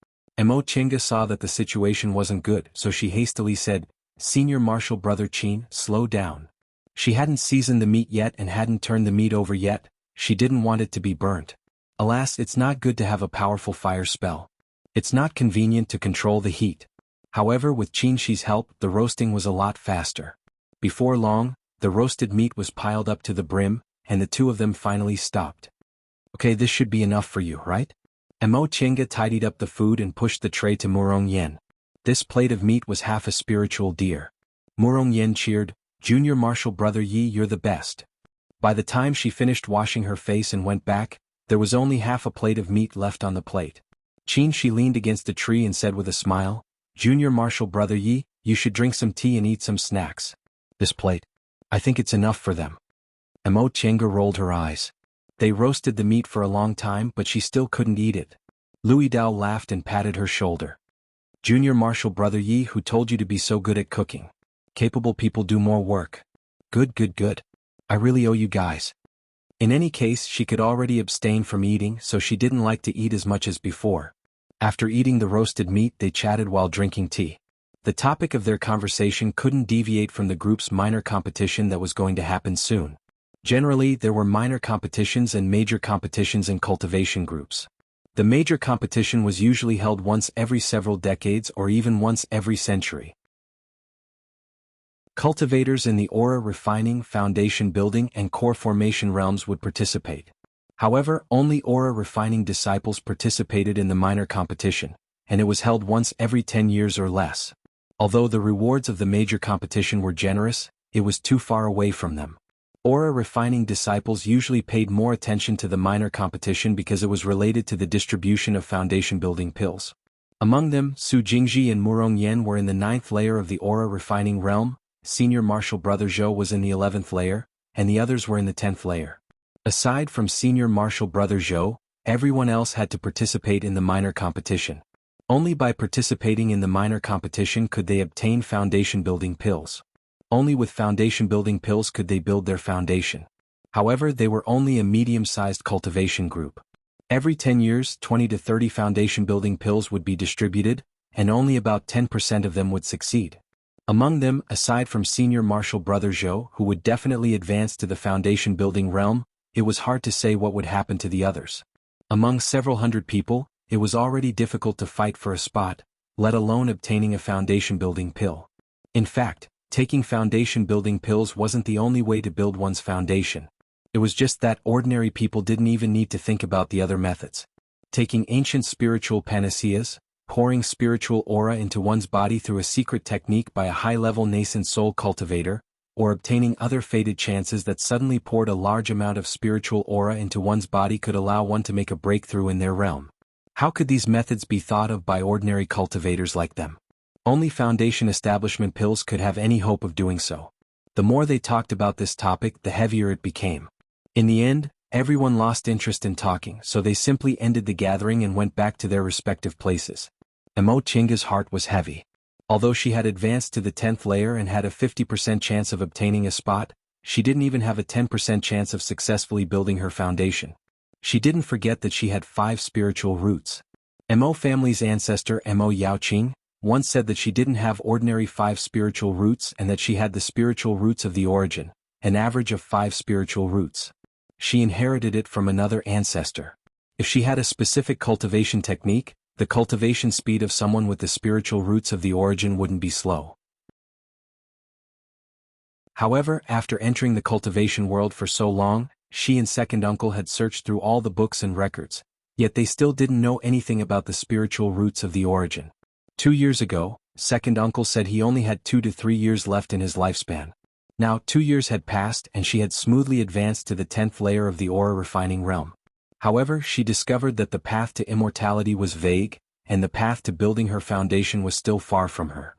Mo Chenga saw that the situation wasn't good, so she hastily said, Senior Martial Brother Qin, slow down. She hadn't seasoned the meat yet and hadn't turned the meat over yet. She didn't want it to be burnt. Alas, it's not good to have a powerful fire spell. It's not convenient to control the heat. However, with Qin Shi's help, the roasting was a lot faster. Before long, the roasted meat was piled up to the brim, and the two of them finally stopped. Okay, this should be enough for you, right? Mo Chenga tidied up the food and pushed the tray to Murong Yen. This plate of meat was half a spiritual deer. Murong Yen cheered, Junior Martial Brother Yi, you're the best. By the time she finished washing her face and went back, there was only half a plate of meat left on the plate. Qin Shi leaned against a tree and said with a smile, Junior Martial Brother Yi, you should drink some tea and eat some snacks. This plate, I think it's enough for them. Mo Chenga rolled her eyes. They roasted the meat for a long time, but she still couldn't eat it. Louis Dao laughed and patted her shoulder. Junior Martial Brother Yi, who told you to be so good at cooking? Capable people do more work. Good, good, good. I really owe you guys. In any case, she could already abstain from eating, so she didn't like to eat as much as before. After eating the roasted meat, they chatted while drinking tea. The topic of their conversation couldn't deviate from the group's minor competition that was going to happen soon. Generally, there were minor competitions and major competitions in cultivation groups. The major competition was usually held once every several decades or even once every century. Cultivators in the aura refining, foundation building, and core formation realms would participate. However, only aura refining disciples participated in the minor competition, and it was held once every 10 years or less. Although the rewards of the major competition were generous, it was too far away from them. Aura refining disciples usually paid more attention to the minor competition because it was related to the distribution of foundation building pills. Among them, Su Jingji and Murong Yen were in the 9th layer of the aura refining realm, Senior Martial Brother Zhou was in the 11th layer, and the others were in the 10th layer. Aside from Senior Martial Brother Zhou, everyone else had to participate in the minor competition. Only by participating in the minor competition could they obtain foundation building pills. Only with foundation building pills could they build their foundation. However, they were only a medium-sized cultivation group. Every 10 years, 20 to 30 foundation building pills would be distributed, and only about 10% of them would succeed. Among them, aside from Senior Martial Brother Zhou, who would definitely advance to the foundation building realm, it was hard to say what would happen to the others. Among several hundred people, it was already difficult to fight for a spot, let alone obtaining a foundation building pill. In fact, taking foundation building pills wasn't the only way to build one's foundation. It was just that ordinary people didn't even need to think about the other methods. Taking ancient spiritual panaceas, pouring spiritual aura into one's body through a secret technique by a high-level nascent soul cultivator, or obtaining other fated chances that suddenly poured a large amount of spiritual aura into one's body could allow one to make a breakthrough in their realm. How could these methods be thought of by ordinary cultivators like them? Only foundation establishment pills could have any hope of doing so. The more they talked about this topic, the heavier it became. In the end, everyone lost interest in talking, so they simply ended the gathering and went back to their respective places. Mo Chenga's heart was heavy. Although she had advanced to the 10th layer and had a 50% chance of obtaining a spot, she didn't even have a 10% chance of successfully building her foundation. She didn't forget that she had 5 spiritual roots. Mo family's ancestor Mo Yaoqing once said that she didn't have ordinary 5 spiritual roots and that she had the spiritual roots of the origin, an average of 5 spiritual roots. She inherited it from another ancestor. If she had a specific cultivation technique, the cultivation speed of someone with the spiritual roots of the origin wouldn't be slow. However, after entering the cultivation world for so long, she and second uncle had searched through all the books and records, yet they still didn't know anything about the spiritual roots of the origin. 2 years ago, second uncle said he only had 2 to 3 years left in his lifespan. Now 2 years had passed and she had smoothly advanced to the 10th layer of the aura refining realm. However, she discovered that the path to immortality was vague, and the path to building her foundation was still far from her.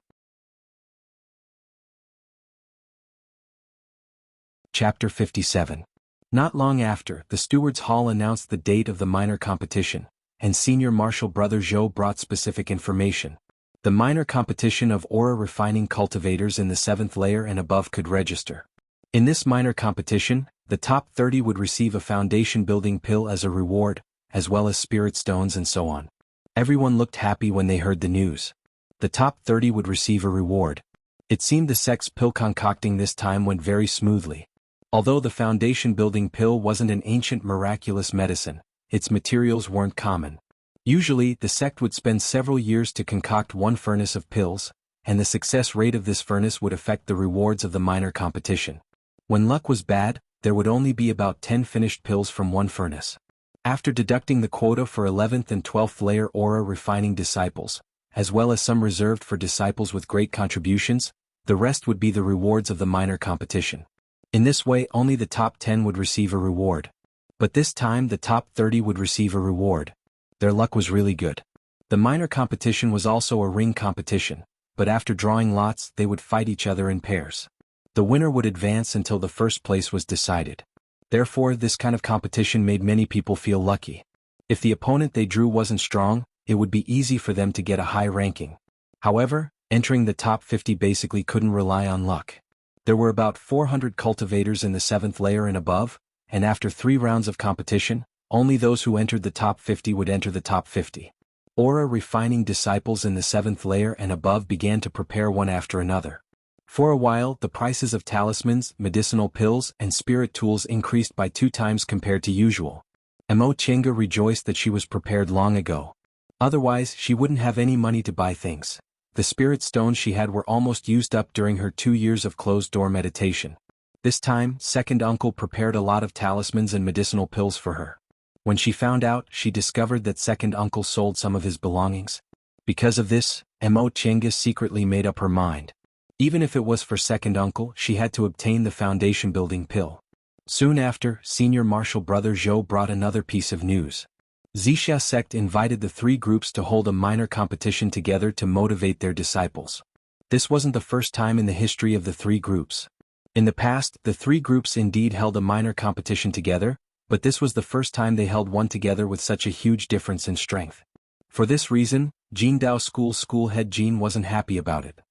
Chapter 57. Not long after, the Stewards' Hall announced the date of the minor competition, and Senior Marshal Brother Zhou brought specific information. The minor competition of aura refining cultivators in the 7th layer and above could register. In this minor competition, the top 30 would receive a foundation building pill as a reward, as well as spirit stones and so on. Everyone looked happy when they heard the news. The top 30 would receive a reward. It seemed the sex pill concocting this time went very smoothly. Although the foundation building pill wasn't an ancient miraculous medicine, its materials weren't common. Usually, the sect would spend several years to concoct one furnace of pills, and the success rate of this furnace would affect the rewards of the minor competition. When luck was bad, there would only be about 10 finished pills from one furnace. After deducting the quota for 11th and 12th layer aura refining disciples, as well as some reserved for disciples with great contributions, the rest would be the rewards of the minor competition. In this way, only the top 10 would receive a reward. But this time the top 30 would receive a reward. Their luck was really good. The minor competition was also a ring competition, but after drawing lots they would fight each other in pairs. The winner would advance until the first place was decided. Therefore, this kind of competition made many people feel lucky. If the opponent they drew wasn't strong, it would be easy for them to get a high ranking. However, entering the top 50 basically couldn't rely on luck. There were about 400 cultivators in the 7th layer and above, and after 3 rounds of competition, only those who entered the top 50 would enter the top 50. Aura refining disciples in the 7th layer and above began to prepare one after another. For a while, the prices of talismans, medicinal pills, and spirit tools increased by 2 times compared to usual. Mo Chenga rejoiced that she was prepared long ago. Otherwise, she wouldn't have any money to buy things. The spirit stones she had were almost used up during her 2 years of closed-door meditation. This time, second uncle prepared a lot of talismans and medicinal pills for her. When she found out, she discovered that second uncle sold some of his belongings. Because of this, Mo Chenga secretly made up her mind. Even if it was for second uncle, she had to obtain the foundation building pill. Soon after, Senior Marshal Brother Zhou brought another piece of news. Wuxia sect invited the 3 groups to hold a minor competition together to motivate their disciples. This wasn't the first time in the history of the 3 groups. In the past, the 3 groups indeed held a minor competition together, but this was the first time they held one together with such a huge difference in strength. For this reason, Jingdao School head Jin wasn't happy about it.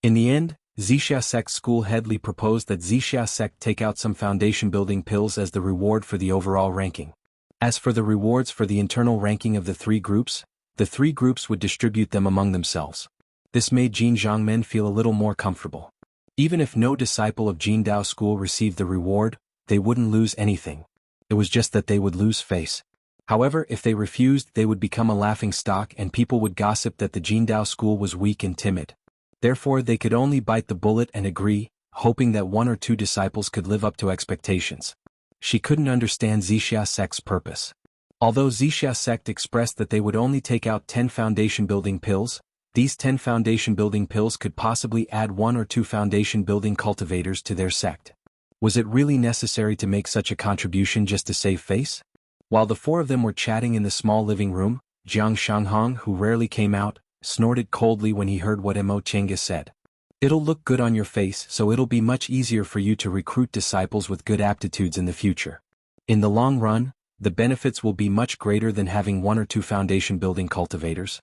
In the end, Wuxia sect school head Li proposed that Wuxia sect take out some foundation building pills as the reward for the overall ranking. As for the rewards for the internal ranking of the 3 groups, the 3 groups would distribute them among themselves. This made Jin Zhangmen feel a little more comfortable. Even if no disciple of Jingdao School received the reward, they wouldn't lose anything. It was just that they would lose face. However, if they refused, they would become a laughing stock and people would gossip that the Jingdao School was weak and timid. Therefore, they could only bite the bullet and agree, hoping that 1 or 2 disciples could live up to expectations. She couldn't understand Wuxia sect's purpose. Although Wuxia sect expressed that they would only take out 10 foundation building pills, these 10 foundation building pills could possibly add 1 or 2 foundation building cultivators to their sect. Was it really necessary to make such a contribution just to save face? While the 4 of them were chatting in the small living room, Jiang Shanghong, who rarely came out, snorted coldly when he heard what Mo Chenga said. It'll look good on your face, so it'll be much easier for you to recruit disciples with good aptitudes in the future. In the long run, the benefits will be much greater than having 1 or 2 foundation building cultivators.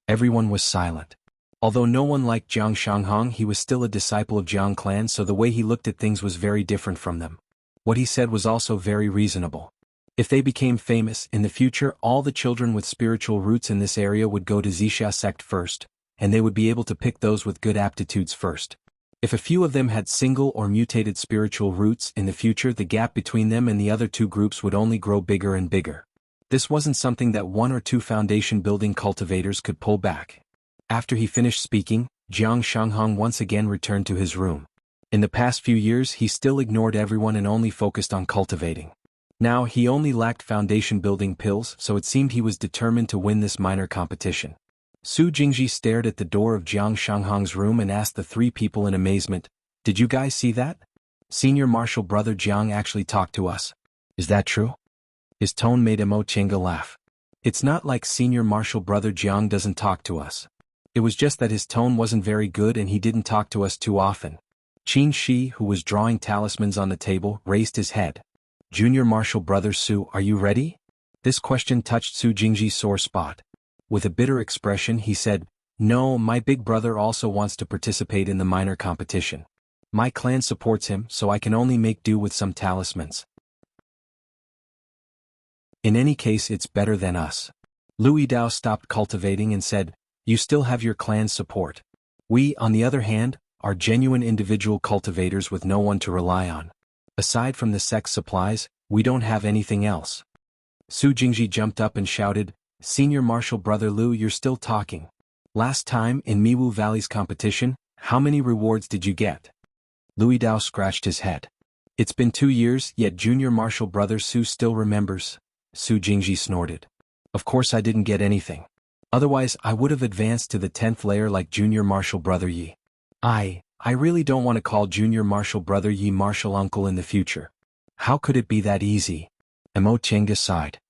Everyone was silent. Although no one liked Jiang Shanghong, he was still a disciple of Jiang clan, so the way he looked at things was very different from them. What he said was also very reasonable. If they became famous, in the future all the children with spiritual roots in this area would go to Zixia sect first, and they would be able to pick those with good aptitudes first. If a few of them had single or mutated spiritual roots in the future, the gap between them and the other two groups would only grow bigger and bigger. This wasn't something that one or two foundation building cultivators could pull back. After he finished speaking, Jiang Shanghong once again returned to his room. In the past few years he still ignored everyone and only focused on cultivating. Now he only lacked foundation building pills, so it seemed he was determined to win this minor competition. Su Jingji stared at the door of Jiang Shanghong's room and asked the three people in amazement, "Did you guys see that? Senior Marshal Brother Jiang actually talked to us. Is that true?" His tone made Mo Chenga laugh. "It's not like Senior Marshal Brother Jiang doesn't talk to us. It was just that his tone wasn't very good and he didn't talk to us too often." Qin Shi, who was drawing talismans on the table, raised his head. "Junior Marshal Brother Su, are you ready?" This question touched Su Jingji's sore spot. With a bitter expression he said, "No, my big brother also wants to participate in the minor competition. My clan supports him, so I can only make do with some talismans. In any case, it's better than us." Lu Yidao stopped cultivating and said, "You still have your clan's support. We, on the other hand, are genuine individual cultivators with no one to rely on. Aside from the sect's supplies, we don't have anything else." Su Jingji jumped up and shouted, "Senior Marshal Brother Lu, you're still talking. Last time, in Miwu Valley's competition, how many rewards did you get?" Lu Yidao scratched his head. "It's been 2 years, yet Junior Marshal Brother Su still remembers." Su Jingji snorted. "Of course I didn't get anything. Otherwise I would have advanced to the 10th layer like Junior Marshal Brother Yi. I really don't want to call Junior Marshal Brother Yi Marshal Uncle in the future. How could it be that easy?" Mo Chenga sighed.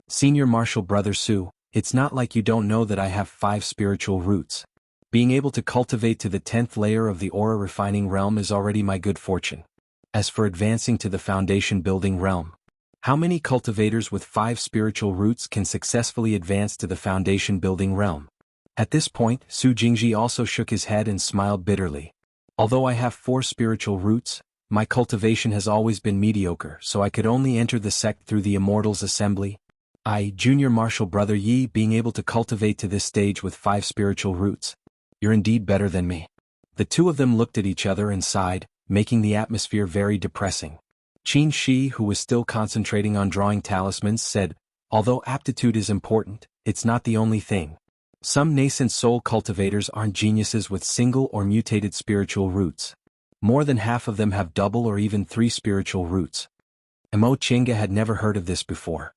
"Senior Marshal Brother Su, it's not like you don't know that I have 5 spiritual roots. Being able to cultivate to the 10th layer of the aura refining realm is already my good fortune. As for advancing to the foundation building realm, how many cultivators with 5 spiritual roots can successfully advance to the foundation building realm?" At this point, Su Jingji also shook his head and smiled bitterly. "Although I have 4 spiritual roots, my cultivation has always been mediocre, so I could only enter the sect through the Immortals Assembly. Junior Marshal Brother Yi, being able to cultivate to this stage with 5 spiritual roots. You're indeed better than me." The two of them looked at each other and sighed, making the atmosphere very depressing. Qin Shi, who was still concentrating on drawing talismans, said, "Although aptitude is important, it's not the only thing. Some nascent soul cultivators aren't geniuses with single or mutated spiritual roots. More than half of them have double or even 3 spiritual roots." Mo Chenga had never heard of this before.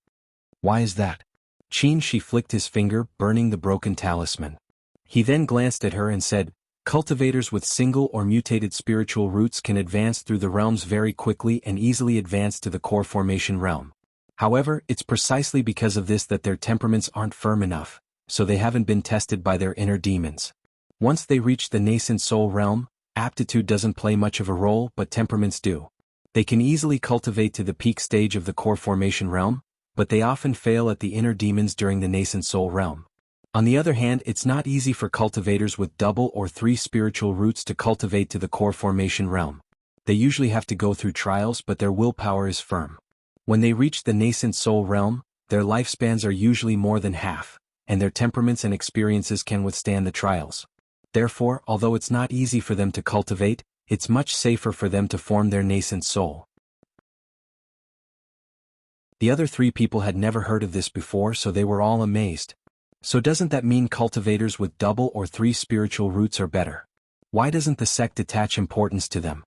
"Why is that?" Qin Shi flicked his finger, burning the broken talisman. He then glanced at her and said, "Cultivators with single or mutated spiritual roots can advance through the realms very quickly and easily advance to the core formation realm. However, it's precisely because of this that their temperaments aren't firm enough, so they haven't been tested by their inner demons. Once they reach the nascent soul realm, aptitude doesn't play much of a role, but temperaments do. They can easily cultivate to the peak stage of the core formation realm, but they often fail at the inner demons during the nascent soul realm. On the other hand, it's not easy for cultivators with double or 3 spiritual roots to cultivate to the core formation realm. They usually have to go through trials, but their willpower is firm. When they reach the nascent soul realm, their lifespans are usually more than half, and their temperaments and experiences can withstand the trials. Therefore, although it's not easy for them to cultivate, it's much safer for them to form their nascent soul." The other 3 people had never heard of this before, so they were all amazed. "So doesn't that mean cultivators with double or 3 spiritual roots are better? Why doesn't the sect attach importance to them?"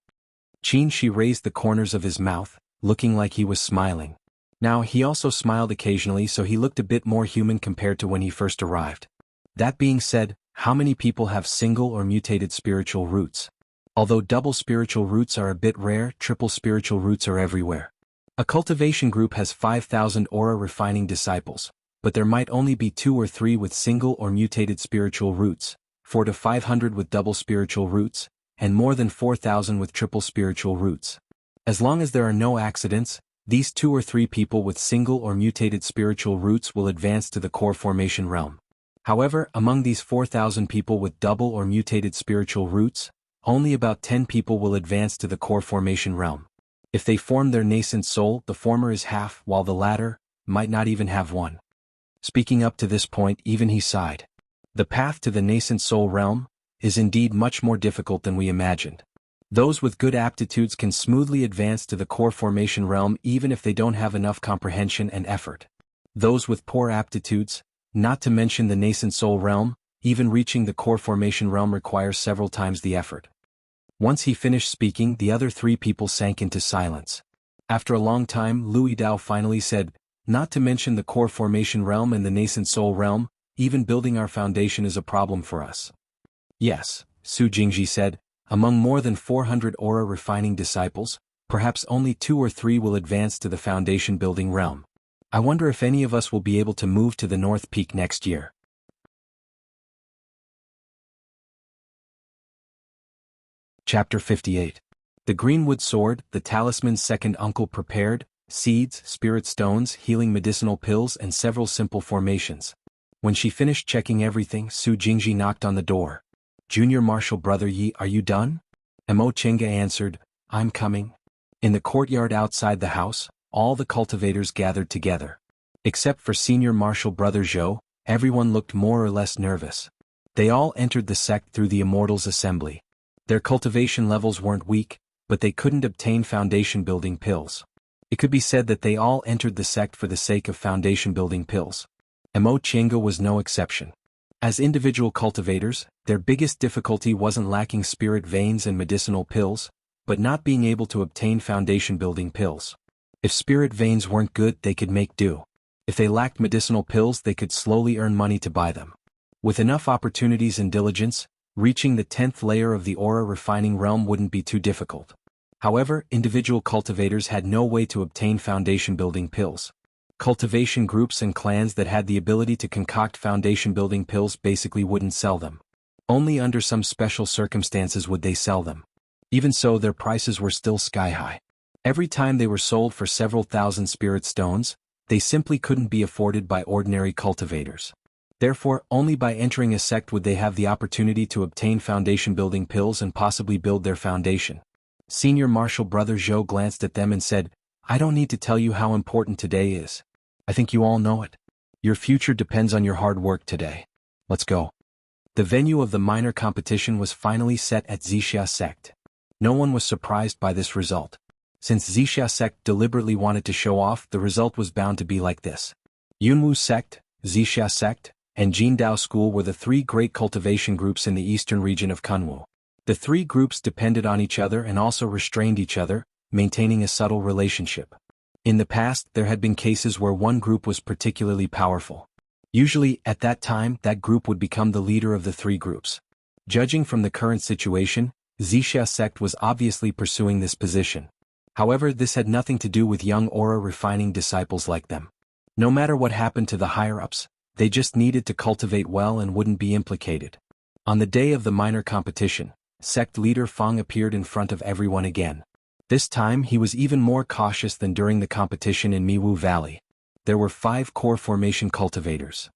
Qin Shi raised the corners of his mouth, looking like he was smiling. Now he also smiled occasionally, so he looked a bit more human compared to when he first arrived. "That being said, how many people have single or mutated spiritual roots? Although double spiritual roots are a bit rare, triple spiritual roots are everywhere. A cultivation group has 5,000 aura refining disciples, but there might only be 2 or 3 with single or mutated spiritual roots, 4 to 500 with double spiritual roots, and more than 4,000 with triple spiritual roots. As long as there are no accidents, these 2 or 3 people with single or mutated spiritual roots will advance to the core formation realm. However, among these 4,000 people with double or mutated spiritual roots, only about 10 people will advance to the core formation realm. If they form their nascent soul, the former is half, while the latter might not even have one. Speaking up to this point, even he sighed. The path to the nascent soul realm is indeed much more difficult than we imagined. Those with good aptitudes can smoothly advance to the core formation realm even if they don't have enough comprehension and effort. Those with poor aptitudes, not to mention the nascent soul realm, even reaching the core formation realm requires several times the effort. Once he finished speaking, the other three people sank into silence. After a long time, Louis Dao finally said, "Not to mention the core formation realm and the nascent soul realm, even building our foundation is a problem for us." "Yes," Su Jingji said, "among more than 400 aura refining disciples, perhaps only 2 or 3 will advance to the foundation building realm. I wonder if any of us will be able to move to the North Peak next year." Chapter 58. The Greenwood Sword, the talisman's second uncle prepared, seeds, spirit stones, healing medicinal pills and several simple formations. When she finished checking everything, Su Jingji knocked on the door. "Junior Marshal Brother Yi, are you done?" Mo Chenga answered, "I'm coming." In the courtyard outside the house, all the cultivators gathered together. Except for Senior Marshal Brother Zhou, everyone looked more or less nervous. They all entered the sect through the Immortals Assembly. Their cultivation levels weren't weak, but they couldn't obtain foundation-building pills. It could be said that they all entered the sect for the sake of foundation-building pills. Mo Chenga was no exception. As individual cultivators, their biggest difficulty wasn't lacking spirit veins and medicinal pills, but not being able to obtain foundation-building pills. If spirit veins weren't good, they could make do. If they lacked medicinal pills, they could slowly earn money to buy them. With enough opportunities and diligence, reaching the 10th layer of the aura refining realm wouldn't be too difficult. However, individual cultivators had no way to obtain foundation-building pills. Cultivation groups and clans that had the ability to concoct foundation-building pills basically wouldn't sell them. Only under some special circumstances would they sell them. Even so, their prices were still sky-high. Every time they were sold for several thousand spirit stones, they simply couldn't be afforded by ordinary cultivators. Therefore, only by entering a sect would they have the opportunity to obtain foundation-building pills and possibly build their foundation. Senior Marshal Brother Zhou glanced at them and said, "I don't need to tell you how important today is. I think you all know it. Your future depends on your hard work today. Let's go." The venue of the minor competition was finally set at Zixia sect. No one was surprised by this result. Since Zixia sect deliberately wanted to show off, the result was bound to be like this. Yunwu sect, Zixia sect, and Jindao school were the 3 great cultivation groups in the eastern region of Kunwu. The 3 groups depended on each other and also restrained each other, maintaining a subtle relationship. In the past, there had been cases where one group was particularly powerful. Usually, at that time, that group would become the leader of the 3 groups. Judging from the current situation, Zixia sect was obviously pursuing this position. However, this had nothing to do with young aura refining disciples like them. No matter what happened to the higher-ups, they just needed to cultivate well and wouldn't be implicated. On the day of the minor competition, sect leader Feng appeared in front of everyone again. This time he was even more cautious than during the competition in Miwu Valley. There were 5 core formation cultivators.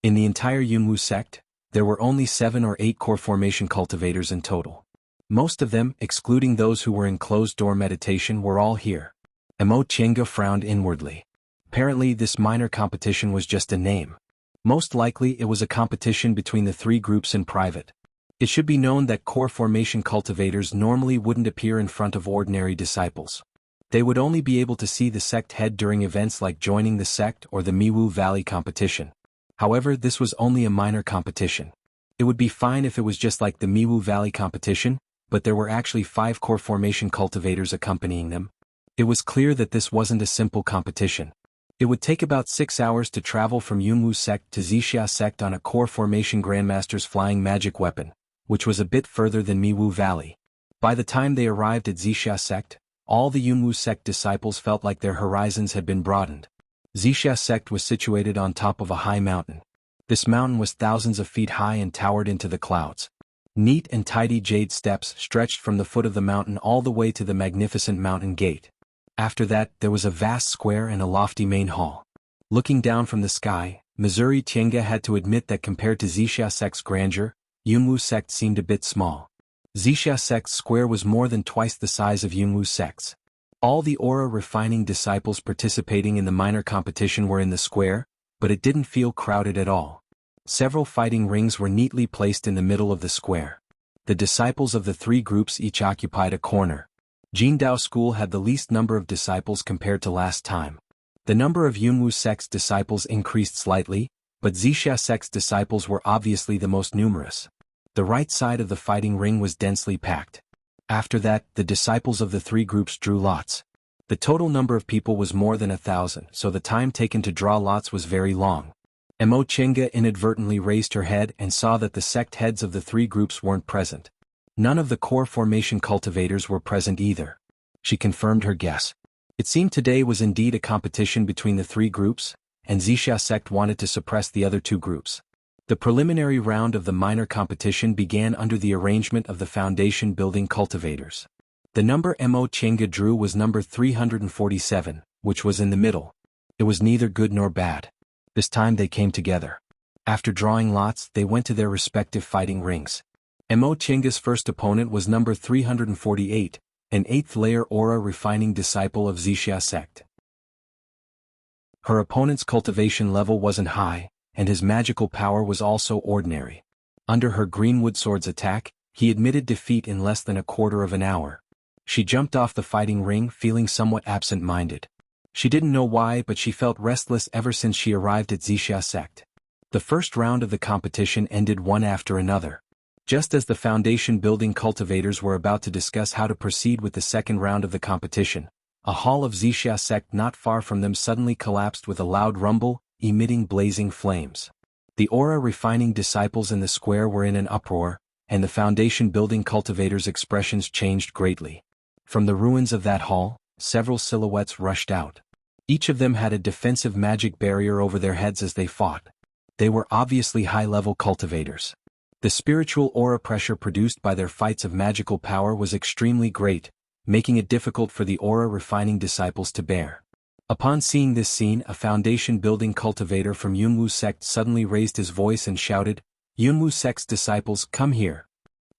In the entire Yunwu sect, there were only 7 or 8 core formation cultivators in total. Most of them, excluding those who were in closed-door meditation, were all here. Mo Chenga frowned inwardly. Apparently this minor competition was just a name. Most likely it was a competition between the 3 groups in private. It should be known that core formation cultivators normally wouldn't appear in front of ordinary disciples. They would only be able to see the sect head during events like joining the sect or the Miwu Valley competition. However, this was only a minor competition. It would be fine if it was just like the Miwu Valley competition, but there were actually 5 core formation cultivators accompanying them. It was clear that this wasn't a simple competition. It would take about 6 hours to travel from Yunwu sect to Zixia sect on a core formation grandmaster's flying magic weapon, which was a bit further than Miwu Valley. By the time they arrived at Zixia sect, all the Yunwu sect disciples felt like their horizons had been broadened. Zixia sect was situated on top of a high mountain. This mountain was thousands of feet high and towered into the clouds. Neat and tidy jade steps stretched from the foot of the mountain all the way to the magnificent mountain gate. After that, there was a vast square and a lofty main hall. Looking down from the sky, Missouri Tienga had to admit that compared to Zixia sect's grandeur, Yunwu sect seemed a bit small. Wuxia sect's square was more than twice the size of Yunwu sect's. All the aura-refining disciples participating in the minor competition were in the square, but it didn't feel crowded at all. Several fighting rings were neatly placed in the middle of the square. The disciples of the three groups each occupied a corner. Jingdao School had the least number of disciples compared to last time. The number of Yunwu sect's disciples increased slightly, but Wuxia sect's disciples were obviously the most numerous. The right side of the fighting ring was densely packed. After that, the disciples of the three groups drew lots. The total number of people was more than 1,000, so the time taken to draw lots was very long. Mo Chenga inadvertently raised her head and saw that the sect heads of the three groups weren't present. None of the core formation cultivators were present either. She confirmed her guess. It seemed today was indeed a competition between the three groups, and Wuxia sect wanted to suppress the other two groups. The preliminary round of the minor competition began under the arrangement of the foundation building cultivators. The number Mo Chenga drew was number 347, which was in the middle. It was neither good nor bad. This time they came together. After drawing lots, they went to their respective fighting rings. Mo Chenga's first opponent was number 348, an 8th layer aura refining disciple of Wuxia sect. Her opponent's cultivation level wasn't high, and his magical power was also ordinary. Under her greenwood sword's attack, he admitted defeat in less than a quarter of an hour. She jumped off the fighting ring feeling somewhat absent-minded. She didn't know why, but she felt restless ever since she arrived at Wuxia sect. The first round of the competition ended one after another. Just as the foundation building cultivators were about to discuss how to proceed with the second round of the competition, a hall of Wuxia sect not far from them suddenly collapsed with a loud rumble, emitting blazing flames. The aura-refining disciples in the square were in an uproar, and the foundation building cultivators' expressions changed greatly. From the ruins of that hall, several silhouettes rushed out. Each of them had a defensive magic barrier over their heads as they fought. They were obviously high-level cultivators. The spiritual aura pressure produced by their fights of magical power was extremely great, making it difficult for the aura-refining disciples to bear. Upon seeing this scene, a foundation-building cultivator from Yunwu sect suddenly raised his voice and shouted, "Yunwu sect's disciples, come here."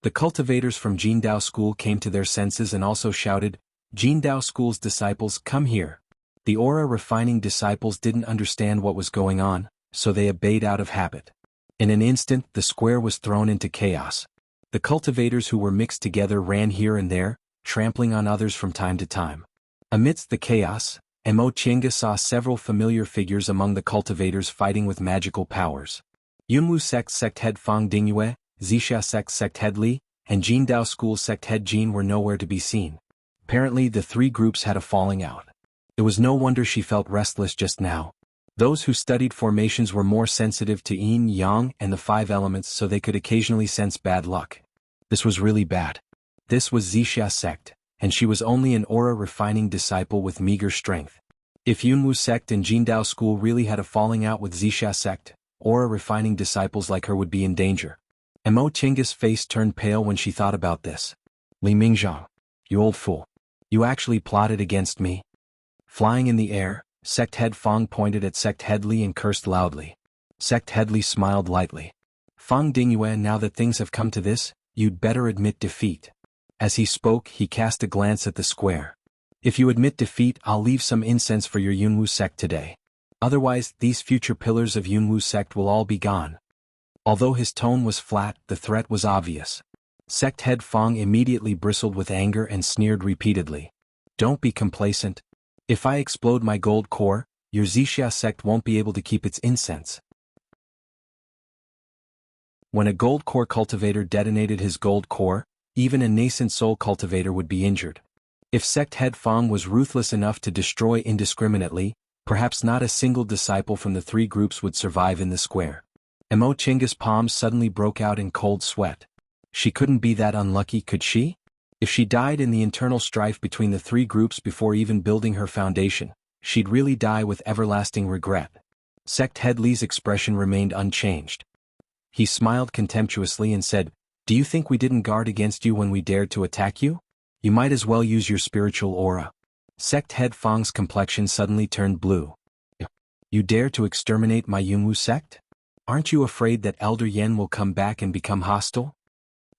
The cultivators from Jingdao School came to their senses and also shouted, "Jingdao School's disciples, come here." The aura-refining disciples didn't understand what was going on, so they obeyed out of habit. In an instant, the square was thrown into chaos. The cultivators who were mixed together ran here and there, trampling on others from time to time. Amidst the chaos, Mo Chenga saw several familiar figures among the cultivators fighting with magical powers. Yunwu sect head Fang Dingyue, Wuxia sect head Li, and Jingdao School sect head Jin were nowhere to be seen. Apparently the three groups had a falling out. It was no wonder she felt restless just now. Those who studied formations were more sensitive to yin, yang, and the 5 elements, so they could occasionally sense bad luck. This was really bad. This was Wuxia sect, and she was only an aura-refining disciple with meager strength. If Yunwu sect and Jingdao School really had a falling out with Wuxia sect, aura-refining disciples like her would be in danger. Mo Chenga's face turned pale when she thought about this. "Li Mingzhang, you old fool. You actually plotted against me?" Flying in the air, sect head Fang pointed at sect head Li and cursed loudly. Sect head Li smiled lightly. "Fang Dingyue, now that things have come to this, you'd better admit defeat." As he spoke, he cast a glance at the square. "If you admit defeat, I'll leave some incense for your Yunwu sect today. Otherwise, these future pillars of Yunwu sect will all be gone." Although his tone was flat, the threat was obvious. Sect head Fang immediately bristled with anger and sneered repeatedly. "Don't be complacent. If I explode my gold core, your Wuxia sect won't be able to keep its incense." When a gold core cultivator detonated his gold core, even a nascent soul cultivator would be injured. If sect head Fang was ruthless enough to destroy indiscriminately, perhaps not a single disciple from the three groups would survive in the square. Mo Chenga's palms suddenly broke out in cold sweat. She couldn't be that unlucky, could she? If she died in the internal strife between the three groups before even building her foundation, she'd really die with everlasting regret. Sect head Li's expression remained unchanged. He smiled contemptuously and said, "Do you think we didn't guard against you when we dared to attack you? You might as well use your spiritual aura." Sect head Fang's complexion suddenly turned blue. "You dare to exterminate my Yunwu sect? Aren't you afraid that Elder Yen will come back and become hostile?"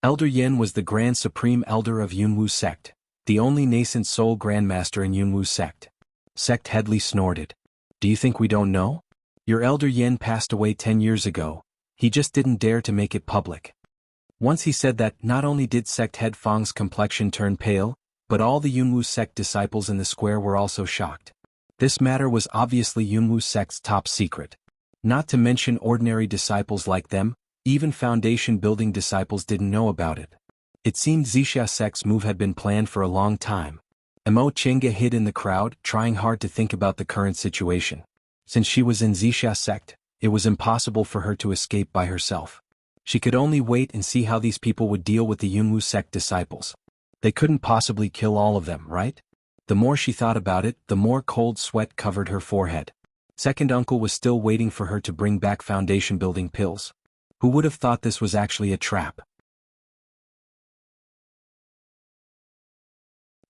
Elder Yen was the Grand Supreme Elder of Yunwu sect, the only nascent soul grandmaster in Yunwu sect. Sect Headley snorted. Do you think we don't know? Your Elder Yen passed away 10 years ago, he just didn't dare to make it public. Once he said that, not only did Sect Head Fang's complexion turn pale, but all the Yunwu sect disciples in the square were also shocked. This matter was obviously Yunwu sect's top secret. Not to mention ordinary disciples like them, even foundation-building disciples didn't know about it. It seemed Wuxia sect's move had been planned for a long time. Mo Chenga hid in the crowd, trying hard to think about the current situation. Since she was in Wuxia sect, it was impossible for her to escape by herself. She could only wait and see how these people would deal with the Yunwu sect disciples. They couldn't possibly kill all of them, right? The more she thought about it, the more cold sweat covered her forehead. Second uncle was still waiting for her to bring back foundation-building pills. Who would have thought this was actually a trap?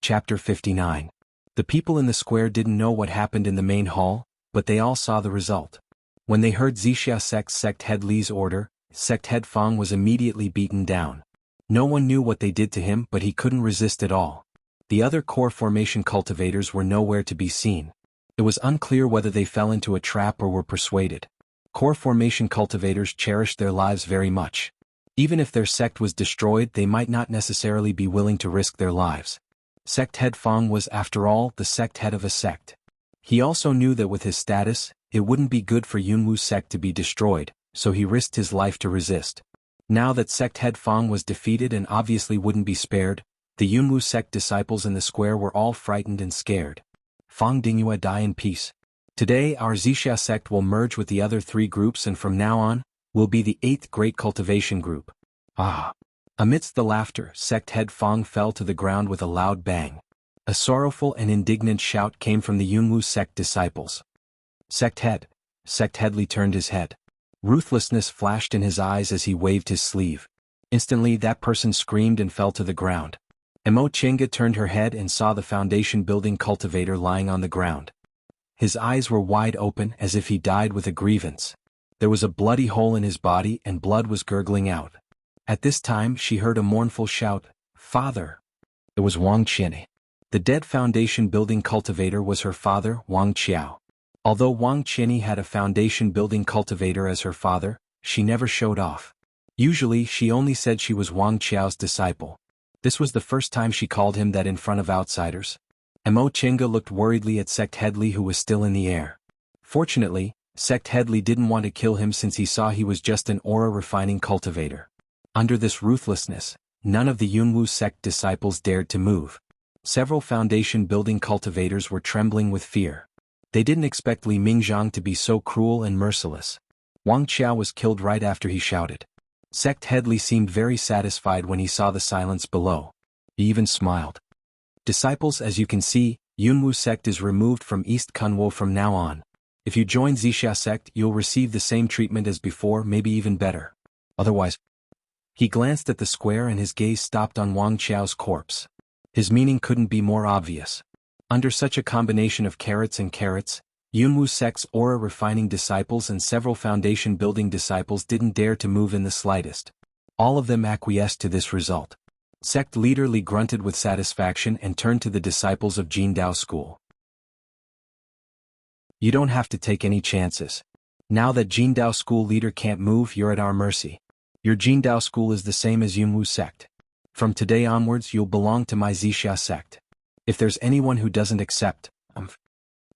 Chapter 59. The people in the square didn't know what happened in the main hall, but they all saw the result. When they heard Wuxia sect's Sect Head Li's order, Sect Head Fang was immediately beaten down. No one knew what they did to him, but he couldn't resist at all. The other core formation cultivators were nowhere to be seen. It was unclear whether they fell into a trap or were persuaded. Core formation cultivators cherished their lives very much. Even if their sect was destroyed, they might not necessarily be willing to risk their lives. Sect Head Fang was, after all, the sect head of a sect. He also knew that with his status, it wouldn't be good for Yunwu sect to be destroyed, so he risked his life to resist. Now that Sect Head Fang was defeated and obviously wouldn't be spared, the Yunwu sect disciples in the square were all frightened and scared. Fang Dingyue, die in peace. Today our Wuxia sect will merge with the other 3 groups and from now on, will be the 8th great cultivation group. Ah! Amidst the laughter, Sect Head Fang fell to the ground with a loud bang. A sorrowful and indignant shout came from the Yunwu sect disciples. Sect Headley turned his head. Ruthlessness flashed in his eyes as he waved his sleeve. Instantly that person screamed and fell to the ground. Mo Chenga turned her head and saw the foundation-building cultivator lying on the ground. His eyes were wide open as if he died with a grievance. There was a bloody hole in his body and blood was gurgling out. At this time she heard a mournful shout, "Father!" It was Wang Qianni. The dead foundation-building cultivator was her father, Wang Qiao. Although Wang Qianni had a foundation-building cultivator as her father, she never showed off. Usually she only said she was Wang Qiao's disciple. This was the first time she called him that in front of outsiders. Mo Chenga looked worriedly at Sect Headley, who was still in the air. Fortunately, Sect Headley didn't want to kill him since he saw he was just an aura-refining cultivator. Under this ruthlessness, none of the Yunwu sect disciples dared to move. Several foundation-building cultivators were trembling with fear. They didn't expect Li Mingzhang to be so cruel and merciless. Wang Qiao was killed right after he shouted. Sect Headley seemed very satisfied when he saw the silence below. He even smiled. Disciples, as you can see, Yunwu sect is removed from East Kunwo from now on. If you join Wuxia sect, you'll receive the same treatment as before, maybe even better. Otherwise... He glanced at the square and his gaze stopped on Wang Qiao's corpse. His meaning couldn't be more obvious. Under such a combination of carrots and carrots, Yunwu sect's aura-refining disciples and several foundation-building disciples didn't dare to move in the slightest. All of them acquiesced to this result. Sect leader Li grunted with satisfaction and turned to the disciples of Jindao School. You don't have to take any chances. Now that Jindao School leader can't move, you're at our mercy. Your Jindao School is the same as Yunwu sect. From today onwards you'll belong to my Wuxia sect. If there's anyone who doesn't accept,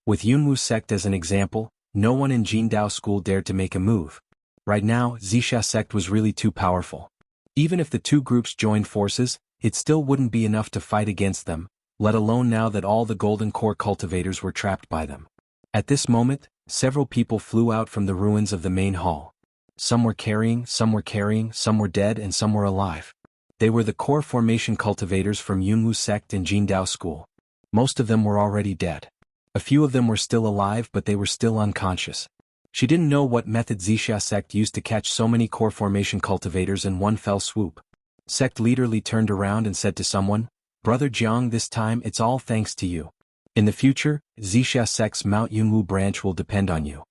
With Yunwu sect as an example, no one in Jindao School dared to make a move. Right now, Wuxia sect was really too powerful. Even if the 2 groups joined forces, it still wouldn't be enough to fight against them, let alone now that all the golden core cultivators were trapped by them. At this moment, several people flew out from the ruins of the main hall. Some were carrying, some were dead and some were alive. They were the core formation cultivators from Yunwu sect and Jindao School. Most of them were already dead. A few of them were still alive, but they were still unconscious. She didn't know what method Wuxia sect used to catch so many core formation cultivators in one fell swoop. Sect leader Li turned around and said to someone, "Brother Jiang, this time it's all thanks to you. In the future, Wuxia sect's Mount Yunwu branch will depend on you."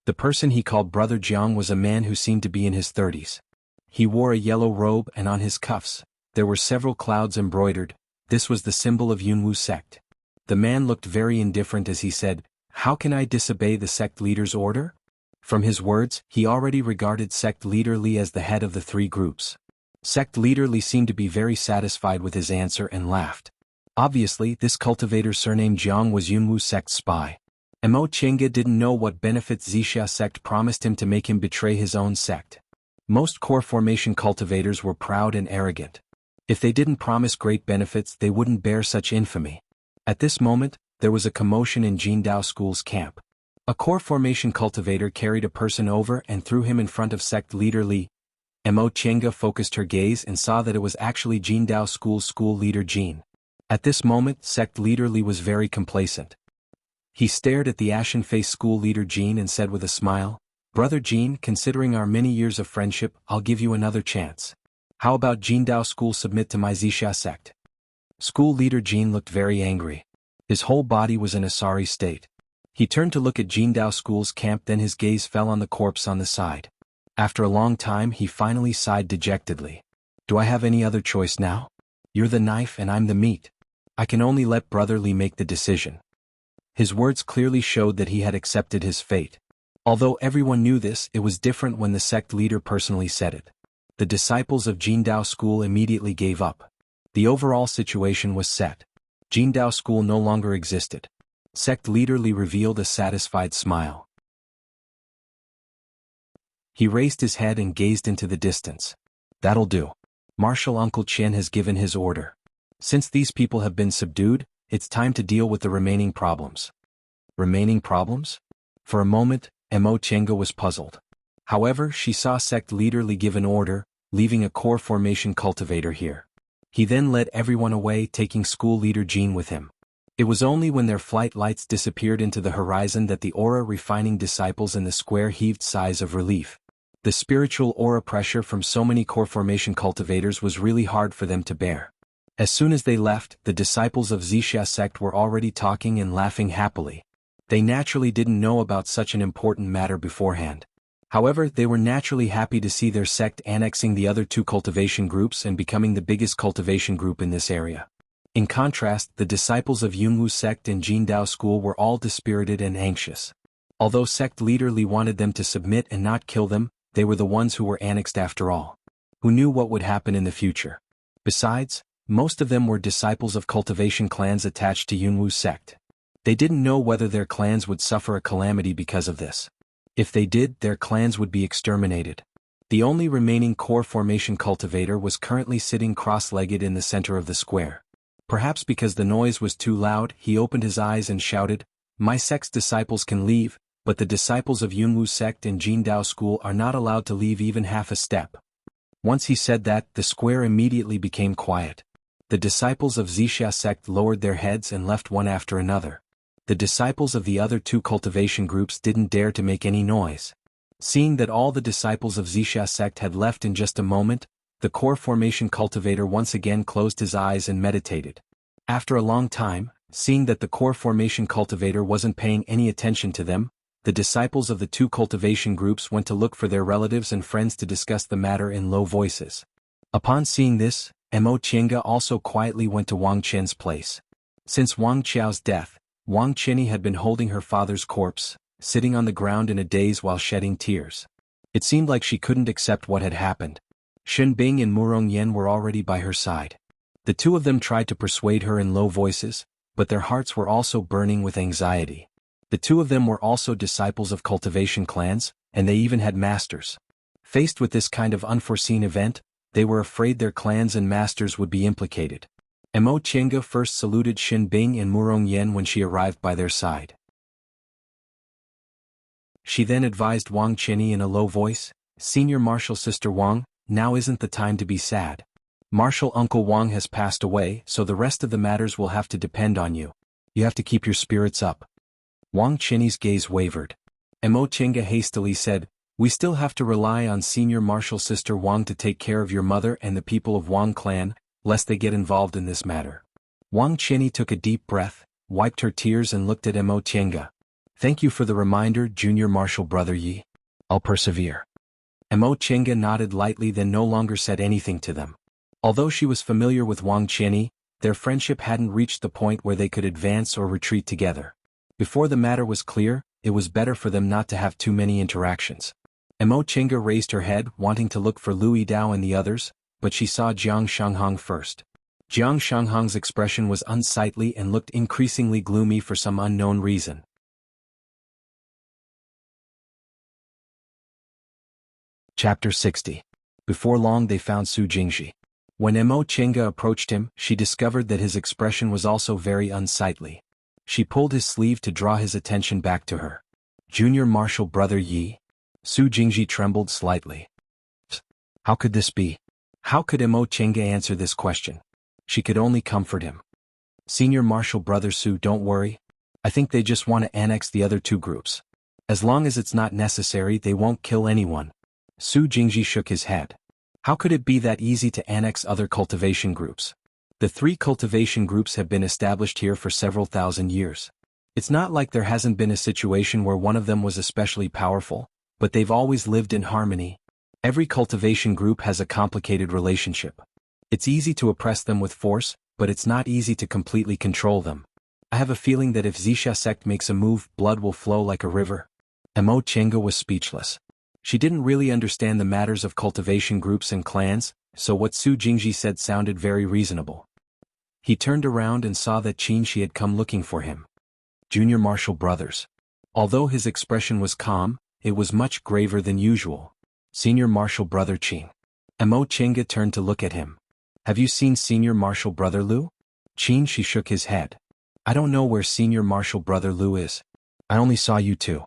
The person he called Brother Jiang was a man who seemed to be in his 30s. He wore a yellow robe and on his cuffs, there were several clouds embroidered. This was the symbol of Yunwu sect. The man looked very indifferent as he said, "How can I disobey the sect leader's order?" From his words, he already regarded sect leader Li as the head of the three groups. Sect leader Li seemed to be very satisfied with his answer and laughed. Obviously, this cultivator surnamed Jiang was Yunwu sect's spy. Mo Chenga didn't know what benefits Wuxia sect promised him to make him betray his own sect. Most core formation cultivators were proud and arrogant. If they didn't promise great benefits, they wouldn't bear such infamy. At this moment, there was a commotion in Jingdao School's camp. A core formation cultivator carried a person over and threw him in front of sect leader Li. Mo Chenga focused her gaze and saw that it was actually Jingdao School's school leader Jin. At this moment, sect leader Li was very complacent. He stared at the ashen-faced school leader Jin and said with a smile, "Brother Jin, considering our many years of friendship, I'll give you another chance. How about Jingdao School submit to my Wuxia sect?" School leader Jin looked very angry. His whole body was in a sorry state. He turned to look at Jingdao School's camp, then his gaze fell on the corpse on the side. After a long time he finally sighed dejectedly. "Do I have any other choice now? You're the knife and I'm the meat. I can only let Brother Li make the decision." His words clearly showed that he had accepted his fate. Although everyone knew this, it was different when the sect leader personally said it. The disciples of Jingdao School immediately gave up. The overall situation was set. Jingdao School no longer existed. Sect leader Li revealed a satisfied smile. He raised his head and gazed into the distance. "That'll do. Marshal Uncle Chen has given his order. Since these people have been subdued, it's time to deal with the remaining problems." Remaining problems? For a moment, Mo Chenga was puzzled. However, she saw sect leader Li give an order, leaving a core formation cultivator here. He then led everyone away, taking school leader Jin with him. It was only when their flight lights disappeared into the horizon that the aura refining disciples in the square heaved sighs of relief. The spiritual aura pressure from so many core formation cultivators was really hard for them to bear. As soon as they left, the disciples of Wuxia sect were already talking and laughing happily. They naturally didn't know about such an important matter beforehand. However, they were naturally happy to see their sect annexing the other two cultivation groups and becoming the biggest cultivation group in this area. In contrast, the disciples of Yunwu sect and Jingdao School were all dispirited and anxious. Although sect leader Li wanted them to submit and not kill them, they were the ones who were annexed after all. Who knew what would happen in the future? Besides, most of them were disciples of cultivation clans attached to Yunwu sect. They didn't know whether their clans would suffer a calamity because of this. If they did, their clans would be exterminated. The only remaining core formation cultivator was currently sitting cross-legged in the center of the square. Perhaps because the noise was too loud, he opened his eyes and shouted, "My sect's disciples can leave, but the disciples of Yunwu sect and Jingdao School are not allowed to leave even half a step." Once he said that, the square immediately became quiet. The disciples of Wuxia sect lowered their heads and left one after another. The disciples of the other two cultivation groups didn't dare to make any noise. Seeing that all the disciples of Wuxia sect had left in just a moment, the core formation cultivator once again closed his eyes and meditated. After a long time, seeing that the core formation cultivator wasn't paying any attention to them, the disciples of the two cultivation groups went to look for their relatives and friends to discuss the matter in low voices. Upon seeing this, Mo Chenga also quietly went to Wang Chen's place. Since Wang Qiao's death, Wang Chenyi had been holding her father's corpse, sitting on the ground in a daze while shedding tears. It seemed like she couldn't accept what had happened. Shen Bing and Murong Yan were already by her side. The two of them tried to persuade her in low voices, but their hearts were also burning with anxiety. The two of them were also disciples of cultivation clans, and they even had masters. Faced with this kind of unforeseen event, they were afraid their clans and masters would be implicated. Mo Chenga first saluted Shen Bing and Murong Yan when she arrived by their side. She then advised Wang Chenyi in a low voice, "Senior Marshal Sister Wang, now isn't the time to be sad. Marshal Uncle Wang has passed away, so the rest of the matters will have to depend on you. You have to keep your spirits up." Wang Chenyi's gaze wavered. Mo Chenga hastily said, "We still have to rely on Senior Marshal Sister Wang to take care of your mother and the people of Wang clan, lest they get involved in this matter." Wang Chenyi took a deep breath, wiped her tears and looked at Mo Chenga. "Thank you for the reminder, Junior Marshal Brother Yi. I'll persevere." Mo Chenga nodded lightly, then no longer said anything to them. Although she was familiar with Wang Qianyi, their friendship hadn't reached the point where they could advance or retreat together. Before the matter was clear, it was better for them not to have too many interactions. Mo Chenga raised her head, wanting to look for Lu Yidao and the others, but she saw Jiang Shanghang first. Jiang Shanghang's expression was unsightly and looked increasingly gloomy for some unknown reason. Chapter 60. Before long they found Su Jingji. When Mo Chenga approached him, she discovered that his expression was also very unsightly. She pulled his sleeve to draw his attention back to her. Junior Marshal Brother Yi? Su Jingji trembled slightly. How could this be? How could Mo Chenga answer this question? She could only comfort him. Senior Marshal Brother Su, don't worry. I think they just want to annex the other two groups. As long as it's not necessary, they won't kill anyone. Su Jingji shook his head. How could it be that easy to annex other cultivation groups? The 3 cultivation groups have been established here for several thousand years. It's not like there hasn't been a situation where one of them was especially powerful, but they've always lived in harmony. Every cultivation group has a complicated relationship. It's easy to oppress them with force, but it's not easy to completely control them. I have a feeling that if Zixia sect makes a move, blood will flow like a river. Mo Chenga was speechless. She didn't really understand the matters of cultivation groups and clans, so what Su Jingji said sounded very reasonable. He turned around and saw that Qin had come looking for him. Junior Marshal Brothers. Although his expression was calm, it was much graver than usual. Senior Marshal Brother Qin. Mo Chenga turned to look at him. Have you seen Senior Marshal Brother Lu? Qin shook his head. I don't know where Senior Marshal Brother Lu is. I only saw you two.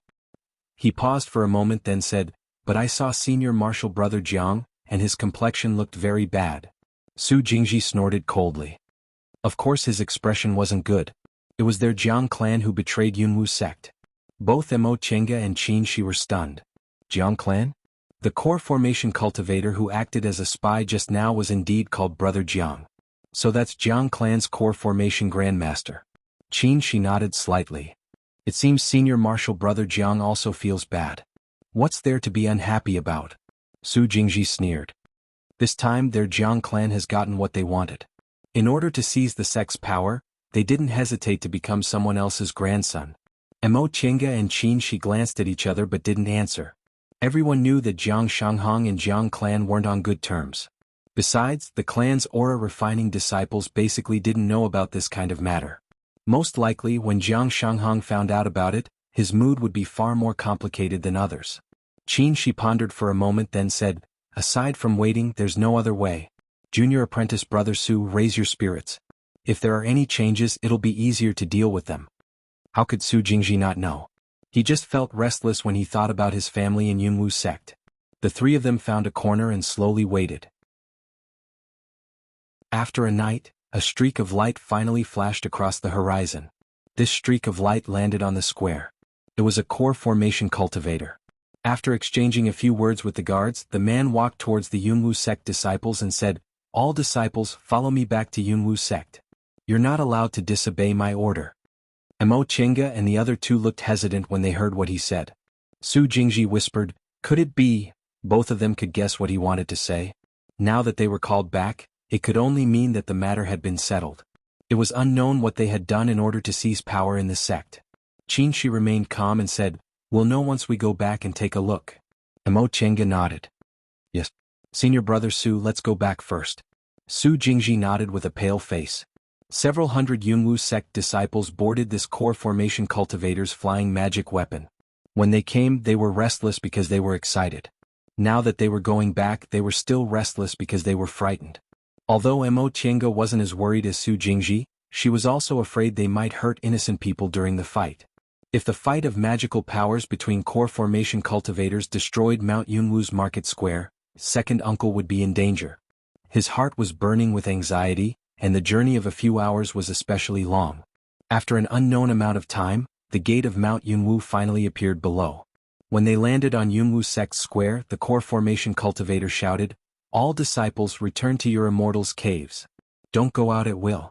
He paused for a moment, then said, but I saw Senior Marshal Brother Jiang, and his complexion looked very bad. Su Jingji snorted coldly. Of course his expression wasn't good. It was their Jiang clan who betrayed Yunwu sect. Both Mo Chenga and Qin were stunned. Jiang clan? The core formation cultivator who acted as a spy just now was indeed called Brother Jiang. So that's Jiang clan's core formation grandmaster. Qin nodded slightly. It seems Senior Marshal Brother Jiang also feels bad. What's there to be unhappy about? Su Jingji sneered. This time their Jiang clan has gotten what they wanted. In order to seize the sect's power, they didn't hesitate to become someone else's grandson. Mo Chenga and Qin glanced at each other but didn't answer. Everyone knew that Jiang Shanghang and Jiang clan weren't on good terms. Besides, the clan's aura-refining disciples basically didn't know about this kind of matter. Most likely, when Jiang Shanghang found out about it, his mood would be far more complicated than others. Qin pondered for a moment, then said, aside from waiting, there's no other way. Junior Apprentice Brother Su, raise your spirits. If there are any changes, it'll be easier to deal with them. How could Su Jingji not know? He just felt restless when he thought about his family and Yunwu sect. The 3 of them found a corner and slowly waited. After a night, a streak of light finally flashed across the horizon. This streak of light landed on the square. It was a core formation cultivator. After exchanging a few words with the guards, the man walked towards the Yunwu sect disciples and said, all disciples, follow me back to Yunwu sect. You're not allowed to disobey my order. Mo Chenga and the other 2 looked hesitant when they heard what he said. Su Jingji whispered, could it be? Both of them could guess what he wanted to say. Now that they were called back, it could only mean that the matter had been settled. It was unknown what they had done in order to seize power in the sect. Qin remained calm and said, we'll know once we go back and take a look. Mo Chenga nodded. Yes. Senior Brother Su, let's go back first. Su Jingji nodded with a pale face. Several hundred Yunwu sect disciples boarded this core formation cultivator's flying magic weapon. When they came, they were restless because they were excited. Now that they were going back, they were still restless because they were frightened. Although Mo Chenga wasn't as worried as Su Jingji, she was also afraid they might hurt innocent people during the fight. If the fight of magical powers between core formation cultivators destroyed Mount Yunwu's market square, second uncle would be in danger. His heart was burning with anxiety, and the journey of a few hours was especially long. After an unknown amount of time, the gate of Mount Yunwu finally appeared below. When they landed on Yunwu Sect's square, the core formation cultivator shouted, all disciples, return to your immortals' caves. Don't go out at will.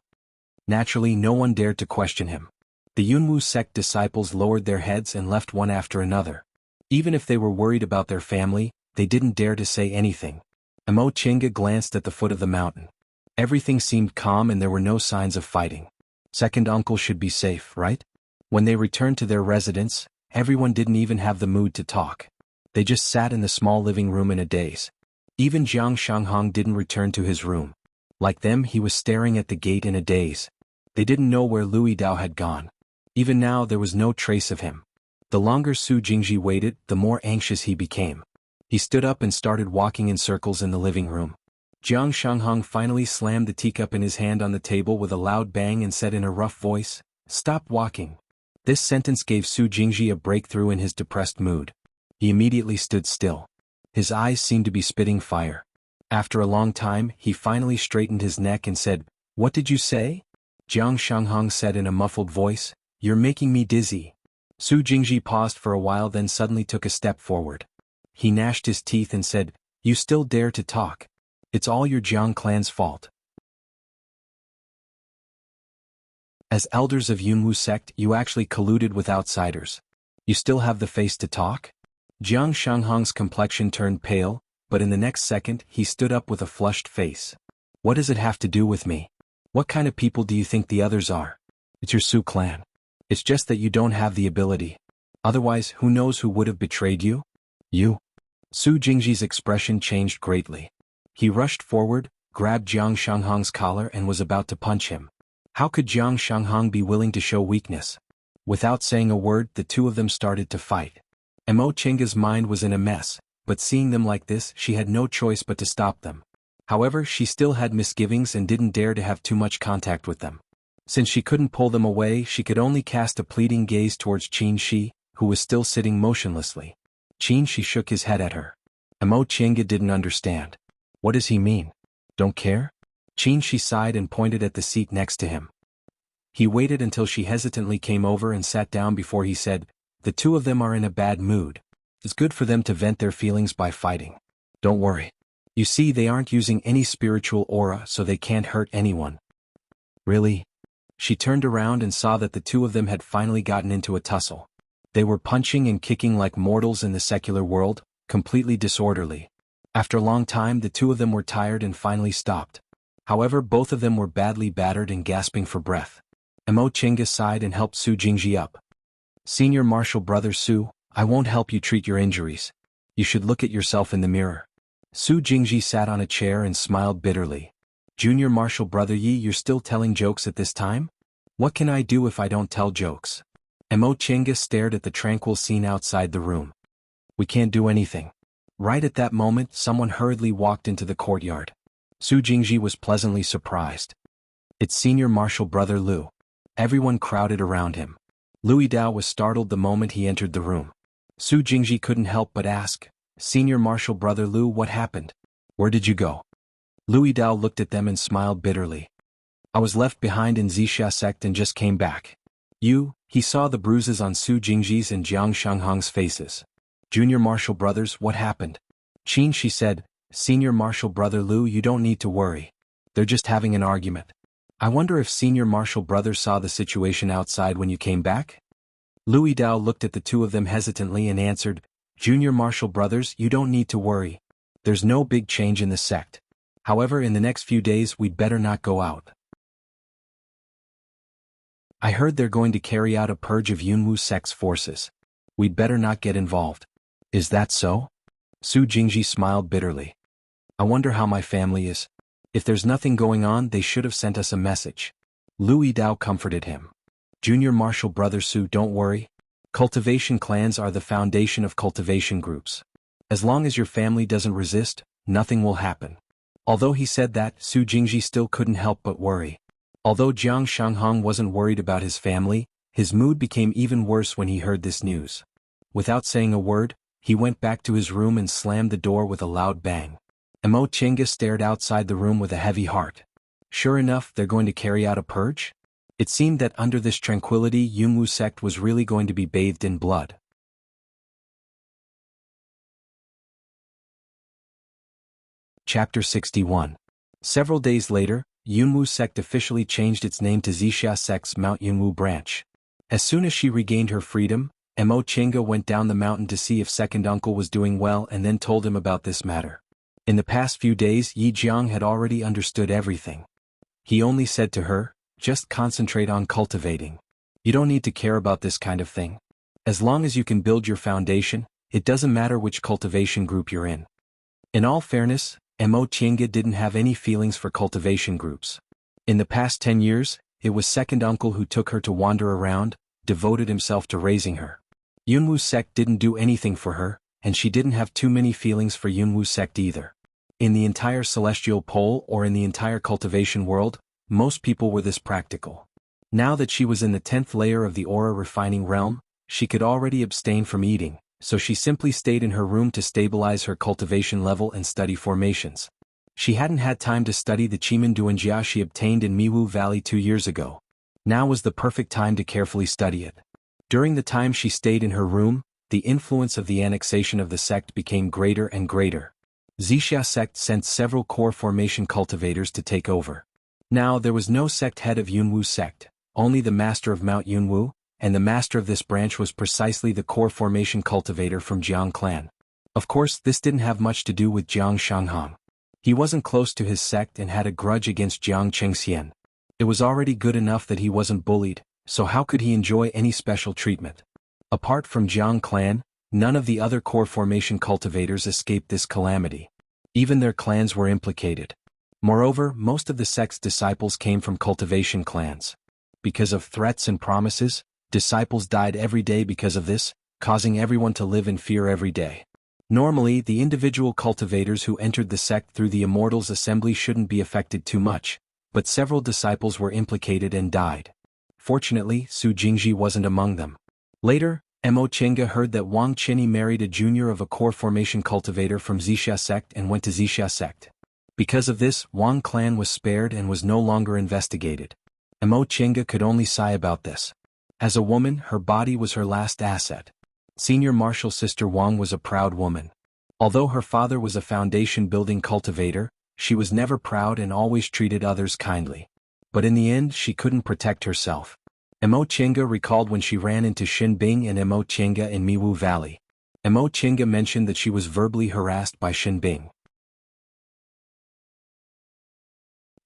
Naturally, no one dared to question him. The Yunwu sect disciples lowered their heads and left one after another. Even if they were worried about their family, they didn't dare to say anything. Emo Chinga glanced at the foot of the mountain. Everything seemed calm and there were no signs of fighting. Second uncle should be safe, right? When they returned to their residence, everyone didn't even have the mood to talk. They just sat in the small living room in a daze. Even Jiang Shanghong didn't return to his room. Like them, he was staring at the gate in a daze. They didn't know where Louis Dao had gone. Even now there was no trace of him. The longer Su Jingji waited, the more anxious he became. He stood up and started walking in circles in the living room. Jiang Shanghong finally slammed the teacup in his hand on the table with a loud bang and said in a rough voice, "Stop walking." This sentence gave Su Jingji a breakthrough in his depressed mood. He immediately stood still. His eyes seemed to be spitting fire. After a long time, he finally straightened his neck and said, "What did you say?" Jiang Shanghong said in a muffled voice, "You're making me dizzy." Su Jingji paused for a while then suddenly took a step forward. He gnashed his teeth and said, "You still dare to talk? It's all your Jiang clan's fault. As elders of Yunwu sect, you actually colluded with outsiders. You still have the face to talk?" Jiang Shanghong's complexion turned pale, but in the next second he stood up with a flushed face. "What does it have to do with me? What kind of people do you think the others are? It's your Su clan. It's just that you don't have the ability. Otherwise, who knows who would have betrayed you? You." Su Jingji's expression changed greatly. He rushed forward, grabbed Jiang Shanghong's collar and was about to punch him. How could Jiang Shanghong be willing to show weakness? Without saying a word, the two of them started to fight. Emo Chinga's mind was in a mess, but seeing them like this, she had no choice but to stop them. However, she still had misgivings and didn't dare to have too much contact with them. Since she couldn't pull them away, she could only cast a pleading gaze towards Qin Shi, who was still sitting motionlessly. Qin Shi shook his head at her. Emo Chinga didn't understand. What does he mean? Don't care? Qin Shi sighed and pointed at the seat next to him. He waited until she hesitantly came over and sat down before he said, "The two of them are in a bad mood. It's good for them to vent their feelings by fighting. Don't worry. You see, they aren't using any spiritual aura, so they can't hurt anyone." "Really?" She turned around and saw that the two of them had finally gotten into a tussle. They were punching and kicking like mortals in the secular world, completely disorderly. After a long time, the two of them were tired and finally stopped. However, both of them were badly battered and gasping for breath. Emo Chinga sighed and helped Su Jingji up. "Senior Marshal Brother Su, I won't help you treat your injuries. You should look at yourself in the mirror." Su Jingji sat on a chair and smiled bitterly. "Junior Marshal Brother Yi, you're still telling jokes at this time? What can I do if I don't tell jokes?" Emo Chinga stared at the tranquil scene outside the room. "We can't do anything." Right at that moment, someone hurriedly walked into the courtyard. Su Jingji was pleasantly surprised. "It's Senior Marshal Brother Lu." Everyone crowded around him. Louis Dao was startled the moment he entered the room. Su Jingji couldn't help but ask, "Senior Marshal Brother Lu, what happened? Where did you go?" Louis Dao looked at them and smiled bitterly. "I was left behind in Wuxia sect and just came back." He saw the bruises on Su Jingji's and Jiang Shanghong's faces. "Junior Marshal Brothers, what happened?" Qin Shi said, "Senior Marshal Brother Lu, you don't need to worry. They're just having an argument. I wonder if Senior Marshal Brother saw the situation outside when you came back?" Louis Dao looked at the two of them hesitantly and answered, "Junior Marshal Brothers, you don't need to worry. There's no big change in the sect. However, in the next few days we'd better not go out. I heard they're going to carry out a purge of Yunwu sect's forces. We'd better not get involved." "Is that so?" Su Jingji smiled bitterly. "I wonder how my family is. If there's nothing going on, they should have sent us a message." Louis Dao comforted him. "Junior Marshal Brother Su, don't worry. Cultivation clans are the foundation of cultivation groups. As long as your family doesn't resist, nothing will happen." Although he said that, Su Jingji still couldn't help but worry. Although Jiang Shanghong wasn't worried about his family, his mood became even worse when he heard this news. Without saying a word, he went back to his room and slammed the door with a loud bang. Emo Chinga stared outside the room with a heavy heart. Sure enough, they're going to carry out a purge? It seemed that under this tranquility, Yunwu sect was really going to be bathed in blood. Chapter 61. Several days later, Yunwu sect officially changed its name to Wuxia sect's Mount Yunwu branch. As soon as she regained her freedom, Mo Chenga went down the mountain to see if second uncle was doing well and then told him about this matter. In the past few days Yi Jiang had already understood everything. He only said to her, just concentrate on cultivating. You don't need to care about this kind of thing. As long as you can build your foundation, it doesn't matter which cultivation group you're in. In all fairness, Mo Chenga didn't have any feelings for cultivation groups. In the past 10 years, it was second uncle who took her to wander around, devoted himself to raising her. Yunwu sect didn't do anything for her, and she didn't have too many feelings for Yunwu sect either. In the entire celestial pole or in the entire cultivation world, most people were this practical. Now that she was in the 10th layer of the aura refining realm, she could already abstain from eating, so she simply stayed in her room to stabilize her cultivation level and study formations. She hadn't had time to study the Chiman Duanjia she obtained in Miwu Valley 2 years ago. Now was the perfect time to carefully study it. During the time she stayed in her room, the influence of the annexation of the sect became greater and greater. Zixia sect sent several core formation cultivators to take over. Now there was no sect head of Yunwu sect, only the master of Mount Yunwu, and the master of this branch was precisely the core formation cultivator from Jiang clan. Of course, this didn't have much to do with Jiang Shanghang. He wasn't close to his sect and had a grudge against Jiang Chengxian. It was already good enough that he wasn't bullied, so how could he enjoy any special treatment? Apart from Jiang clan, none of the other core formation cultivators escaped this calamity. Even their clans were implicated. Moreover, most of the sect's disciples came from cultivation clans. Because of threats and promises, disciples died every day because of this, causing everyone to live in fear every day. Normally, the individual cultivators who entered the sect through the Immortals Assembly shouldn't be affected too much, but several disciples were implicated and died. Fortunately, Su Jingji wasn't among them. Later, Mo Chenga heard that Wang Chenyi married a junior of a core formation cultivator from Zixia sect and went to Zixia sect. Because of this, Wang clan was spared and was no longer investigated. Mo Chenga could only sigh about this. As a woman, her body was her last asset. Senior Marshal Sister Wang was a proud woman. Although her father was a foundation-building cultivator, she was never proud and always treated others kindly. But in the end, she couldn't protect herself. Mo Chenga recalled when she ran into Xin Bing and Mo Chenga in Miwu Valley. Mo Chenga mentioned that she was verbally harassed by Xin Bing.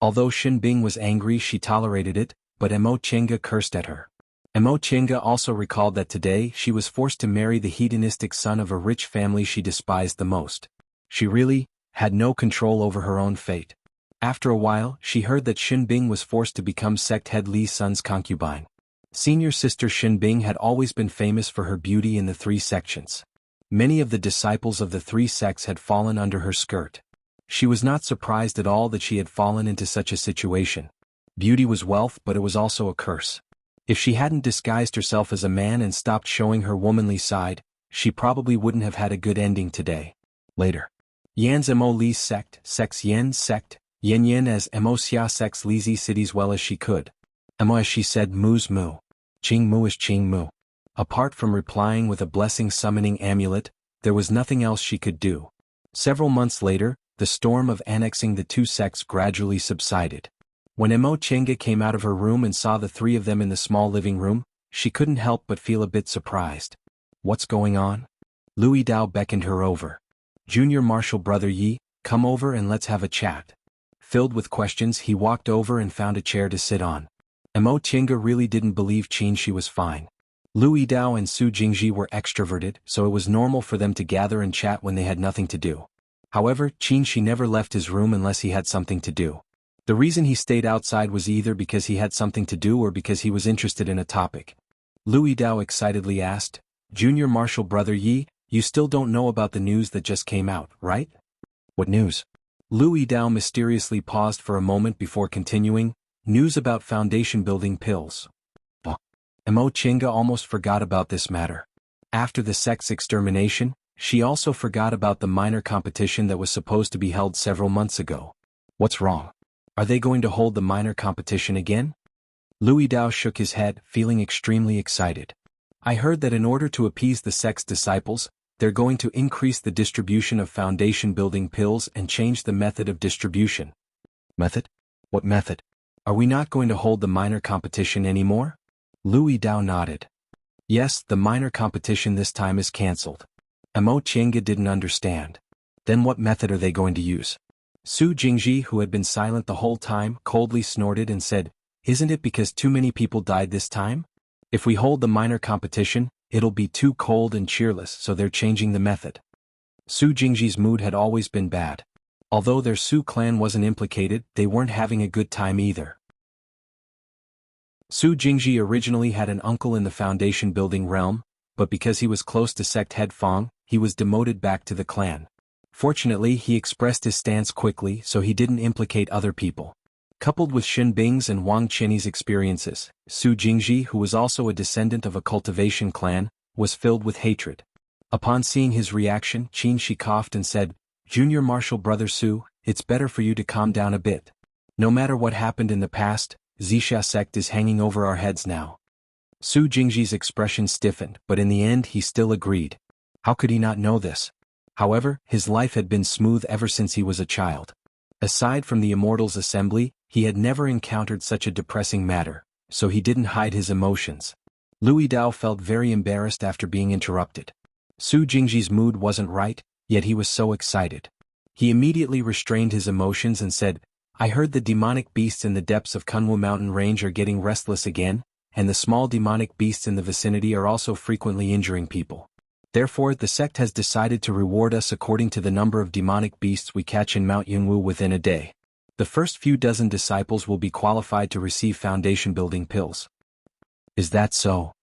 Although Xin Bing was angry, she tolerated it, but Mo Chenga cursed at her. Mo Chenga also recalled that today she was forced to marry the hedonistic son of a rich family she despised the most. She really had no control over her own fate. After a while, she heard that Xin Bing was forced to become sect head Li's son's concubine. Senior sister Xin Bing had always been famous for her beauty in the 3 sections. Many of the disciples of the 3 sects had fallen under her skirt. She was not surprised at all that she had fallen into such a situation. Beauty was wealth, but it was also a curse. If she hadn't disguised herself as a man and stopped showing her womanly side, she probably wouldn't have had a good ending today. Later. Yan's Mo Li's sect, Sec's Yen's sect, Yen as Mo Xia sect's Lizi cities well as she could. Mo as she said Mu's Mu. Qing Mu is Qing Mu. Apart from replying with a blessing summoning amulet, there was nothing else she could do. Several months later, the storm of annexing the 2 sects gradually subsided. When Mo Chenga came out of her room and saw the 3 of them in the small living room, she couldn't help but feel a bit surprised. What's going on? Louis Dao beckoned her over. Junior Marshal Brother Yi, come over and let's have a chat. Filled with questions, he walked over and found a chair to sit on. Mo Chenga really didn't believe she was fine. Louis Dao and Su Jingji were extroverted, so it was normal for them to gather and chat when they had nothing to do. However, Qin never left his room unless he had something to do. The reason he stayed outside was either because he had something to do or because he was interested in a topic. Louis Dao excitedly asked, Junior Marshal Brother Yi, you still don't know about the news that just came out, right? What news? Louis Dao mysteriously paused for a moment before continuing, news about foundation building pills. Mo Chenga almost forgot about this matter. After the sect's extermination, she also forgot about the minor competition that was supposed to be held several months ago. What's wrong? Are they going to hold the minor competition again? Louis Dao shook his head, feeling extremely excited. I heard that in order to appease the sect's disciples, they're going to increase the distribution of foundation-building pills and change the method of distribution. Method? What method? Are we not going to hold the minor competition anymore? Louis Dao nodded. Yes, the minor competition this time is cancelled. Mo Qiange didn't understand. Then what method are they going to use? Su Jingji, who had been silent the whole time, coldly snorted and said, "Isn't it because too many people died this time? If we hold the minor competition, it'll be too cold and cheerless, so they're changing the method." Su Jingji's mood had always been bad. Although their Su clan wasn't implicated, they weren't having a good time either. Su Jingji originally had an uncle in the foundation building realm, but because he was close to sect head Fong, he was demoted back to the clan. Fortunately, he expressed his stance quickly so he didn't implicate other people. Coupled with Xin Bing's and Wang Qianyi's experiences, Su Jingji, who was also a descendant of a cultivation clan, was filled with hatred. Upon seeing his reaction, Qin Shi coughed and said, "Junior Marshal Brother Su, it's better for you to calm down a bit. No matter what happened in the past, Zixia sect is hanging over our heads now." Su Jingji's expression stiffened, but in the end he still agreed. How could he not know this? However, his life had been smooth ever since he was a child. Aside from the Immortals' Assembly, he had never encountered such a depressing matter, so he didn't hide his emotions. Louis Dao felt very embarrassed after being interrupted. Su Jingji's mood wasn't right, yet he was so excited. He immediately restrained his emotions and said, "I heard the demonic beasts in the depths of Kunwu mountain range are getting restless again, and the small demonic beasts in the vicinity are also frequently injuring people. Therefore, the sect has decided to reward us according to the number of demonic beasts we catch in Mount Yunwu within a day. The first few dozen disciples will be qualified to receive foundation-building pills." "Is that so?"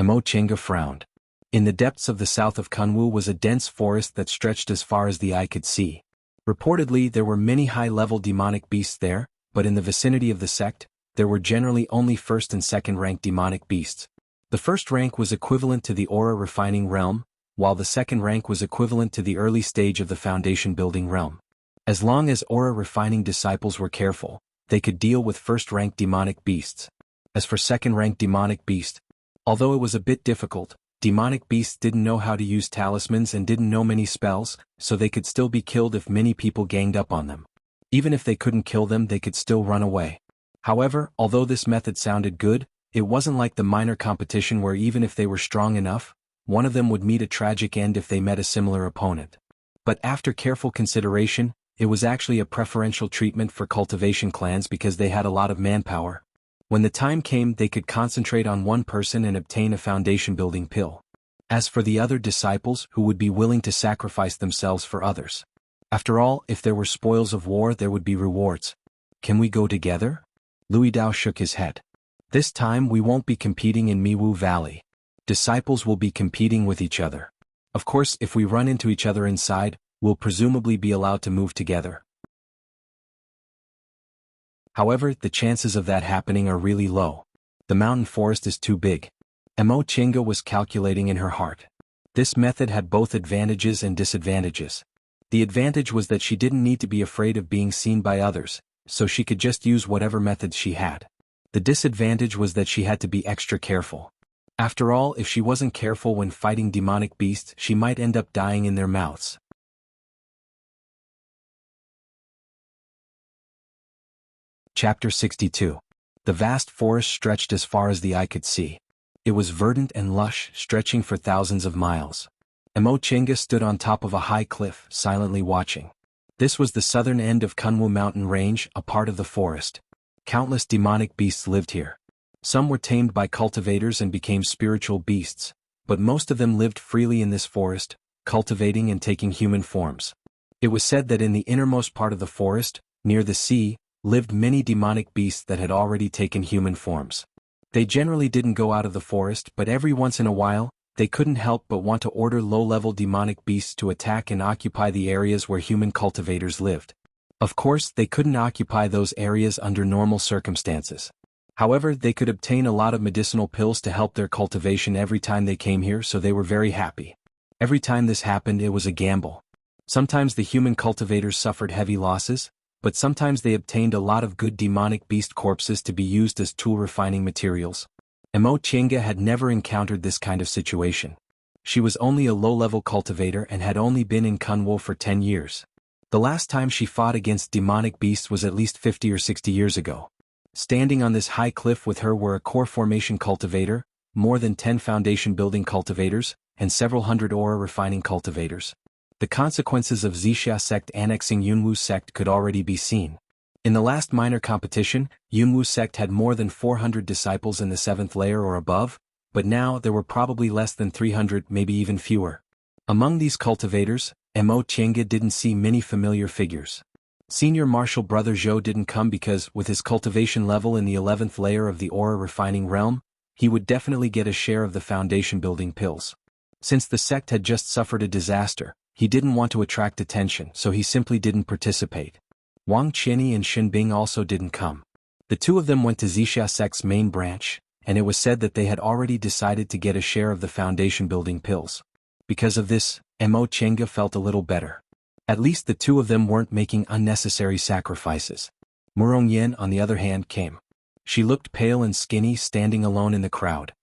Mo Qiange frowned. In the depths of the south of Kunwu was a dense forest that stretched as far as the eye could see. Reportedly, there were many high-level demonic beasts there, but in the vicinity of the sect, there were generally only first and second-rank demonic beasts. The first rank was equivalent to the aura refining realm, while the second rank was equivalent to the early stage of the foundation building realm. As long as aura refining disciples were careful, they could deal with first-rank demonic beasts. As for second-rank demonic beast, although it was a bit difficult, demonic beasts didn't know how to use talismans and didn't know many spells, so they could still be killed if many people ganged up on them. Even if they couldn't kill them, they could still run away. However, although this method sounded good, it wasn't like the minor competition where even if they were strong enough, one of them would meet a tragic end if they met a similar opponent. But after careful consideration, it was actually a preferential treatment for cultivation clans because they had a lot of manpower. When the time came, they could concentrate on one person and obtain a foundation-building pill. As for the other disciples who would be willing to sacrifice themselves for others. After all, if there were spoils of war, there would be rewards. "Can we go together?" Louis Dao shook his head. "This time we won't be competing in Miwu Valley. Disciples will be competing with each other. Of course, if we run into each other inside, we'll presumably be allowed to move together. However, the chances of that happening are really low. The mountain forest is too big." Mo Qiange was calculating in her heart. This method had both advantages and disadvantages. The advantage was that she didn't need to be afraid of being seen by others, so she could just use whatever methods she had. The disadvantage was that she had to be extra careful. After all, if she wasn't careful when fighting demonic beasts, she might end up dying in their mouths. Chapter 62. The vast forest stretched as far as the eye could see. It was verdant and lush, stretching for thousands of miles. Mo Qiange stood on top of a high cliff, silently watching. This was the southern end of Kunwu mountain range, a part of the forest. Countless demonic beasts lived here. Some were tamed by cultivators and became spiritual beasts, but most of them lived freely in this forest, cultivating and taking human forms. It was said that in the innermost part of the forest, near the sea, lived many demonic beasts that had already taken human forms. They generally didn't go out of the forest, but every once in a while, they couldn't help but want to order low-level demonic beasts to attack and occupy the areas where human cultivators lived. Of course, they couldn't occupy those areas under normal circumstances. However, they could obtain a lot of medicinal pills to help their cultivation every time they came here, so they were very happy. Every time this happened, it was a gamble. Sometimes the human cultivators suffered heavy losses, but sometimes they obtained a lot of good demonic beast corpses to be used as tool refining materials. Mo Qiange had never encountered this kind of situation. She was only a low-level cultivator and had only been in Kunwu for 10 years. The last time she fought against demonic beasts was at least 50 or 60 years ago. Standing on this high cliff with her were a core formation cultivator, more than 10 foundation-building cultivators, and several hundred aura refining cultivators. The consequences of Wuxia sect annexing Yunwu sect could already be seen. In the last minor competition, Yunwu sect had more than 400 disciples in the 7th layer or above, but now there were probably less than 300, maybe even fewer. Among these cultivators, Mo Tiange didn't see many familiar figures. Senior Martial Brother Zhou didn't come because, with his cultivation level in the 11th layer of the aura refining realm, he would definitely get a share of the foundation building pills. Since the sect had just suffered a disaster, he didn't want to attract attention, so he simply didn't participate. Wang Qianyi and Xin Bing also didn't come. The two of them went to Wuxia sect's main branch, and it was said that they had already decided to get a share of the foundation building pills. Because of this, Mo Tiange felt a little better. At least the two of them weren't making unnecessary sacrifices. Murong Yan, on the other hand, came. She looked pale and skinny standing alone in the crowd.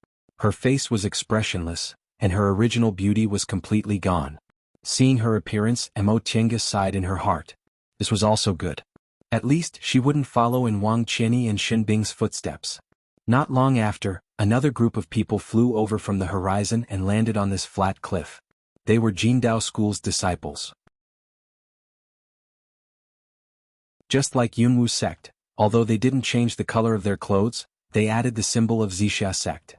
Her face was expressionless, and her original beauty was completely gone. Seeing her appearance, Mo Tiange sighed in her heart. This was also good. At least she wouldn't follow in Wang Qianyi and Xin Bing's footsteps. Not long after, another group of people flew over from the horizon and landed on this flat cliff. They were Jindao School's disciples. Just like Yunwu sect, although they didn't change the color of their clothes, they added the symbol of Wuxia sect.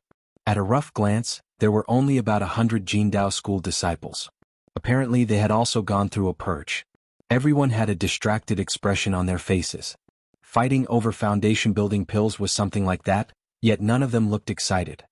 At a rough glance, there were only about 100 Jindao School disciples. Apparently they had also gone through a purge. Everyone had a distracted expression on their faces. Fighting over foundation building pills was something like that, yet none of them looked excited.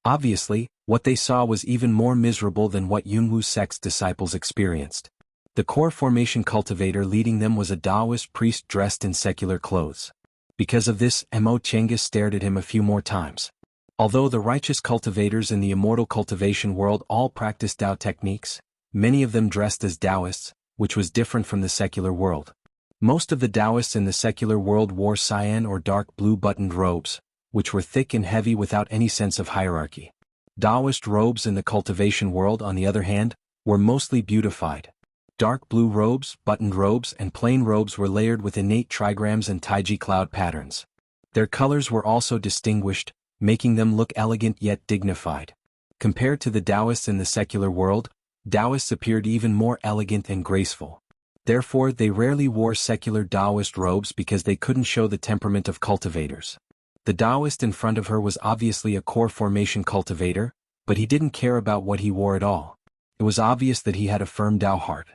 Obviously, what they saw was even more miserable than what Yunwu sect's disciples experienced. The core formation cultivator leading them was a Taoist priest dressed in secular clothes. Because of this, Mo Tiange stared at him a few more times. Although the righteous cultivators in the immortal cultivation world all practiced Tao techniques, many of them dressed as Taoists, which was different from the secular world. Most of the Taoists in the secular world wore cyan or dark blue buttoned robes, which were thick and heavy without any sense of hierarchy. Taoist robes in the cultivation world, on the other hand, were mostly beautified. Dark blue robes, buttoned robes, and plain robes were layered with innate trigrams and taiji cloud patterns. Their colors were also distinguished, making them look elegant yet dignified. Compared to the Taoists in the secular world, Taoists appeared even more elegant and graceful. Therefore, they rarely wore secular Taoist robes because they couldn't show the temperament of cultivators. The Taoist in front of her was obviously a core formation cultivator, but he didn't care about what he wore at all. It was obvious that he had a firm Tao heart.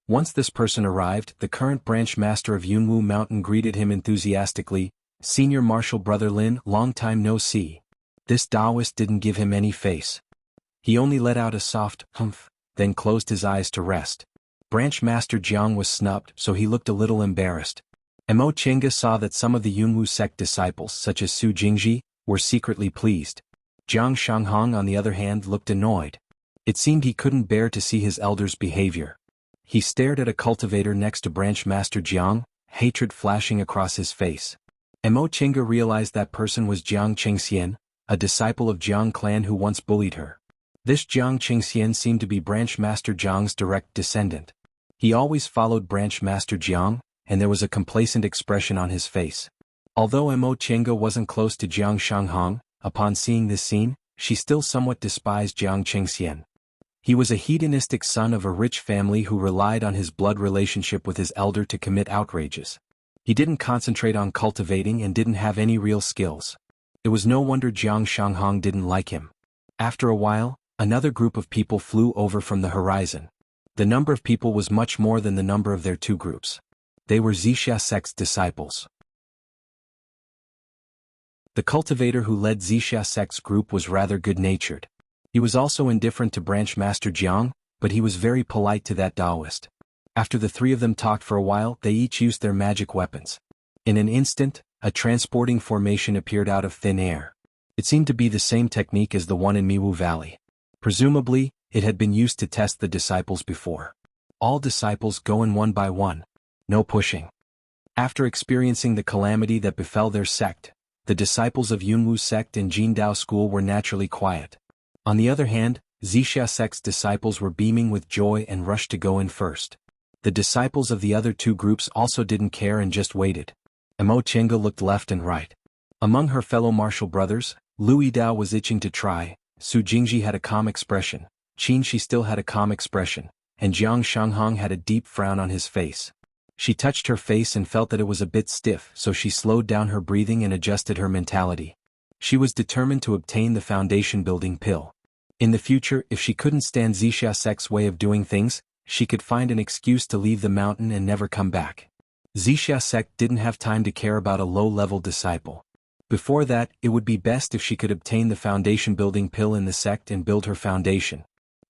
Once this person arrived, the current branch master of Yunwu Mountain greeted him enthusiastically. Senior Martial Brother Lin, long time no see. This Taoist didn't give him any face. He only let out a soft humph, then closed his eyes to rest. Branch Master Jiang was snubbed, so he looked a little embarrassed. Mo Tiange saw that some of the Yunwu sect disciples, such as Su Jingji, were secretly pleased. Jiang Shanghong, on the other hand, looked annoyed. It seemed he couldn't bear to see his elder's behavior. He stared at a cultivator next to Branch Master Jiang, hatred flashing across his face. Mo Tiange realized that person was Jiang Qingxian, a disciple of Jiang clan who once bullied her. This Jiang Qingxian seemed to be Branch Master Jiang's direct descendant. He always followed Branch Master Jiang, and there was a complacent expression on his face. Although Mo Tiange wasn't close to Jiang Shanghong, upon seeing this scene, she still somewhat despised Jiang Qingxian. He was a hedonistic son of a rich family who relied on his blood relationship with his elder to commit outrages. He didn't concentrate on cultivating and didn't have any real skills. It was no wonder Jiang Shanghong didn't like him. After a while, another group of people flew over from the horizon. The number of people was much more than the number of their two groups. They were Wuxia sect's disciples. The cultivator who led Wuxia sect's group was rather good-natured. He was also indifferent to Branch Master Jiang, but he was very polite to that Taoist. After the three of them talked for a while, they each used their magic weapons. In an instant, a transporting formation appeared out of thin air. It seemed to be the same technique as the one in Miwu Valley. Presumably, it had been used to test the disciples before. All disciples go in one by one. No pushing. After experiencing the calamity that befell their sect, the disciples of Yunwu sect and Jindao school were naturally quiet. On the other hand, Wuxia sect's disciples were beaming with joy and rushed to go in first. The disciples of the other two groups also didn't care and just waited. Mo Tiange looked left and right. Among her fellow martial brothers, Lui Dao was itching to try, Su Jingji had a calm expression, Qin Shi still had a calm expression, and Jiang Shanghong had a deep frown on his face. She touched her face and felt that it was a bit stiff, so she slowed down her breathing and adjusted her mentality. She was determined to obtain the foundation-building pill. In the future, if she couldn't stand Wuxia Sect's way of doing things, she could find an excuse to leave the mountain and never come back. Wuxia Sect didn't have time to care about a low-level disciple. Before that, it would be best if she could obtain the foundation-building pill in the sect and build her foundation.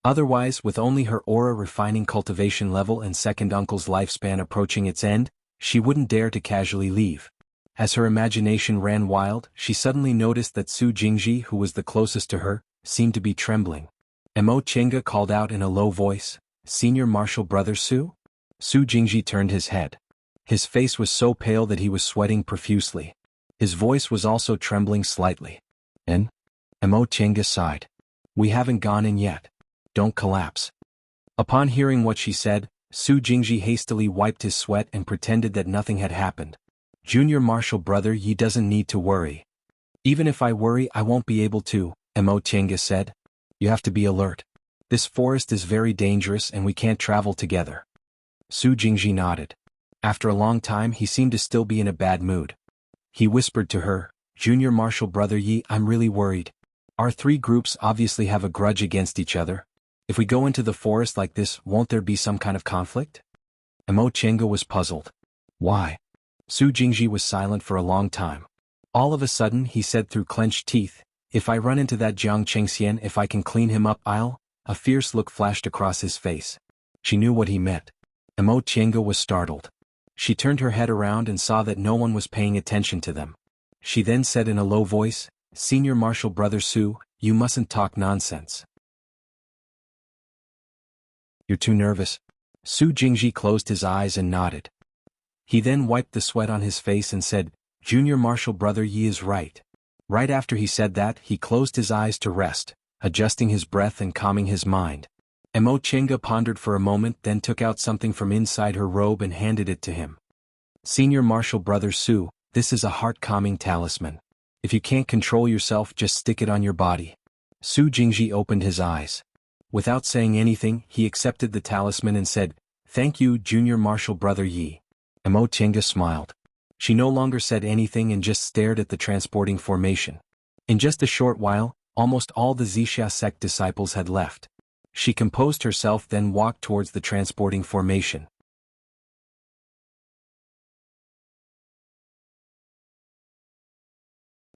Otherwise, with only her aura refining cultivation level and second uncle's lifespan approaching its end, she wouldn't dare to casually leave. As her imagination ran wild, she suddenly noticed that Su Jingji, who was the closest to her, seemed to be trembling. Mo Chenga called out in a low voice, "Senior Marshal Brother Su?" Su Jingji turned his head. His face was so pale that he was sweating profusely. His voice was also trembling slightly. "In?" Mo Chenga sighed. "We haven't gone in yet. Don't collapse." Upon hearing what she said, Su Jingji hastily wiped his sweat and pretended that nothing had happened. "Junior Marshal Brother Yi doesn't need to worry." "Even if I worry, I won't be able to," Mo Chenga said. "You have to be alert. This forest is very dangerous and we can't travel together." Su Jingji nodded. After a long time he seemed to still be in a bad mood. He whispered to her, "Junior Marshal Brother Yi, I'm really worried. Our three groups obviously have a grudge against each other. If we go into the forest like this, won't there be some kind of conflict?" Mo Chenga was puzzled. "Why?" Su Jingji was silent for a long time. All of a sudden he said through clenched teeth, "If I run into that Jiang Chengxian, if I can clean him up, I'll—" A fierce look flashed across his face. She knew what he meant. Mo Chenga was startled. She turned her head around and saw that no one was paying attention to them. She then said in a low voice, "Senior Marshal Brother Su, you mustn't talk nonsense. You're too nervous." Su Jingji closed his eyes and nodded. He then wiped the sweat on his face and said, "Junior Marshal Brother Yi is right." Right after he said that, he closed his eyes to rest, adjusting his breath and calming his mind. Mo Chenga pondered for a moment, then took out something from inside her robe and handed it to him. "Senior Marshal Brother Su, this is a heart-calming talisman. If you can't control yourself, just stick it on your body." Su Jingji opened his eyes. Without saying anything, he accepted the talisman and said, "Thank you, Junior Marshal Brother Yi." Mo Chenga smiled. She no longer said anything and just stared at the transporting formation. In just a short while, almost all the Wuxia sect disciples had left. She composed herself, then walked towards the transporting formation.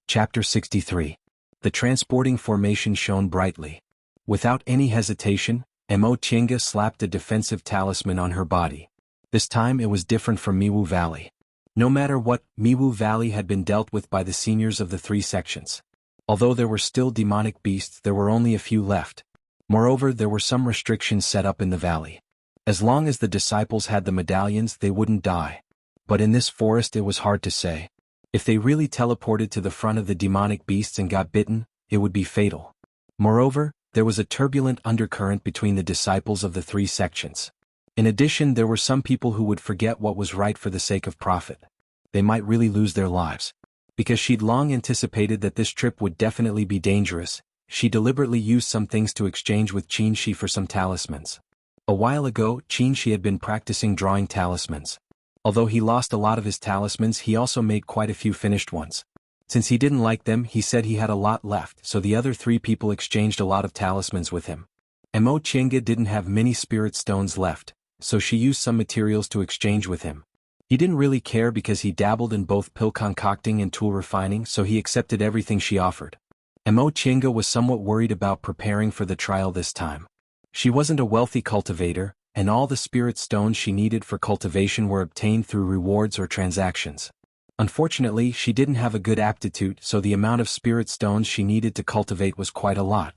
Chapter 63. The transporting formation shone brightly. Without any hesitation, Mo Chenga slapped a defensive talisman on her body. This time it was different from Miwu Valley. No matter what, Miwu Valley had been dealt with by the seniors of the three sections. Although there were still demonic beasts, there were only a few left. Moreover, there were some restrictions set up in the valley. As long as the disciples had the medallions, they wouldn't die. But in this forest it was hard to say. If they really teleported to the front of the demonic beasts and got bitten, it would be fatal. Moreover, there was a turbulent undercurrent between the disciples of the three sections. In addition, there were some people who would forget what was right for the sake of profit. They might really lose their lives. Because she'd long anticipated that this trip would definitely be dangerous, she deliberately used some things to exchange with Qin Shi for some talismans. A while ago, Qin Shi had been practicing drawing talismans. Although he lost a lot of his talismans, he also made quite a few finished ones. Since he didn't like them, he said he had a lot left, so the other three people exchanged a lot of talismans with him. Mo Chenga didn't have many spirit stones left, so she used some materials to exchange with him. He didn't really care because he dabbled in both pill concocting and tool refining, so he accepted everything she offered. Mo Chenga was somewhat worried about preparing for the trial this time. She wasn't a wealthy cultivator, and all the spirit stones she needed for cultivation were obtained through rewards or transactions. Unfortunately, she didn't have a good aptitude, so the amount of spirit stones she needed to cultivate was quite a lot.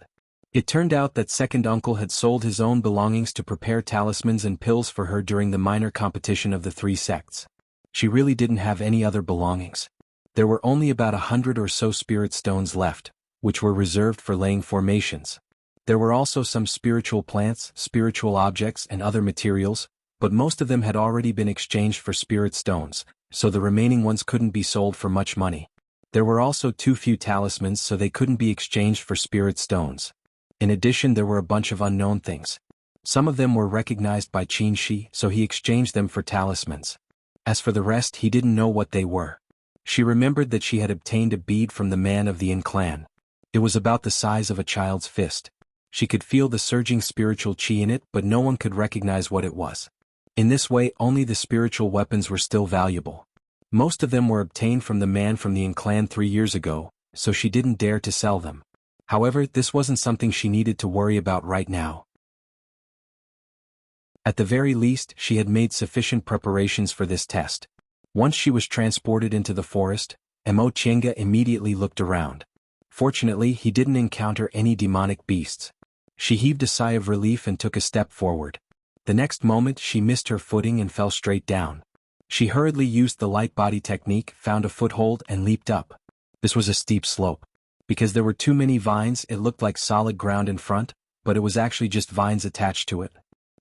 It turned out that second uncle had sold his own belongings to prepare talismans and pills for her during the minor competition of the three sects. She really didn't have any other belongings. There were only about 100 or so spirit stones left, which were reserved for laying formations. There were also some spiritual plants, spiritual objects, and other materials, but most of them had already been exchanged for spirit stones, so the remaining ones couldn't be sold for much money. There were also too few talismans, so they couldn't be exchanged for spirit stones. In addition, there were a bunch of unknown things. Some of them were recognized by Qin Shi, so he exchanged them for talismans. As for the rest, he didn't know what they were. She remembered that she had obtained a bead from the man of the Yin clan. It was about the size of a child's fist. She could feel the surging spiritual qi in it, but no one could recognize what it was. In this way, only the spiritual weapons were still valuable. Most of them were obtained from the man from the Yin clan 3 years ago, so she didn't dare to sell them. However, this wasn't something she needed to worry about right now. At the very least, she had made sufficient preparations for this test. Once she was transported into the forest, Mo Chenga immediately looked around. Fortunately, he didn't encounter any demonic beasts. She heaved a sigh of relief and took a step forward. The next moment, she missed her footing and fell straight down. She hurriedly used the light body technique, found a foothold, and leaped up. This was a steep slope. Because there were too many vines, it looked like solid ground in front, but it was actually just vines attached to it.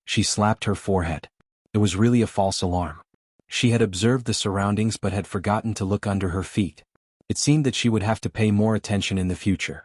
She slapped her forehead. It was really a false alarm. She had observed the surroundings but had forgotten to look under her feet. It seemed that she would have to pay more attention in the future.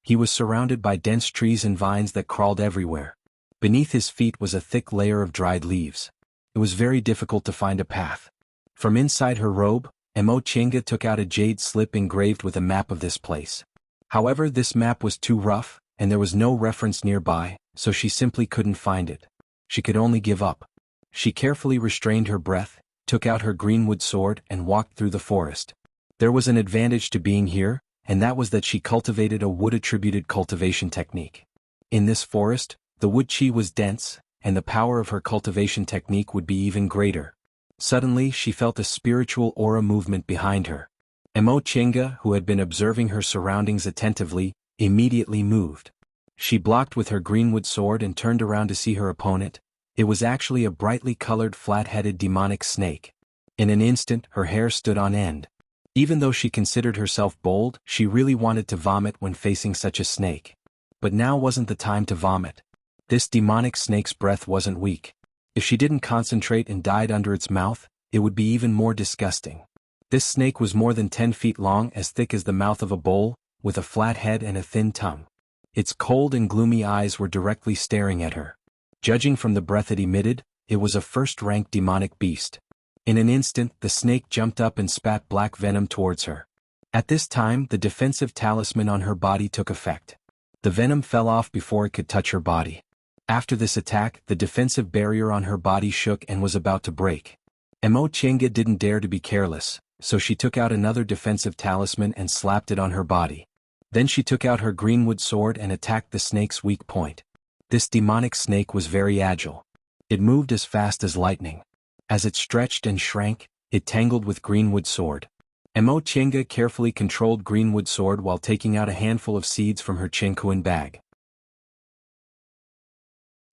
He was surrounded by dense trees and vines that crawled everywhere. Beneath his feet was a thick layer of dried leaves. It was very difficult to find a path. From inside her robe, Mo Chenga took out a jade slip engraved with a map of this place. However, this map was too rough, and there was no reference nearby, so she simply couldn't find it. She could only give up. She carefully restrained her breath, took out her greenwood sword, and walked through the forest. There was an advantage to being here, and that was that she cultivated a wood-attributed cultivation technique. In this forest, the wood chi was dense, and the power of her cultivation technique would be even greater. Suddenly, she felt a spiritual aura movement behind her. Mo Chenga, who had been observing her surroundings attentively, immediately moved. She blocked with her greenwood sword and turned around to see her opponent. It was actually a brightly colored flat-headed demonic snake. In an instant, her hair stood on end. Even though she considered herself bold, she really wanted to vomit when facing such a snake. But now wasn't the time to vomit. This demonic snake's breath wasn't weak. If she didn't concentrate and died under its mouth, it would be even more disgusting. This snake was more than 10 feet long, as thick as the mouth of a bull, with a flat head and a thin tongue. Its cold and gloomy eyes were directly staring at her. Judging from the breath it emitted, it was a first-rank demonic beast. In an instant, the snake jumped up and spat black venom towards her. At this time, the defensive talisman on her body took effect. The venom fell off before it could touch her body. After this attack, the defensive barrier on her body shook and was about to break. Mo Chenga didn't dare to be careless, so she took out another defensive talisman and slapped it on her body. Then she took out her greenwood sword and attacked the snake's weak point. This demonic snake was very agile. It moved as fast as lightning. As it stretched and shrank, it tangled with greenwood sword. Mo Chenga carefully controlled greenwood sword while taking out a handful of seeds from her chinkuan bag.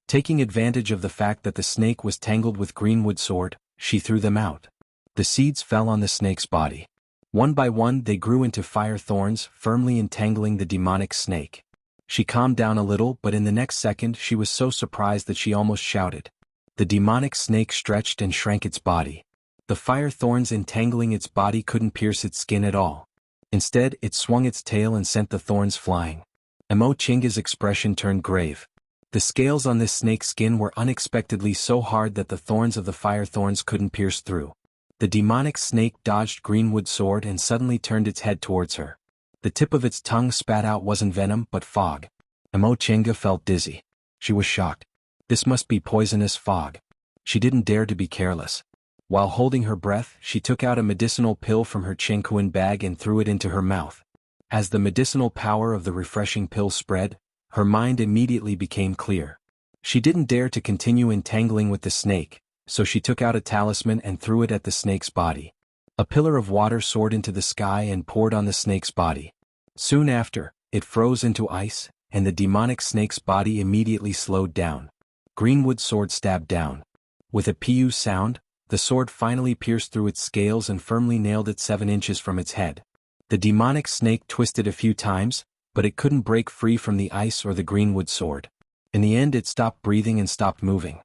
Taking advantage of the fact that the snake was tangled with greenwood sword, she threw them out. The seeds fell on the snake's body. One by one they grew into fire thorns, firmly entangling the demonic snake. She calmed down a little, but in the next second she was so surprised that she almost shouted. The demonic snake stretched and shrank its body. The fire thorns entangling its body couldn't pierce its skin at all. Instead, it swung its tail and sent the thorns flying. Mo Chenga's expression turned grave. The scales on this snake's skin were unexpectedly so hard that the thorns of the fire thorns couldn't pierce through. The demonic snake dodged greenwood sword and suddenly turned its head towards her. The tip of its tongue spat out wasn't venom but fog. Mo Chenga felt dizzy. She was shocked. This must be poisonous fog. She didn't dare to be careless. While holding her breath, she took out a medicinal pill from her chinkuan bag and threw it into her mouth. As the medicinal power of the refreshing pill spread, her mind immediately became clear. She didn't dare to continue entangling with the snake, so she took out a talisman and threw it at the snake's body. A pillar of water soared into the sky and poured on the snake's body. Soon after, it froze into ice, and the demonic snake's body immediately slowed down. Greenwood sword stabbed down. With a pu sound, the sword finally pierced through its scales and firmly nailed it 7 inches from its head. The demonic snake twisted a few times, but it couldn't break free from the ice or the greenwood sword. In the end, it stopped breathing and stopped moving.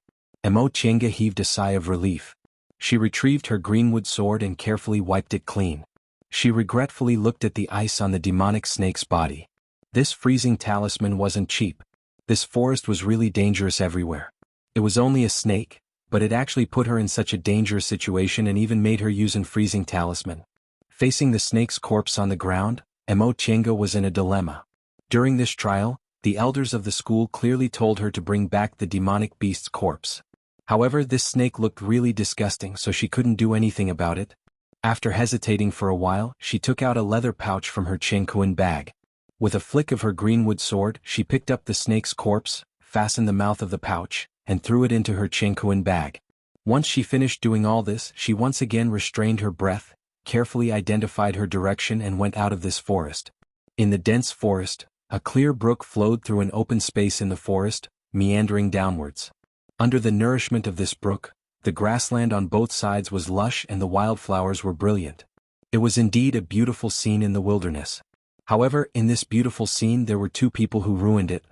Mo Chenga heaved a sigh of relief. She retrieved her greenwood sword and carefully wiped it clean. She regretfully looked at the ice on the demonic snake's body. This freezing talisman wasn't cheap. This forest was really dangerous everywhere. It was only a snake, but it actually put her in such a dangerous situation and even made her use an freezing talisman. Facing the snake's corpse on the ground, Mo Chenga was in a dilemma. During this trial, the elders of the school clearly told her to bring back the demonic beast's corpse. However, this snake looked really disgusting, so she couldn't do anything about it. After hesitating for a while, she took out a leather pouch from her Chenkuan bag. With a flick of her greenwood sword, she picked up the snake's corpse, fastened the mouth of the pouch, and threw it into her Chenkuan bag. Once she finished doing all this, she once again restrained her breath, carefully identified her direction and went out of this forest. In the dense forest, a clear brook flowed through an open space in the forest, meandering downwards. Under the nourishment of this brook, the grassland on both sides was lush and the wildflowers were brilliant. It was indeed a beautiful scene in the wilderness. However, in this beautiful scene there were two people who ruined it.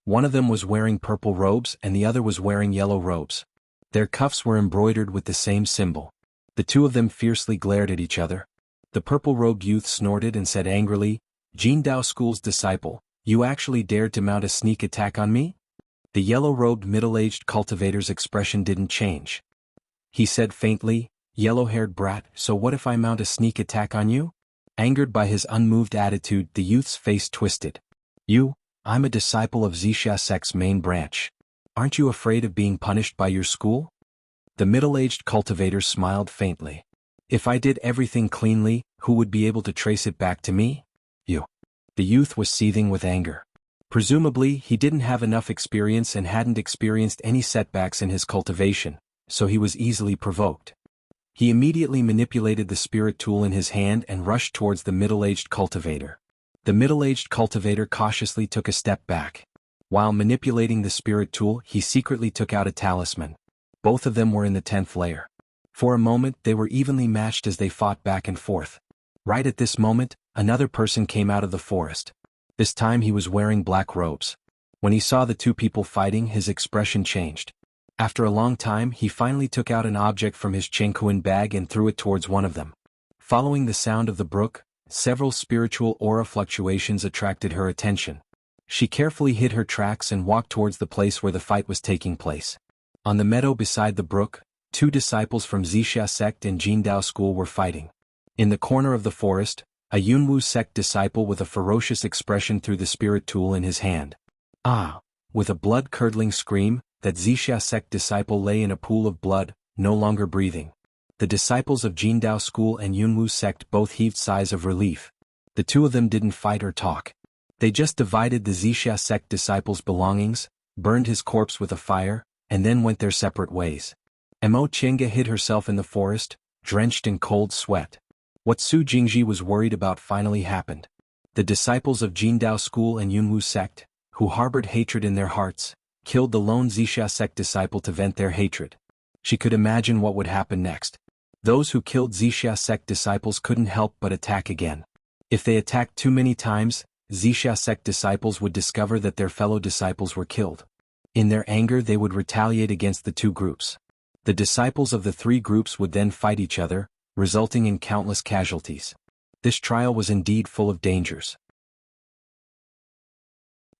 One of them was wearing purple robes and the other was wearing yellow robes. Their cuffs were embroidered with the same symbol. The two of them fiercely glared at each other. The purple-robed youth snorted and said angrily, "Jingdao School's disciple, you actually dared to mount a sneak attack on me?" The yellow-robed middle-aged cultivator's expression didn't change. He said faintly, "Yellow-haired brat, so what if I mount a sneak attack on you?" Angered by his unmoved attitude, the youth's face twisted. I'm a disciple of Wuxia sect's main branch. Aren't you afraid of being punished by your school?" The middle-aged cultivator smiled faintly. "If I did everything cleanly, who would be able to trace it back to me? You." The youth was seething with anger. Presumably, he didn't have enough experience and hadn't experienced any setbacks in his cultivation, so he was easily provoked. He immediately manipulated the spirit tool in his hand and rushed towards the middle-aged cultivator. The middle-aged cultivator cautiously took a step back. While manipulating the spirit tool, he secretly took out a talisman. Both of them were in the 10th layer. For a moment, they were evenly matched as they fought back and forth. Right at this moment, another person came out of the forest. This time he was wearing black robes. When he saw the two people fighting, his expression changed. After a long time, he finally took out an object from his Chenkuan bag and threw it towards one of them. Following the sound of the brook, several spiritual aura fluctuations attracted her attention. She carefully hid her tracks and walked towards the place where the fight was taking place. On the meadow beside the brook, two disciples from Wuxia sect and Jingdao school were fighting. In the corner of the forest, a Yunwu sect disciple with a ferocious expression threw the spirit tool in his hand. With a blood-curdling scream, that Wuxia sect disciple lay in a pool of blood, no longer breathing. The disciples of Jingdao school and Yunwu sect both heaved sighs of relief. The two of them didn't fight or talk. They just divided the Wuxia sect disciple's belongings, burned his corpse with a fire, and then went their separate ways. Mo Chenga hid herself in the forest, drenched in cold sweat. What Su Jingji was worried about finally happened. The disciples of Jingdao school and Yunwu sect, who harbored hatred in their hearts, killed the lone Wuxia sect disciple to vent their hatred. She could imagine what would happen next. Those who killed Wuxia sect disciples couldn't help but attack again. If they attacked too many times, Wuxia sect disciples would discover that their fellow disciples were killed. In their anger they would retaliate against the two groups. The disciples of the three groups would then fight each other, resulting in countless casualties. This trial was indeed full of dangers.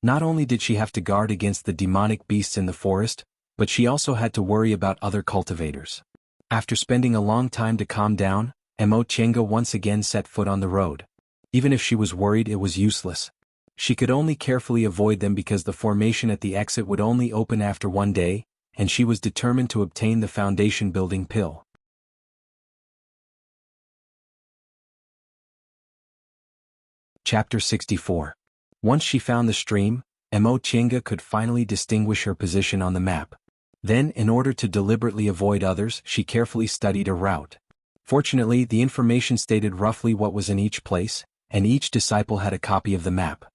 Not only did she have to guard against the demonic beasts in the forest, but she also had to worry about other cultivators. After spending a long time to calm down, Mo Chenga once again set foot on the road. Even if she was worried, it was useless. She could only carefully avoid them because the formation at the exit would only open after one day, and she was determined to obtain the foundation building pill. Chapter 64. Once she found the stream, Mo Chenga could finally distinguish her position on the map. Then, in order to deliberately avoid others, she carefully studied a route. Fortunately, the information stated roughly what was in each place, and each disciple had a copy of the map.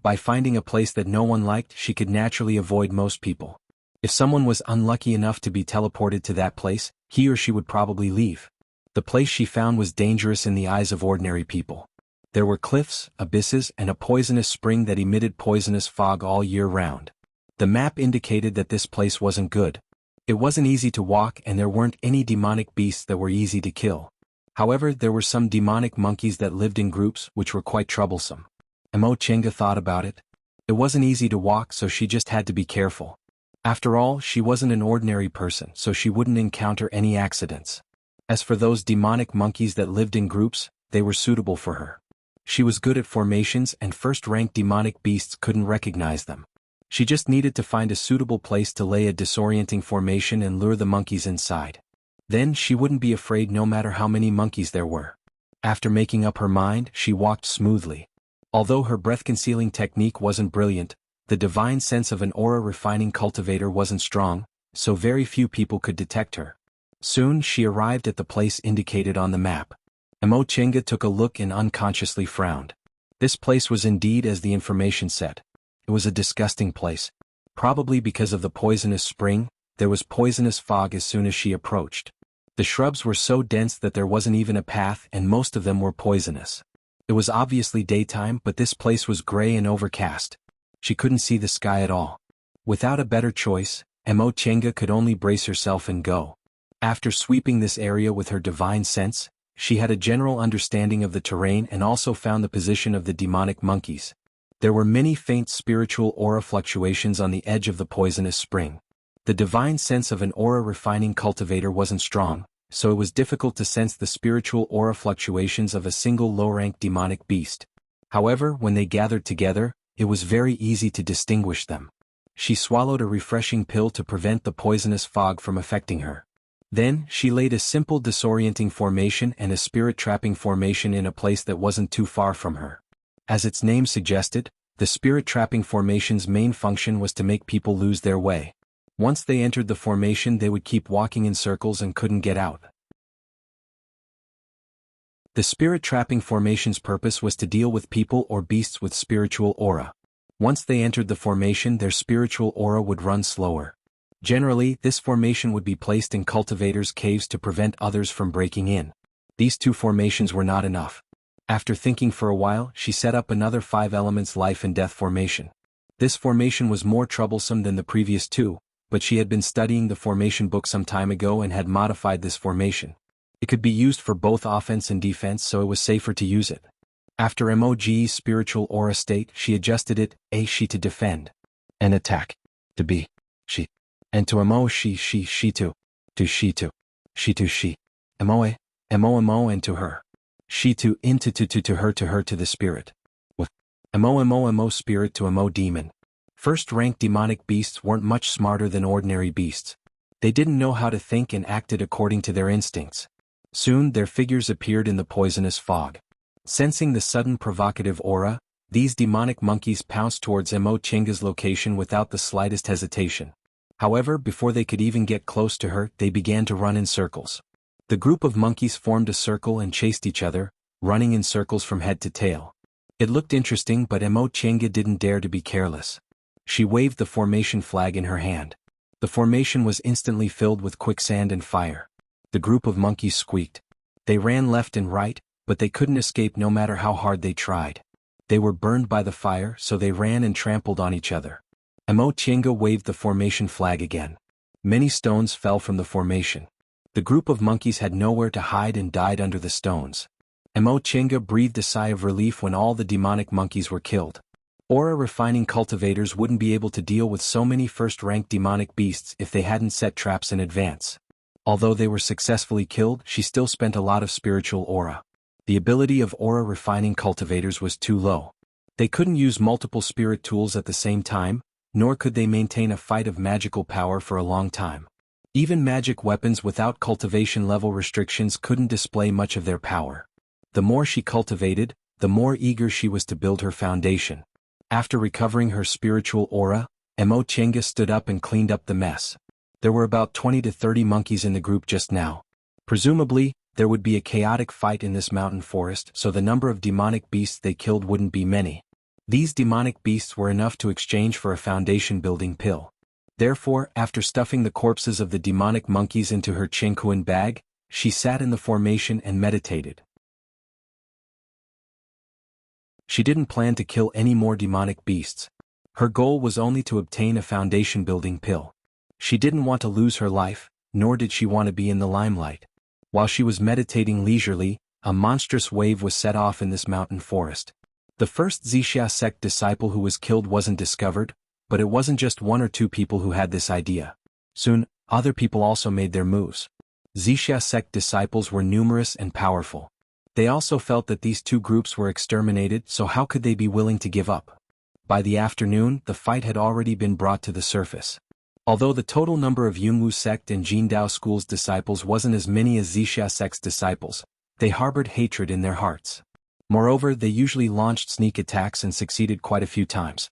By finding a place that no one liked, she could naturally avoid most people. If someone was unlucky enough to be teleported to that place, he or she would probably leave. The place she found was dangerous in the eyes of ordinary people. There were cliffs, abysses, and a poisonous spring that emitted poisonous fog all year round. The map indicated that this place wasn't good. It wasn't easy to walk and there weren't any demonic beasts that were easy to kill. However, there were some demonic monkeys that lived in groups which were quite troublesome. Emo Chenga thought about it. It wasn't easy to walk, so she just had to be careful. After all, she wasn't an ordinary person, so she wouldn't encounter any accidents. As for those demonic monkeys that lived in groups, they were suitable for her. She was good at formations and first-rank demonic beasts couldn't recognize them. She just needed to find a suitable place to lay a disorienting formation and lure the monkeys inside. Then she wouldn't be afraid no matter how many monkeys there were. After making up her mind, she walked smoothly. Although her breath-concealing technique wasn't brilliant, the divine sense of an aura-refining cultivator wasn't strong, so very few people could detect her. Soon she arrived at the place indicated on the map. Emo Chenga took a look and unconsciously frowned. This place was indeed as the information said. It was a disgusting place. Probably because of the poisonous spring, there was poisonous fog as soon as she approached. The shrubs were so dense that there wasn't even a path and most of them were poisonous. It was obviously daytime, but this place was gray and overcast. She couldn't see the sky at all. Without a better choice, Emo Chenga could only brace herself and go. After sweeping this area with her divine sense, she had a general understanding of the terrain and also found the position of the demonic monkeys. There were many faint spiritual aura fluctuations on the edge of the poisonous spring. The divine sense of an aura-refining cultivator wasn't strong, so it was difficult to sense the spiritual aura fluctuations of a single low-rank demonic beast. However, when they gathered together, it was very easy to distinguish them. She swallowed a refreshing pill to prevent the poisonous fog from affecting her. Then, she laid a simple disorienting formation and a spirit-trapping formation in a place that wasn't too far from her. As its name suggested, the spirit-trapping formation's main function was to make people lose their way. Once they entered the formation, they would keep walking in circles and couldn't get out. The spirit-trapping formation's purpose was to deal with people or beasts with spiritual aura. Once they entered the formation, their spiritual aura would run slower. Generally, this formation would be placed in cultivators' caves to prevent others from breaking in. These two formations were not enough. After thinking for a while, she set up another 5 elements life and death formation. This formation was more troublesome than the previous two, but she had been studying the formation book some time ago and had modified this formation. It could be used for both offense and defense, so it was safer to use it. After MOG's spiritual aura state, she adjusted it, she to defend, and attack, to be, she, and to MO she to she to, she to she, MO and to her. She to into to her to the spirit. With MO spirit to MO demon. First-rank demonic beasts weren't much smarter than ordinary beasts. They didn't know how to think and acted according to their instincts. Soon their figures appeared in the poisonous fog. Sensing the sudden provocative aura, these demonic monkeys pounced towards Emo Chenga's location without the slightest hesitation. However, before they could even get close to her, they began to run in circles. The group of monkeys formed a circle and chased each other, running in circles from head to tail. It looked interesting, but Emo Chenga didn't dare to be careless. She waved the formation flag in her hand. The formation was instantly filled with quicksand and fire. The group of monkeys squeaked. They ran left and right, but they couldn't escape no matter how hard they tried. They were burned by the fire, so they ran and trampled on each other. Emo Chenga waved the formation flag again. Many stones fell from the formation. The group of monkeys had nowhere to hide and died under the stones. Emo Chenga breathed a sigh of relief when all the demonic monkeys were killed. Aura-refining cultivators wouldn't be able to deal with so many first-rank demonic beasts if they hadn't set traps in advance. Although they were successfully killed, she still spent a lot of spiritual aura. The ability of aura-refining cultivators was too low. They couldn't use multiple spirit tools at the same time, nor could they maintain a fight of magical power for a long time. Even magic weapons without cultivation level restrictions couldn't display much of their power. The more she cultivated, the more eager she was to build her foundation. After recovering her spiritual aura, Emo Chenga stood up and cleaned up the mess. There were about 20 to 30 monkeys in the group just now. Presumably, there would be a chaotic fight in this mountain forest, so the number of demonic beasts they killed wouldn't be many. These demonic beasts were enough to exchange for a foundation-building pill. Therefore, after stuffing the corpses of the demonic monkeys into her chinkuan bag, she sat in the formation and meditated. She didn't plan to kill any more demonic beasts. Her goal was only to obtain a foundation-building pill. She didn't want to lose her life, nor did she want to be in the limelight. While she was meditating leisurely, a monstrous wave was set off in this mountain forest. The first Wuxia sect disciple who was killed wasn't discovered, but it wasn't just one or two people who had this idea. Soon, other people also made their moves. Wuxia sect disciples were numerous and powerful. They also felt that these two groups were exterminated, so how could they be willing to give up? By the afternoon, the fight had already been brought to the surface. Although the total number of Yunwu sect and Jindao school's disciples wasn't as many as Wuxia sect's disciples, they harbored hatred in their hearts. Moreover, they usually launched sneak attacks and succeeded quite a few times.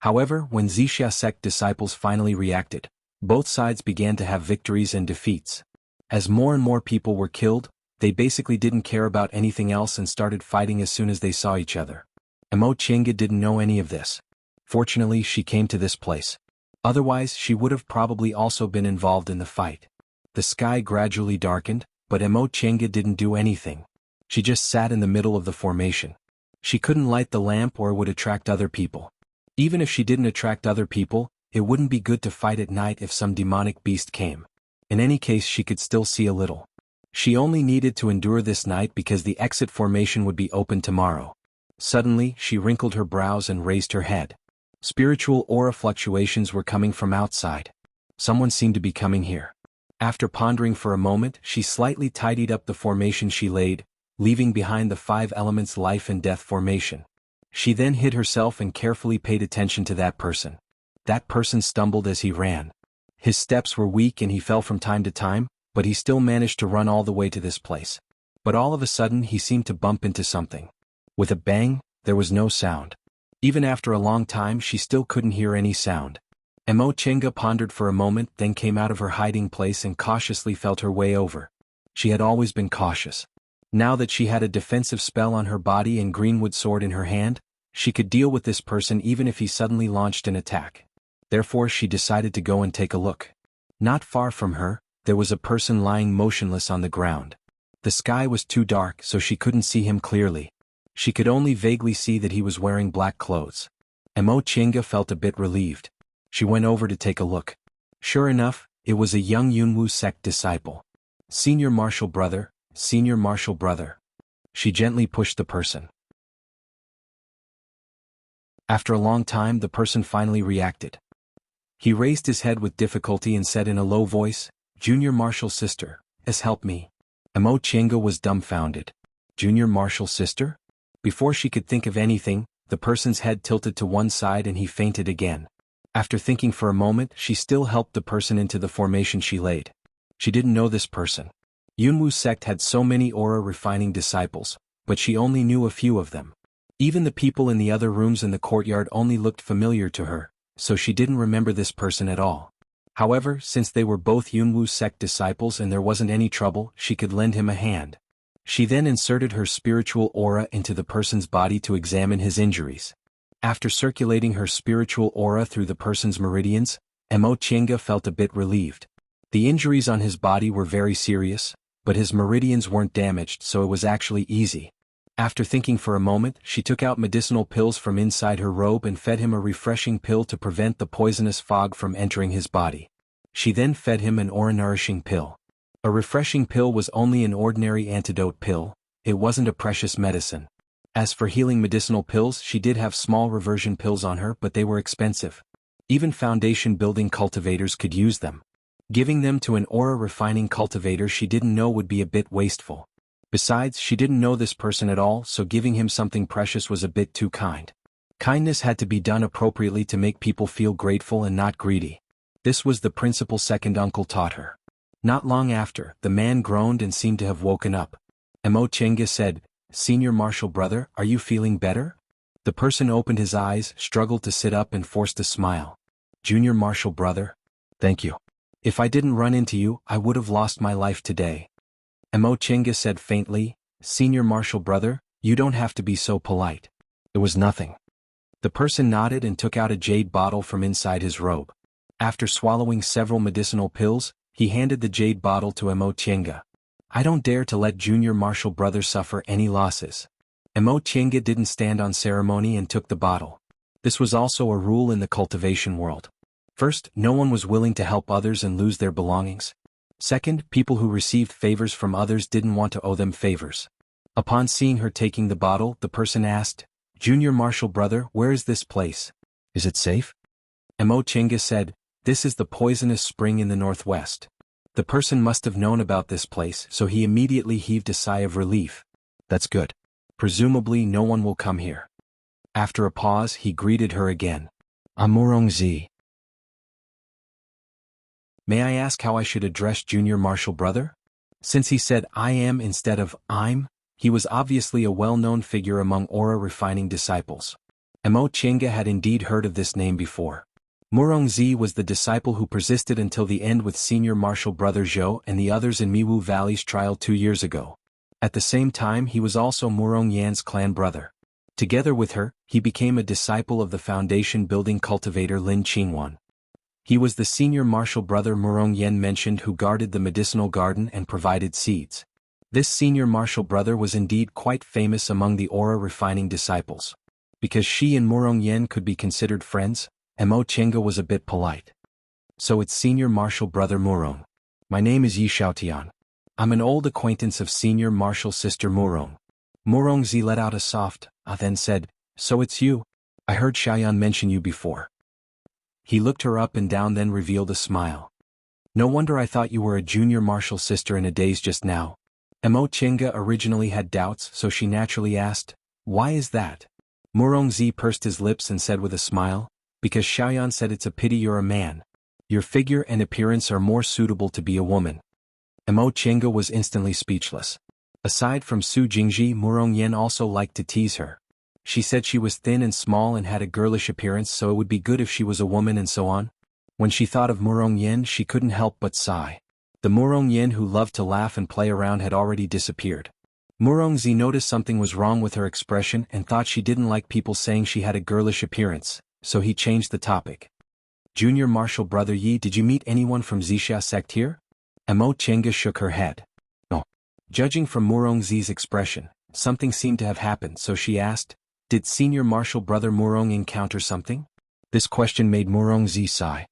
However, when Wuxia sect disciples finally reacted, both sides began to have victories and defeats. As more and more people were killed, they basically didn't care about anything else and started fighting as soon as they saw each other. Emo Chinga didn't know any of this. Fortunately, she came to this place. Otherwise, she would have probably also been involved in the fight. The sky gradually darkened, but Emo Chinga didn't do anything. She just sat in the middle of the formation. She couldn't light the lamp or it would attract other people. Even if she didn't attract other people, it wouldn't be good to fight at night if some demonic beast came. In any case, she could still see a little. She only needed to endure this night because the exit formation would be open tomorrow. Suddenly, she wrinkled her brows and raised her head. Spiritual aura fluctuations were coming from outside. Someone seemed to be coming here. After pondering for a moment, she slightly tidied up the formation she laid, leaving behind the 5 elements life and death formation. She then hid herself and carefully paid attention to that person. That person stumbled as he ran. His steps were weak and he fell from time to time, but he still managed to run all the way to this place. But all of a sudden he seemed to bump into something. With a bang, there was no sound. Even after a long time she still couldn't hear any sound. Emo Chinga pondered for a moment, then came out of her hiding place and cautiously felt her way over. She had always been cautious. Now that she had a defensive spell on her body and greenwood sword in her hand, she could deal with this person even if he suddenly launched an attack. Therefore she decided to go and take a look. Not far from her, there was a person lying motionless on the ground. The sky was too dark so she couldn't see him clearly. She could only vaguely see that he was wearing black clothes. Emo Chinga felt a bit relieved. She went over to take a look. Sure enough, it was a young Yunwu sect disciple. Senior Martial Brother, Senior Martial Brother. She gently pushed the person. After a long time the person finally reacted. He raised his head with difficulty and said in a low voice, "Junior Martial Sister, help me." Emo Chinga was dumbfounded. Junior Martial Sister? Before she could think of anything, the person's head tilted to one side and he fainted again. After thinking for a moment, she still helped the person into the formation she laid. She didn't know this person. Yunwu sect had so many aura-refining disciples, but she only knew a few of them. Even the people in the other rooms in the courtyard only looked familiar to her, so she didn't remember this person at all. However, since they were both Yunwu sect disciples and there wasn't any trouble, she could lend him a hand. She then inserted her spiritual aura into the person's body to examine his injuries. After circulating her spiritual aura through the person's meridians, Emo Chinga felt a bit relieved. The injuries on his body were very serious, but his meridians weren't damaged, so it was actually easy. After thinking for a moment, she took out medicinal pills from inside her robe and fed him a refreshing pill to prevent the poisonous fog from entering his body. She then fed him an aura-nourishing pill. A refreshing pill was only an ordinary antidote pill, it wasn't a precious medicine. As for healing medicinal pills, she did have small reversion pills on her, but they were expensive. Even foundation-building cultivators could use them. Giving them to an aura-refining cultivator she didn't know would be a bit wasteful. Besides, she didn't know this person at all, so giving him something precious was a bit too kind. Kindness had to be done appropriately to make people feel grateful and not greedy. This was the principle second uncle taught her. Not long after, the man groaned and seemed to have woken up. Emo Chinga said, "Senior Martial Brother, are you feeling better?" The person opened his eyes, struggled to sit up and forced a smile. "Junior Martial Brother? Thank you. If I didn't run into you, I would have lost my life today." Emo Chinga said faintly, "Senior Martial Brother, you don't have to be so polite. It was nothing." The person nodded and took out a jade bottle from inside his robe. After swallowing several medicinal pills, he handed the jade bottle to Emo Chinga. "I don't dare to let Junior Martial Brother suffer any losses." Emo Chinga didn't stand on ceremony and took the bottle. This was also a rule in the cultivation world. First, no one was willing to help others and lose their belongings. Second, people who received favors from others didn't want to owe them favors. Upon seeing her taking the bottle, the person asked, "Junior Marshal Brother, where is this place? Is it safe?" Mo Chenga said, "This is the poisonous spring in the northwest." The person must have known about this place, so he immediately heaved a sigh of relief. "That's good. Presumably no one will come here." After a pause, he greeted her again. "Amurongzi. May I ask how I should address Junior Marshal Brother?" Since he said "I am" instead of "I'm," he was obviously a well-known figure among aura-refining disciples. Mo Chenga had indeed heard of this name before. Murongzi was the disciple who persisted until the end with Senior Marshal Brother Zhou and the others in Miwu Valley's trial 2 years ago. At the same time, he was also Murong Yan's clan brother. Together with her, he became a disciple of the foundation-building cultivator Lin Qingwan. He was the Senior Marshal Brother Murong Yan mentioned who guarded the medicinal garden and provided seeds. This Senior Marshal Brother was indeed quite famous among the aura-refining disciples. Because she and Murong Yan could be considered friends, Mo Chenga was a bit polite. "So it's Senior Marshal Brother Murong. My name is Yi Xiaotian. I'm an old acquaintance of Senior Marshal Sister Murong." Murongzi let out a soft, then said, "So it's you. I heard Xiaoyan mention you before." He looked her up and down, then revealed a smile. "No wonder I thought you were a Junior Marshal Sister in a daze just now." Mo Chenga originally had doubts, so she naturally asked, "Why is that?" Murongzi pursed his lips and said with a smile, "Because Xiaoyan said it's a pity you're a man. Your figure and appearance are more suitable to be a woman." Mo Chenga was instantly speechless. Aside from Su Jingji, Murong Yan also liked to tease her. She said she was thin and small and had a girlish appearance, so it would be good if she was a woman and so on. When she thought of Murong Yan, she couldn't help but sigh. The Murong Yan who loved to laugh and play around had already disappeared. Murongzi noticed something was wrong with her expression and thought she didn't like people saying she had a girlish appearance, so he changed the topic. "Junior Marshal Brother Yi, did you meet anyone from Zixia sect here?" Mo Chenga shook her head. "No." Judging from Murongzi's expression, something seemed to have happened, so she asked, "Did Senior Marshal Brother Murong encounter something?" This question made Murongzi sigh.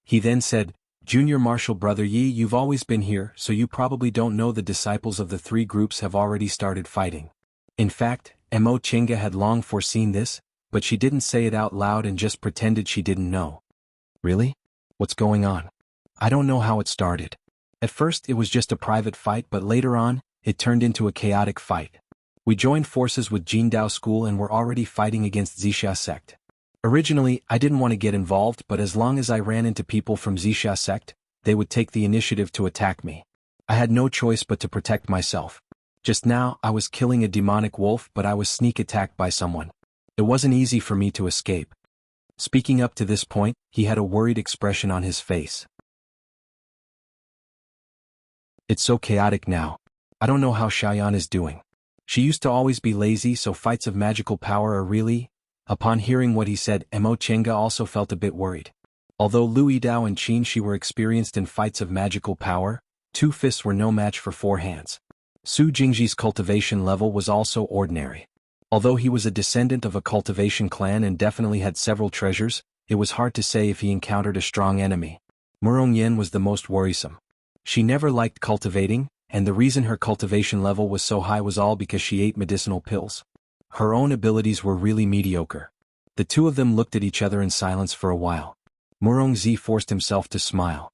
He then said, "Junior Marshal Brother Yi, you've always been here, so you probably don't know the disciples of the 3 groups have already started fighting." In fact, Mo Chenga had long foreseen this, but she didn't say it out loud and just pretended she didn't know. "Really? What's going on?" "I don't know how it started. At first it was just a private fight, but later on, it turned into a chaotic fight. We joined forces with Jindao School and were already fighting against Zixia sect. Originally, I didn't want to get involved, but as long as I ran into people from Zixia sect, they would take the initiative to attack me. I had no choice but to protect myself. Just now, I was killing a demonic wolf, but I was sneak attacked by someone. It wasn't easy for me to escape." Speaking up to this point, he had a worried expression on his face. "It's so chaotic now. I don't know how Xiaoyan is doing. She used to always be lazy, so fights of magical power are really..." Upon hearing what he said, Mo Chenga also felt a bit worried. Although Lu Yidao and Qin Shi were experienced in fights of magical power, 2 fists were no match for 4 hands. Su Jingji's cultivation level was also ordinary. Although he was a descendant of a cultivation clan and definitely had several treasures, it was hard to say if he encountered a strong enemy. Murong Yan was the most worrisome. She never liked cultivating, and the reason her cultivation level was so high was all because she ate medicinal pills. Her own abilities were really mediocre. The 2 of them looked at each other in silence for a while. Murongzi forced himself to smile.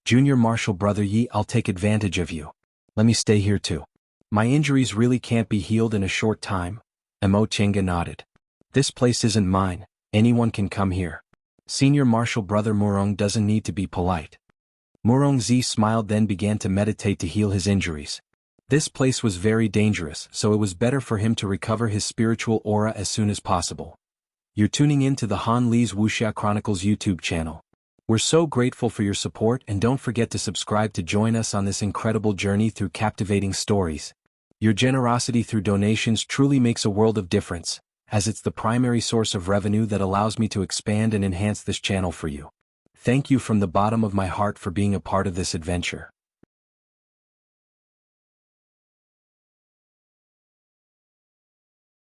"Junior Marshal Brother Yi, I'll take advantage of you. Let me stay here too. My injuries really can't be healed in a short time." Mo Chenga nodded. "This place isn't mine, anyone can come here. Senior Marshal Brother Murong doesn't need to be polite." Murongzi smiled, then began to meditate to heal his injuries. This place was very dangerous, so it was better for him to recover his spiritual aura as soon as possible. You're tuning in to the Han Li's Wuxia Chronicles YouTube channel. We're so grateful for your support, and don't forget to subscribe to join us on this incredible journey through captivating stories. Your generosity through donations truly makes a world of difference, as it's the primary source of revenue that allows me to expand and enhance this channel for you. Thank you from the bottom of my heart for being a part of this adventure.